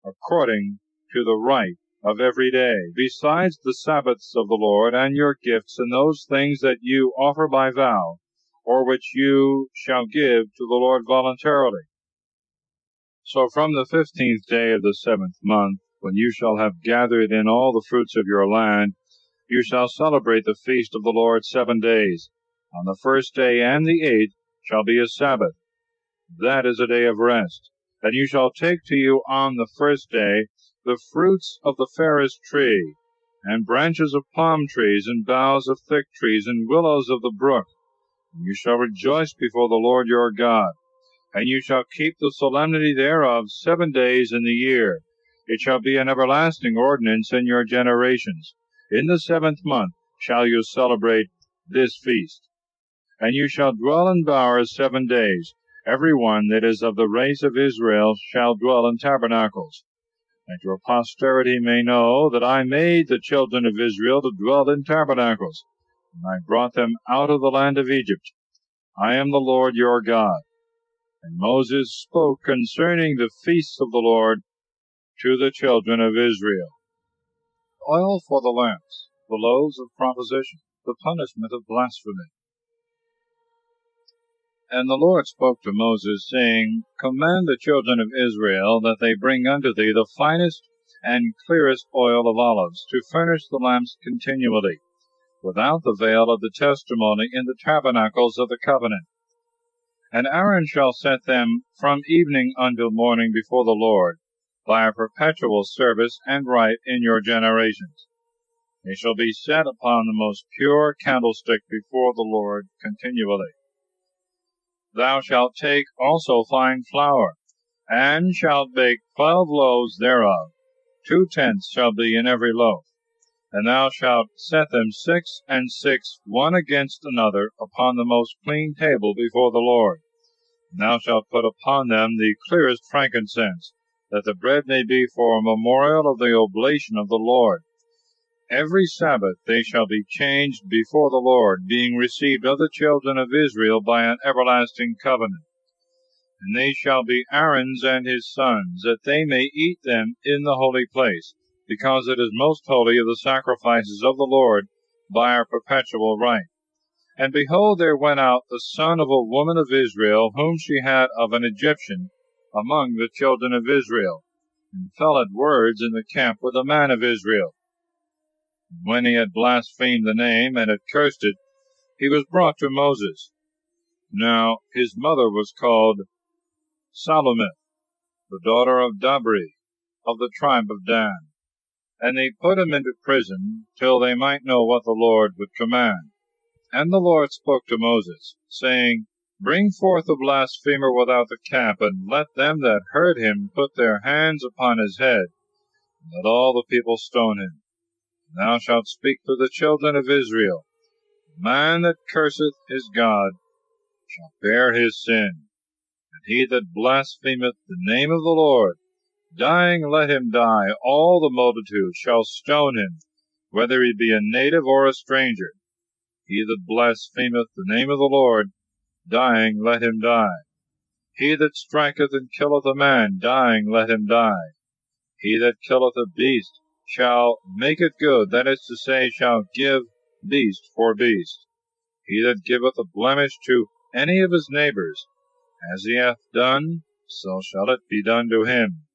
S1: according to the rite of every day, besides the Sabbaths of the Lord, and your gifts, and those things that you offer by vow, or which you shall give to the Lord voluntarily. So from the 15th day of the 7th month, when you shall have gathered in all the fruits of your land, you shall celebrate the feast of the Lord 7 days. On the 1st day and the 8th shall be a Sabbath. That is a day of rest. And you shall take to you on the 1st day the fruits of the fairest tree, and branches of palm trees, and boughs of thick trees, and willows of the brook. And you shall rejoice before the Lord your God. And you shall keep the solemnity thereof 7 days in the year. It shall be an everlasting ordinance in your generations. In the 7th month shall you celebrate this feast. And you shall dwell in bowers 7 days. Every one that is of the race of Israel shall dwell in tabernacles. That your posterity may know that I made the children of Israel to dwell in tabernacles, and I brought them out of the land of Egypt. I am the Lord your God. And Moses spoke concerning the feasts of the Lord to the children of Israel. Oil for the lamps, the loaves of proposition, the punishment of blasphemy. And the Lord spoke to Moses, saying, Command the children of Israel that they bring unto thee the finest and clearest oil of olives, to furnish the lamps continually, without the veil of the testimony, in the tabernacles of the covenant. And Aaron shall set them from evening until morning before the Lord, by a perpetual service and rite in your generations. They shall be set upon the most pure candlestick before the Lord continually. Thou shalt take also fine flour, and shalt bake 12 loaves thereof. 2 tenths shall be in every loaf. And thou shalt set them 6 and 6, one against another, upon the most clean table before the Lord. And thou shalt put upon them the clearest frankincense, that the bread may be for a memorial of the oblation of the Lord. Every Sabbath they shall be changed before the Lord, being received of the children of Israel by an everlasting covenant. And they shall be Aaron's and his sons, that they may eat them in the holy place, because it is most holy of the sacrifices of the Lord by our perpetual right. And behold, there went out the son of a woman of Israel, whom she had of an Egyptian, among the children of Israel, and fell at words in the camp with a man of Israel. When he had blasphemed the name, and had cursed it, he was brought to Moses. Now his mother was called Salomith, the daughter of Dabri, of the tribe of Dan. And they put him into prison, till they might know what the Lord would command. And the Lord spoke to Moses, saying, Bring forth the blasphemer without the camp, and let them that heard him put their hands upon his head, and let all the people stone him. And thou shalt speak to the children of Israel, The man that curseth his God shall bear his sin, and he that blasphemeth the name of the Lord, dying let him die. All the multitude shall stone him, whether he be a native or a stranger. He that blasphemeth the name of the Lord, dying let him die. He that striketh and killeth a man, dying let him die. He that killeth a beast shall make it good, that is to say, shall give beast for beast. He that giveth a blemish to any of his neighbors, as he hath done, so shall it be done to him.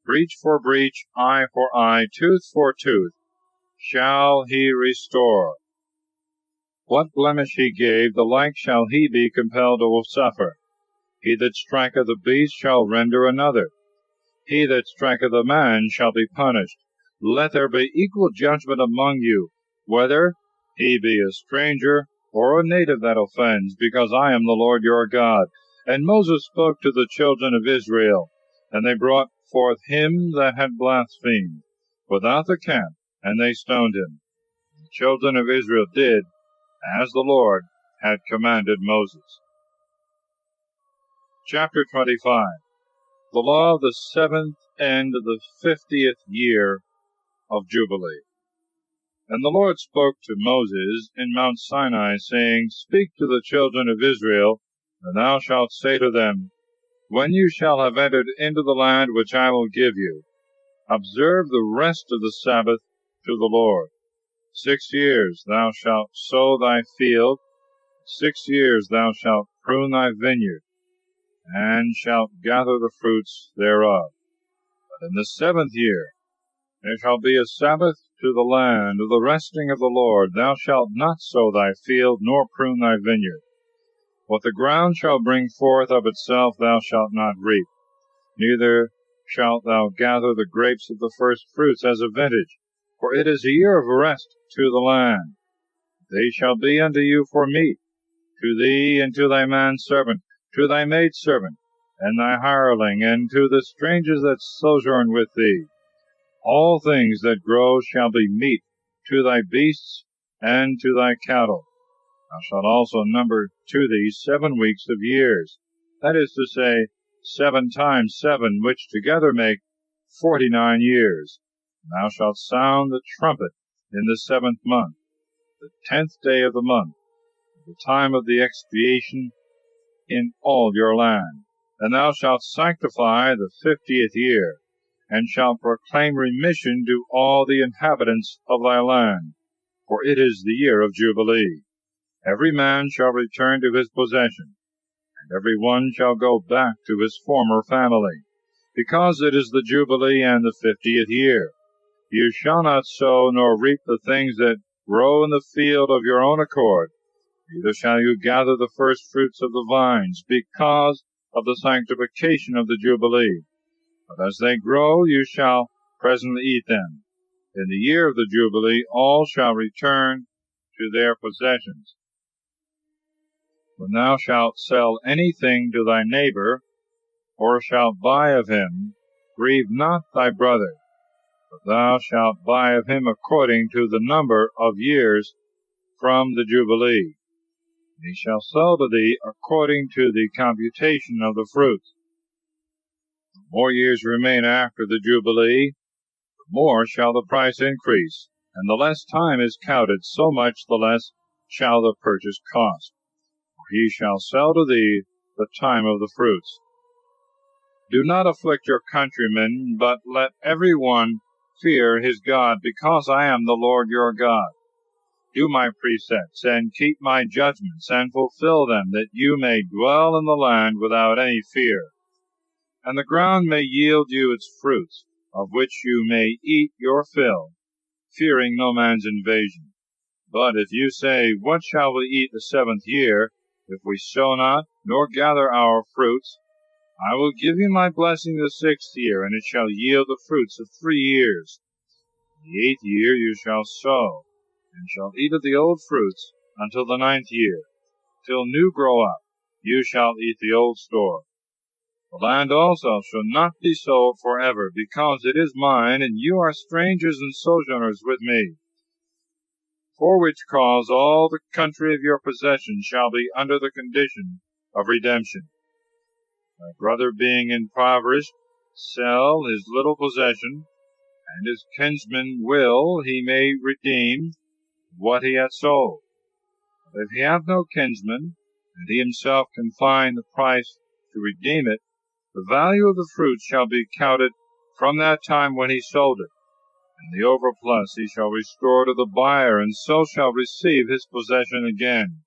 S1: Breach for breach, eye for eye, tooth for tooth, shall he restore. What blemish he gave, the like shall he be compelled to suffer. He that striketh a beast shall render another. He that striketh a man shall be punished. Let there be equal judgment among you, whether he be a stranger or a native that offends, because I am the Lord your God. And Moses spoke to the children of Israel, and they brought forth him that had blasphemed, without the camp, and they stoned him. The children of Israel did as the Lord had commanded Moses. Chapter 25. The law of the 7th and the 50th year of Jubilee. And the Lord spoke to Moses in Mount Sinai, saying, Speak to the children of Israel, and thou shalt say to them, When you shall have entered into the land which I will give you, observe the rest of the Sabbath to the Lord. 6 years thou shalt sow thy field, 6 years thou shalt prune thy vineyard, and shalt gather the fruits thereof. But in the 7th year there shall be a Sabbath to the land of the resting of the Lord. Thou shalt not sow thy field, nor prune thy vineyard. What the ground shall bring forth of itself thou shalt not reap, neither shalt thou gather the grapes of the first fruits as a vintage, for it is a year of rest to the land. They shall be unto you for meat, to thee and to thy manservant, to thy maidservant, and thy hireling, and to the strangers that sojourn with thee. All things that grow shall be meat to thy beasts and to thy cattle. Thou shalt also number to thee 7 weeks of years, that is to say, 7 times 7, which together make 49 years. And thou shalt sound the trumpet in the 7th month, the 10th day of the month, the time of the expiation in all your land. And thou shalt sanctify the 50th year, and shalt proclaim remission to all the inhabitants of thy land, for it is the year of Jubilee. Every man shall return to his possession, and every one shall go back to his former family, because it is the Jubilee and the 50th year. You shall not sow nor reap the things that grow in the field of your own accord, neither shall you gather the first fruits of the vines, because of the sanctification of the Jubilee. But as they grow, you shall presently eat them. In the year of the Jubilee all shall return to their possessions. When thou shalt sell anything to thy neighbor, or shalt buy of him, grieve not thy brother, but thou shalt buy of him according to the number of years from the Jubilee. He shall sell to thee according to the computation of the fruits. The more years remain after the Jubilee, the more shall the price increase, and the less time is counted, so much the less shall the purchase cost. For he shall sell to thee the time of the fruits. Do not afflict your countrymen, but let every one fear his God, because I am the Lord your God. Do my precepts, and keep my judgments, and fulfill them, that you may dwell in the land without any fear. And the ground may yield you its fruits, of which you may eat your fill, fearing no man's invasion. But if you say, What shall we eat the 7th year, if we sow not, nor gather our fruits? I will give you my blessing the 6th year, and it shall yield the fruits of 3 years. The 8th year you shall sow, and shall eat of the old fruits until the 9th year. Till new grow up, you shall eat the old store. The land also shall not be sold forever, because it is mine, and you are strangers and sojourners with me. For which cause all the country of your possession shall be under the condition of redemption. Thy brother being impoverished, sell his little possession, and his kinsman will he may redeem what he hath sold. But if he have no kinsman, and he himself can find the price to redeem it, the value of the fruit shall be counted from that time when he sold it, and the overplus he shall restore to the buyer, and so shall receive his possession again.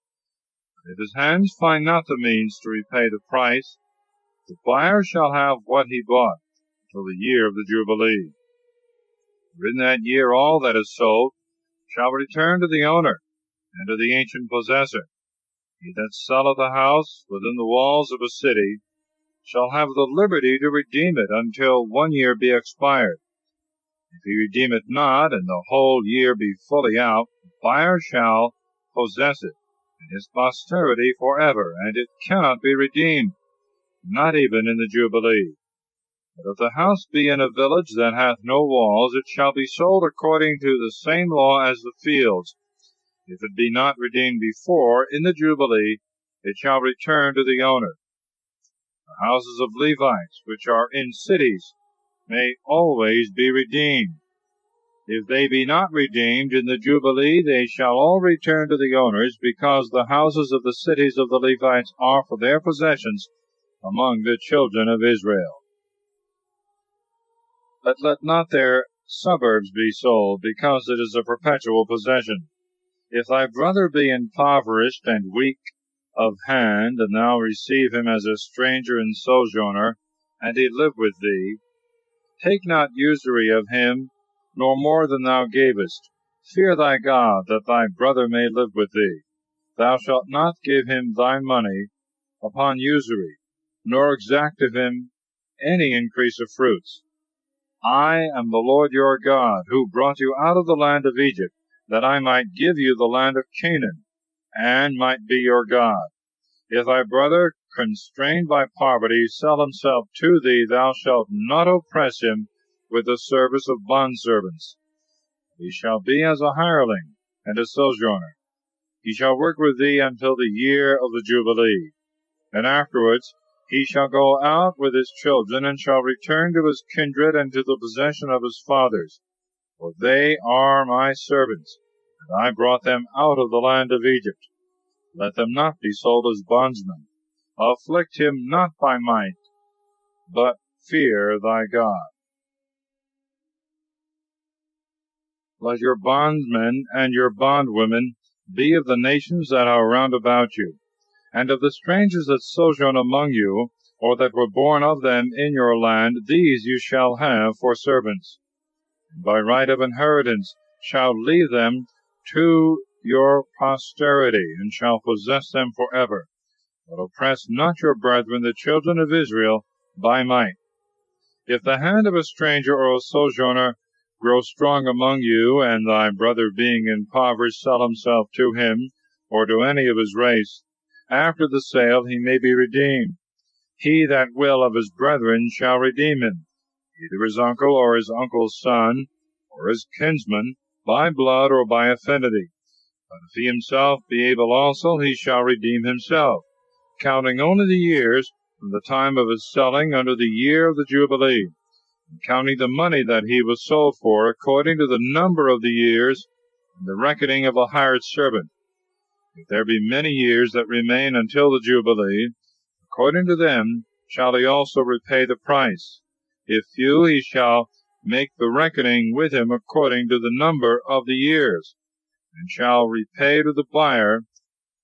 S1: But if his hands find not the means to repay the price, the buyer shall have what he bought till the year of the Jubilee. For in that year all that is sold shall return to the owner, and to the ancient possessor. He that selleth a house within the walls of a city shall have the liberty to redeem it until 1 year be expired. If he redeem it not, and the whole year be fully out, the buyer shall possess it, and his posterity forever, and it cannot be redeemed, not even in the Jubilee. But if the house be in a village that hath no walls, it shall be sold according to the same law as the fields. If it be not redeemed before, in the Jubilee, it shall return to the owner. The houses of Levites, which are in cities, may always be redeemed. If they be not redeemed in the Jubilee, they shall all return to the owners, because the houses of the cities of the Levites are for their possessions among the children of Israel. But let not their suburbs be sold, because it is a perpetual possession. If thy brother be impoverished and weak of hand, and thou receive him as a stranger and sojourner, and he live with thee, take not usury of him, nor more than thou gavest. Fear thy God, that thy brother may live with thee. Thou shalt not give him thy money upon usury, nor exact of him any increase of fruits. I am the Lord your God, who brought you out of the land of Egypt, that I might give you the land of Canaan, and might be your God. If thy brother, constrained by poverty, sell himself to thee, thou shalt not oppress him with the service of bondservants. He shall be as a hireling and a sojourner. He shall work with thee until the year of the Jubilee, and afterwards he shall go out with his children, and shall return to his kindred and to the possession of his fathers. For they are my servants, and I brought them out of the land of Egypt. Let them not be sold as bondsmen. Afflict him not by might, but fear thy God. Let your bondmen and your bondwomen be of the nations that are round about you, and of the strangers that sojourn among you, or that were born of them in your land, these you shall have for servants. And by right of inheritance shall leave them to your posterity, and shall possess them forever. But oppress not your brethren, the children of Israel, by might. If the hand of a stranger or a sojourner grow strong among you, and thy brother being impoverished sell himself to him, or to any of his race, after the sale he may be redeemed. He that will of his brethren shall redeem him, either his uncle or his uncle's son, or his kinsman, by blood or by affinity. But if he himself be able also, he shall redeem himself, counting only the years from the time of his selling unto the year of the Jubilee, and counting the money that he was sold for, according to the number of the years, and the reckoning of a hired servant. If there be many years that remain until the Jubilee, according to them shall he also repay the price. If few, he shall make the reckoning with him according to the number of the years, and shall repay to the buyer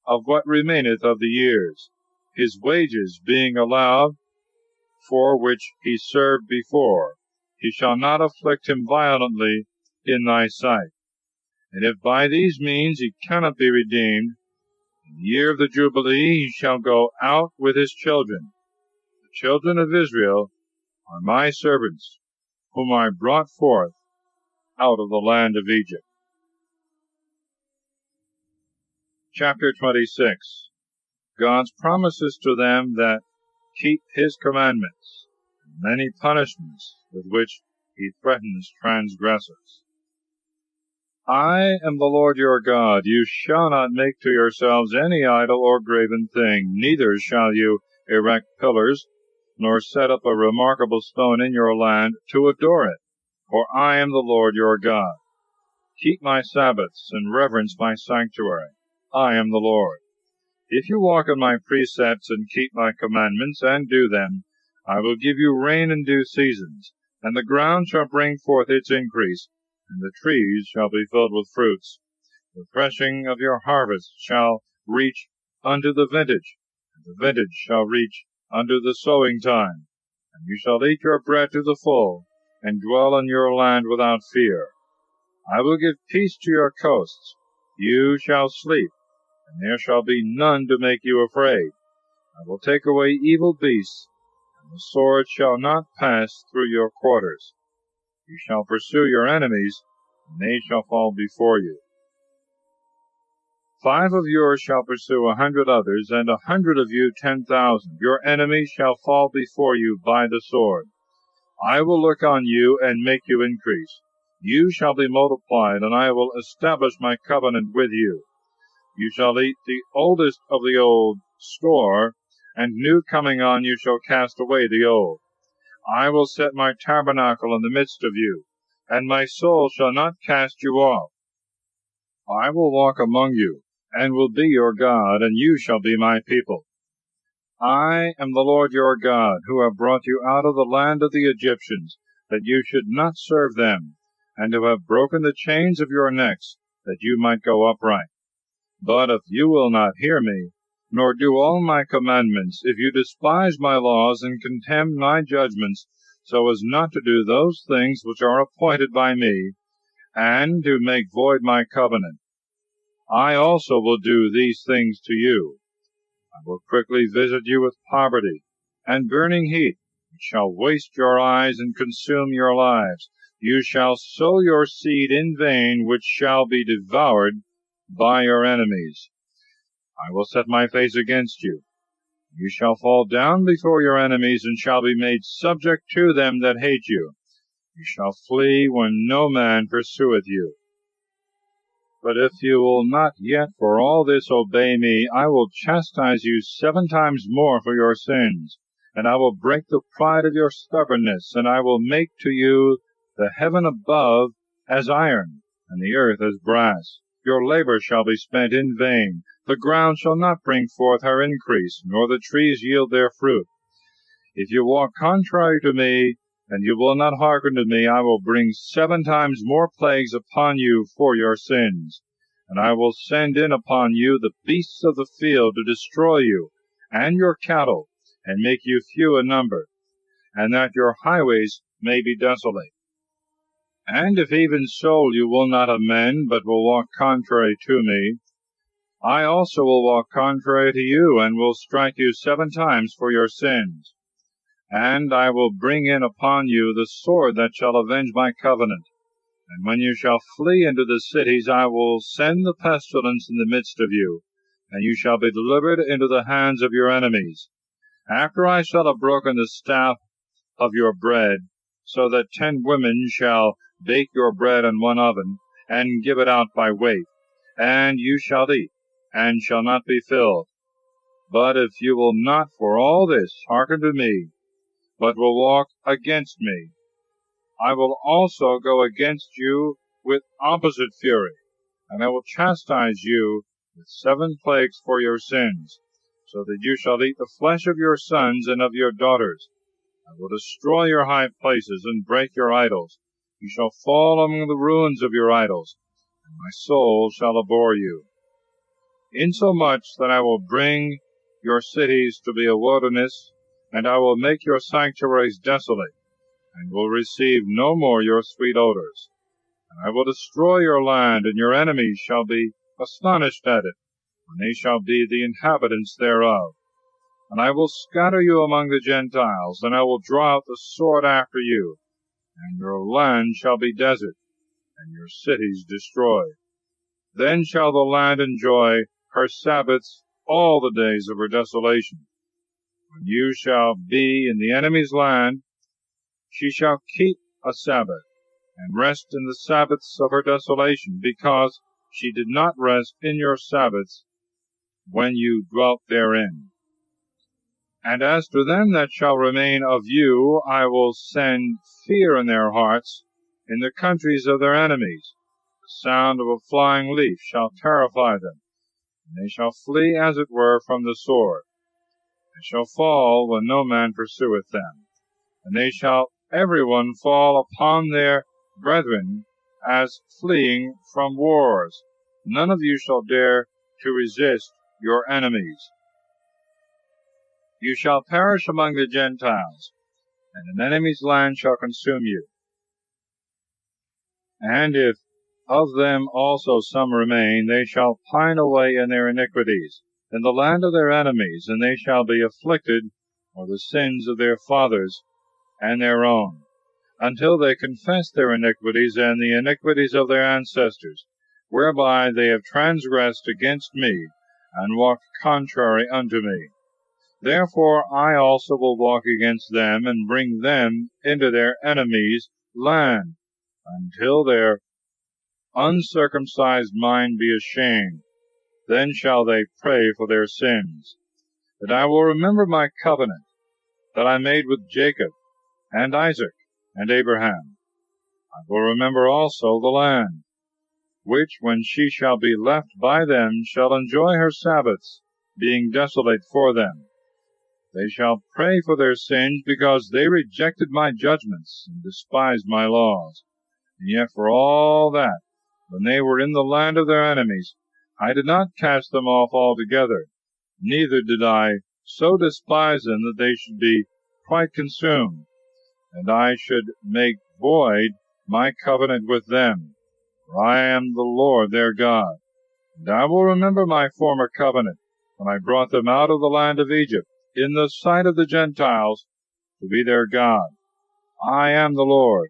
S1: of what remaineth of the years, his wages being allowed, for which he served before. He shall not afflict him violently in thy sight. And if by these means he cannot be redeemed, in the year of the Jubilee he shall go out with his children. The children of Israel are my servants, whom I brought forth out of the land of Egypt. Chapter 26. God's promises to them that keep his commandments, and many punishments with which he threatens transgressors. I am the Lord your God. You shall not make to yourselves any idol or graven thing, neither shall you erect pillars, nor set up a remarkable stone in your land to adore it, for I am the Lord your God. Keep my Sabbaths, and reverence my sanctuary. I am the Lord. If you walk in my precepts, and keep my commandments, and do them, I will give you rain in due seasons, and the ground shall bring forth its increase, and the trees shall be filled with fruits. The threshing of your harvest shall reach unto the vintage, and the vintage shall reach unto the sowing time. And you shall eat your bread to the full, and dwell in your land without fear. I will give peace to your coasts. You shall sleep, and there shall be none to make you afraid. I will take away evil beasts, and the sword shall not pass through your quarters. You shall pursue your enemies, and they shall fall before you. 5 of yours shall pursue 100 others, and 100 of you 10,000. Your enemies shall fall before you by the sword. I will look on you, and make you increase. You shall be multiplied, and I will establish my covenant with you. You shall eat the oldest of the old store, and new coming on you shall cast away the old. I will set my tabernacle in the midst of you, and my soul shall not cast you off. I will walk among you, and will be your God, and you shall be my people. I am the Lord your God, who have brought you out of the land of the Egyptians, that you should not serve them, and who have broken the chains of your necks, that you might go upright. But if you will not hear me, nor do all my commandments, if you despise my laws and contemn my judgments, so as not to do those things which are appointed by me, and to make void my covenant, I also will do these things to you. I will quickly visit you with poverty and burning heat, which shall waste your eyes and consume your lives. You shall sow your seed in vain, which shall be devoured by your enemies. I will set my face against you. You shall fall down before your enemies, and shall be made subject to them that hate you. You shall flee when no man pursueth you. But if you will not yet for all this obey me, I will chastise you 7 times more for your sins, and I will break the pride of your stubbornness, and I will make to you the heaven above as iron, and the earth as brass. Your labor shall be spent in vain. The ground shall not bring forth her increase, nor the trees yield their fruit. If you walk contrary to me, and you will not hearken to me, I will bring 7 times more plagues upon you for your sins. And I will send in upon you the beasts of the field to destroy you, and your cattle, and make you few in number, and that your highways may be desolate. And if even so you will not amend, but will walk contrary to me, I also will walk contrary to you, and will strike you 7 times for your sins. And I will bring in upon you the sword that shall avenge my covenant. And when you shall flee into the cities, I will send the pestilence in the midst of you, and you shall be delivered into the hands of your enemies. After I shall have broken the staff of your bread, so that 10 women shall bake your bread in one oven, and give it out by weight, and you shall eat, and shall not be filled. But if you will not for all this hearken to me, but will walk against me, I will also go against you with opposite fury, and I will chastise you with 7 plagues for your sins, so that you shall eat the flesh of your sons and of your daughters. I will destroy your high places and break your idols. You shall fall among the ruins of your idols, and my soul shall abhor you. Insomuch that I will bring your cities to be a wilderness, and I will make your sanctuaries desolate, and will receive no more your sweet odors. And I will destroy your land, and your enemies shall be astonished at it, when they shall be the inhabitants thereof. And I will scatter you among the Gentiles, and I will draw out the sword after you, and your land shall be desert, and your cities destroyed. Then shall the land enjoy her Sabbaths all the days of her desolation. When you shall be in the enemy's land, she shall keep a Sabbath, and rest in the Sabbaths of her desolation, because she did not rest in your Sabbaths when you dwelt therein. And as to them that shall remain of you, I will send fear in their hearts in the countries of their enemies. The sound of a flying leaf shall terrify them, and they shall flee as it were from the sword. They shall fall when no man pursueth them, and they shall every one fall upon their brethren as fleeing from wars. None of you shall dare to resist your enemies. You shall perish among the Gentiles, and an enemy's land shall consume you. And if of them also some remain, they shall pine away in their iniquities, in the land of their enemies, and they shall be afflicted for the sins of their fathers and their own, until they confess their iniquities and the iniquities of their ancestors, whereby they have transgressed against me, and walked contrary unto me. Therefore I also will walk against them, and bring them into their enemies' land, until their uncircumcised mind be ashamed. Then shall they pray for their sins. But I will remember my covenant that I made with Jacob, and Isaac, and Abraham. I will remember also the land, which, when she shall be left by them, shall enjoy her Sabbaths, being desolate for them. They shall pray for their sins, because they rejected my judgments, and despised my laws. And yet for all that, when they were in the land of their enemies, I did not cast them off altogether, neither did I so despise them that they should be quite consumed, and I should make void my covenant with them. For I am the Lord their God. And I will remember my former covenant, when I brought them out of the land of Egypt, in the sight of the Gentiles, to be their God. I am the Lord.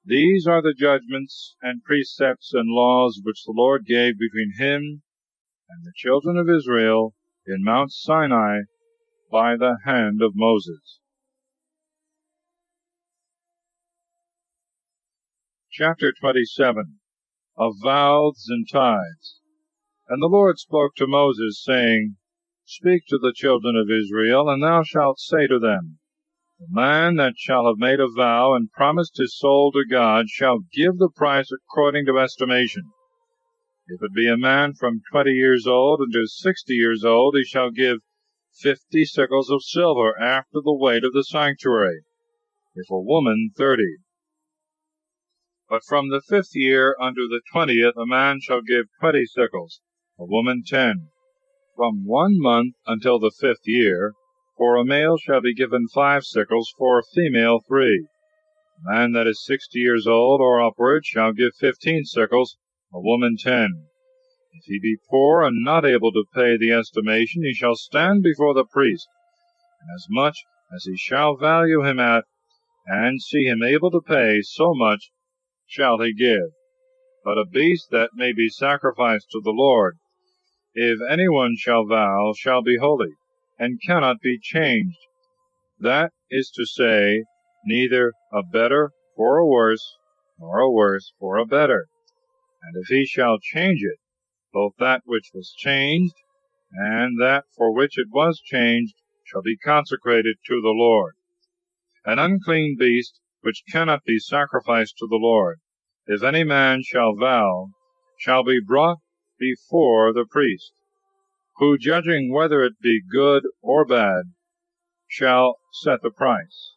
S1: These are the judgments and precepts and laws which the Lord gave between him and the children of Israel in Mount Sinai by the hand of Moses. Chapter 27. Of Vows and Tithes. And the Lord spoke to Moses, saying, Speak to the children of Israel, and thou shalt say to them, The man that shall have made a vow and promised his soul to God shall give the price according to estimation. If it be a man from 20 years old unto 60 years old, he shall give 50 sickles of silver after the weight of the sanctuary. If a woman, 30. But from the 5th year unto the 20th a man shall give 20 sickles, a woman 10. From 1 month until the 5th year, for a male shall be given 5 sickles, for a female 3. A man that is 60 years old or upward shall give 15 sickles, a woman 10. If he be poor and not able to pay the estimation, he shall stand before the priest, and as much as he shall value him at, and see him able to pay, so much shall he give. But a beast that may be sacrificed to the Lord, if any one shall vow, shall be holy, and cannot be changed. That is to say, neither a better for a worse, nor a worse for a better. And if he shall change it, both that which was changed, and that for which it was changed, shall be consecrated to the Lord. An unclean beast, which cannot be sacrificed to the Lord, if any man shall vow, shall be brought before the priest, who, judging whether it be good or bad, shall set the price,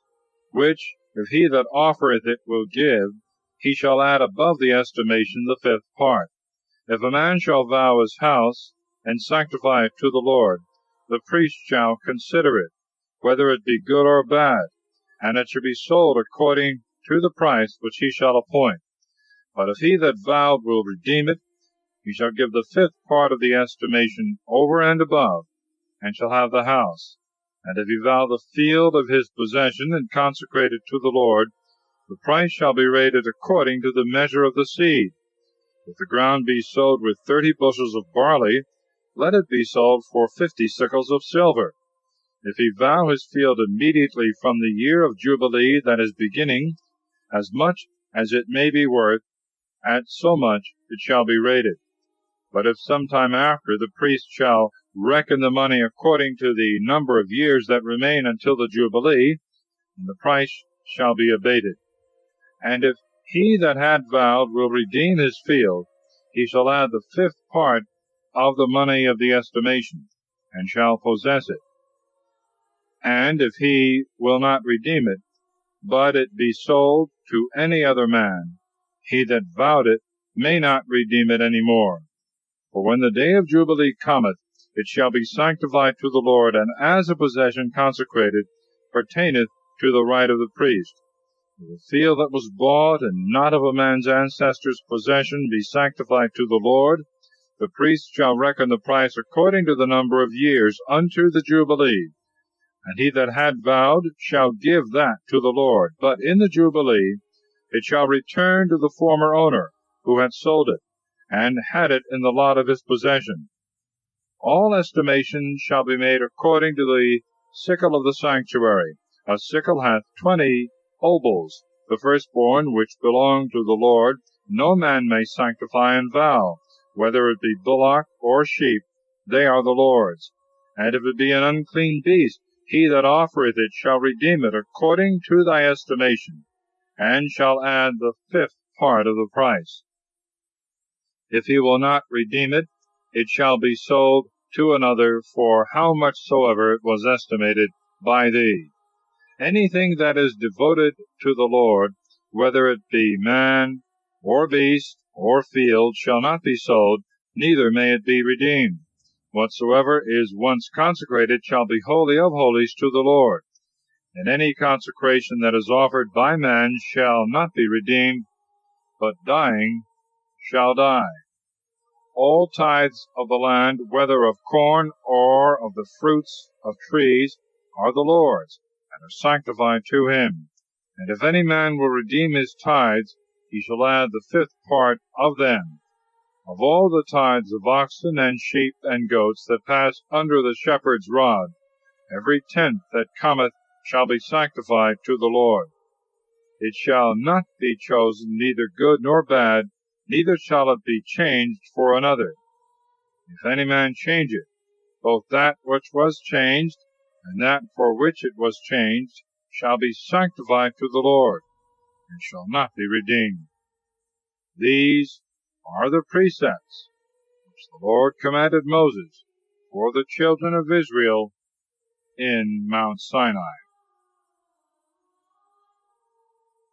S1: which, if he that offereth it will give, he shall add above the estimation the 5th part. If a man shall vow his house, and sanctify it to the Lord, the priest shall consider it, whether it be good or bad, and it shall be sold according to the price which he shall appoint. But if he that vowed will redeem it, he shall give the 5th part of the estimation over and above, and shall have the house. And if he vow the field of his possession, and consecrate it to the Lord, the price shall be rated according to the measure of the seed. If the ground be sowed with 30 bushels of barley, let it be sold for 50 sickles of silver. If he vow his field immediately from the year of Jubilee that is beginning, as much as it may be worth, at so much it shall be rated. But if some time after, the priest shall reckon the money according to the number of years that remain until the Jubilee, and the price shall be abated. And if he that had vowed will redeem his field, he shall add the 5th part of the money of the estimation, and shall possess it. And if he will not redeem it, but it be sold to any other man, he that vowed it may not redeem it any more. For when the day of Jubilee cometh, it shall be sanctified to the Lord, and as a possession consecrated, pertaineth to the right of the priest. If the field that was bought, and not of a man's ancestor's possession, be sanctified to the Lord, the priest shall reckon the price according to the number of years unto the Jubilee. And he that had vowed shall give that to the Lord. But in the Jubilee it shall return to the former owner, who had sold it, and had it in the lot of his possession. All estimations shall be made according to the sickle of the sanctuary. A sickle hath 20 obols. The firstborn which belong to the Lord no man may sanctify and vow, whether it be bullock or sheep, they are the Lord's. And if it be an unclean beast, he that offereth it shall redeem it according to thy estimation, and shall add the 5th part of the price. If he will not redeem it, it shall be sold to another for how much soever it was estimated by thee. Anything that is devoted to the Lord, whether it be man, or beast, or field, shall not be sold, neither may it be redeemed. Whatsoever is once consecrated shall be holy of holies to the Lord. And any consecration that is offered by man shall not be redeemed, but dying shall die. All tithes of the land, whether of corn or of the fruits of trees, are the Lord's, and are sanctified to him. And if any man will redeem his tithes, he shall add the fifth part of them. Of all the tithes of oxen and sheep and goats that pass under the shepherd's rod, every tenth that cometh shall be sanctified to the Lord. It shall not be chosen neither good nor bad, neither shall it be changed for another. If any man change it, both that which was changed and that for which it was changed shall be sanctified to the Lord, and shall not be redeemed. These are the precepts which the Lord commanded Moses for the children of Israel in Mount Sinai.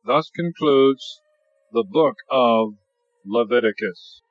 S1: Thus concludes the book of Leviticus.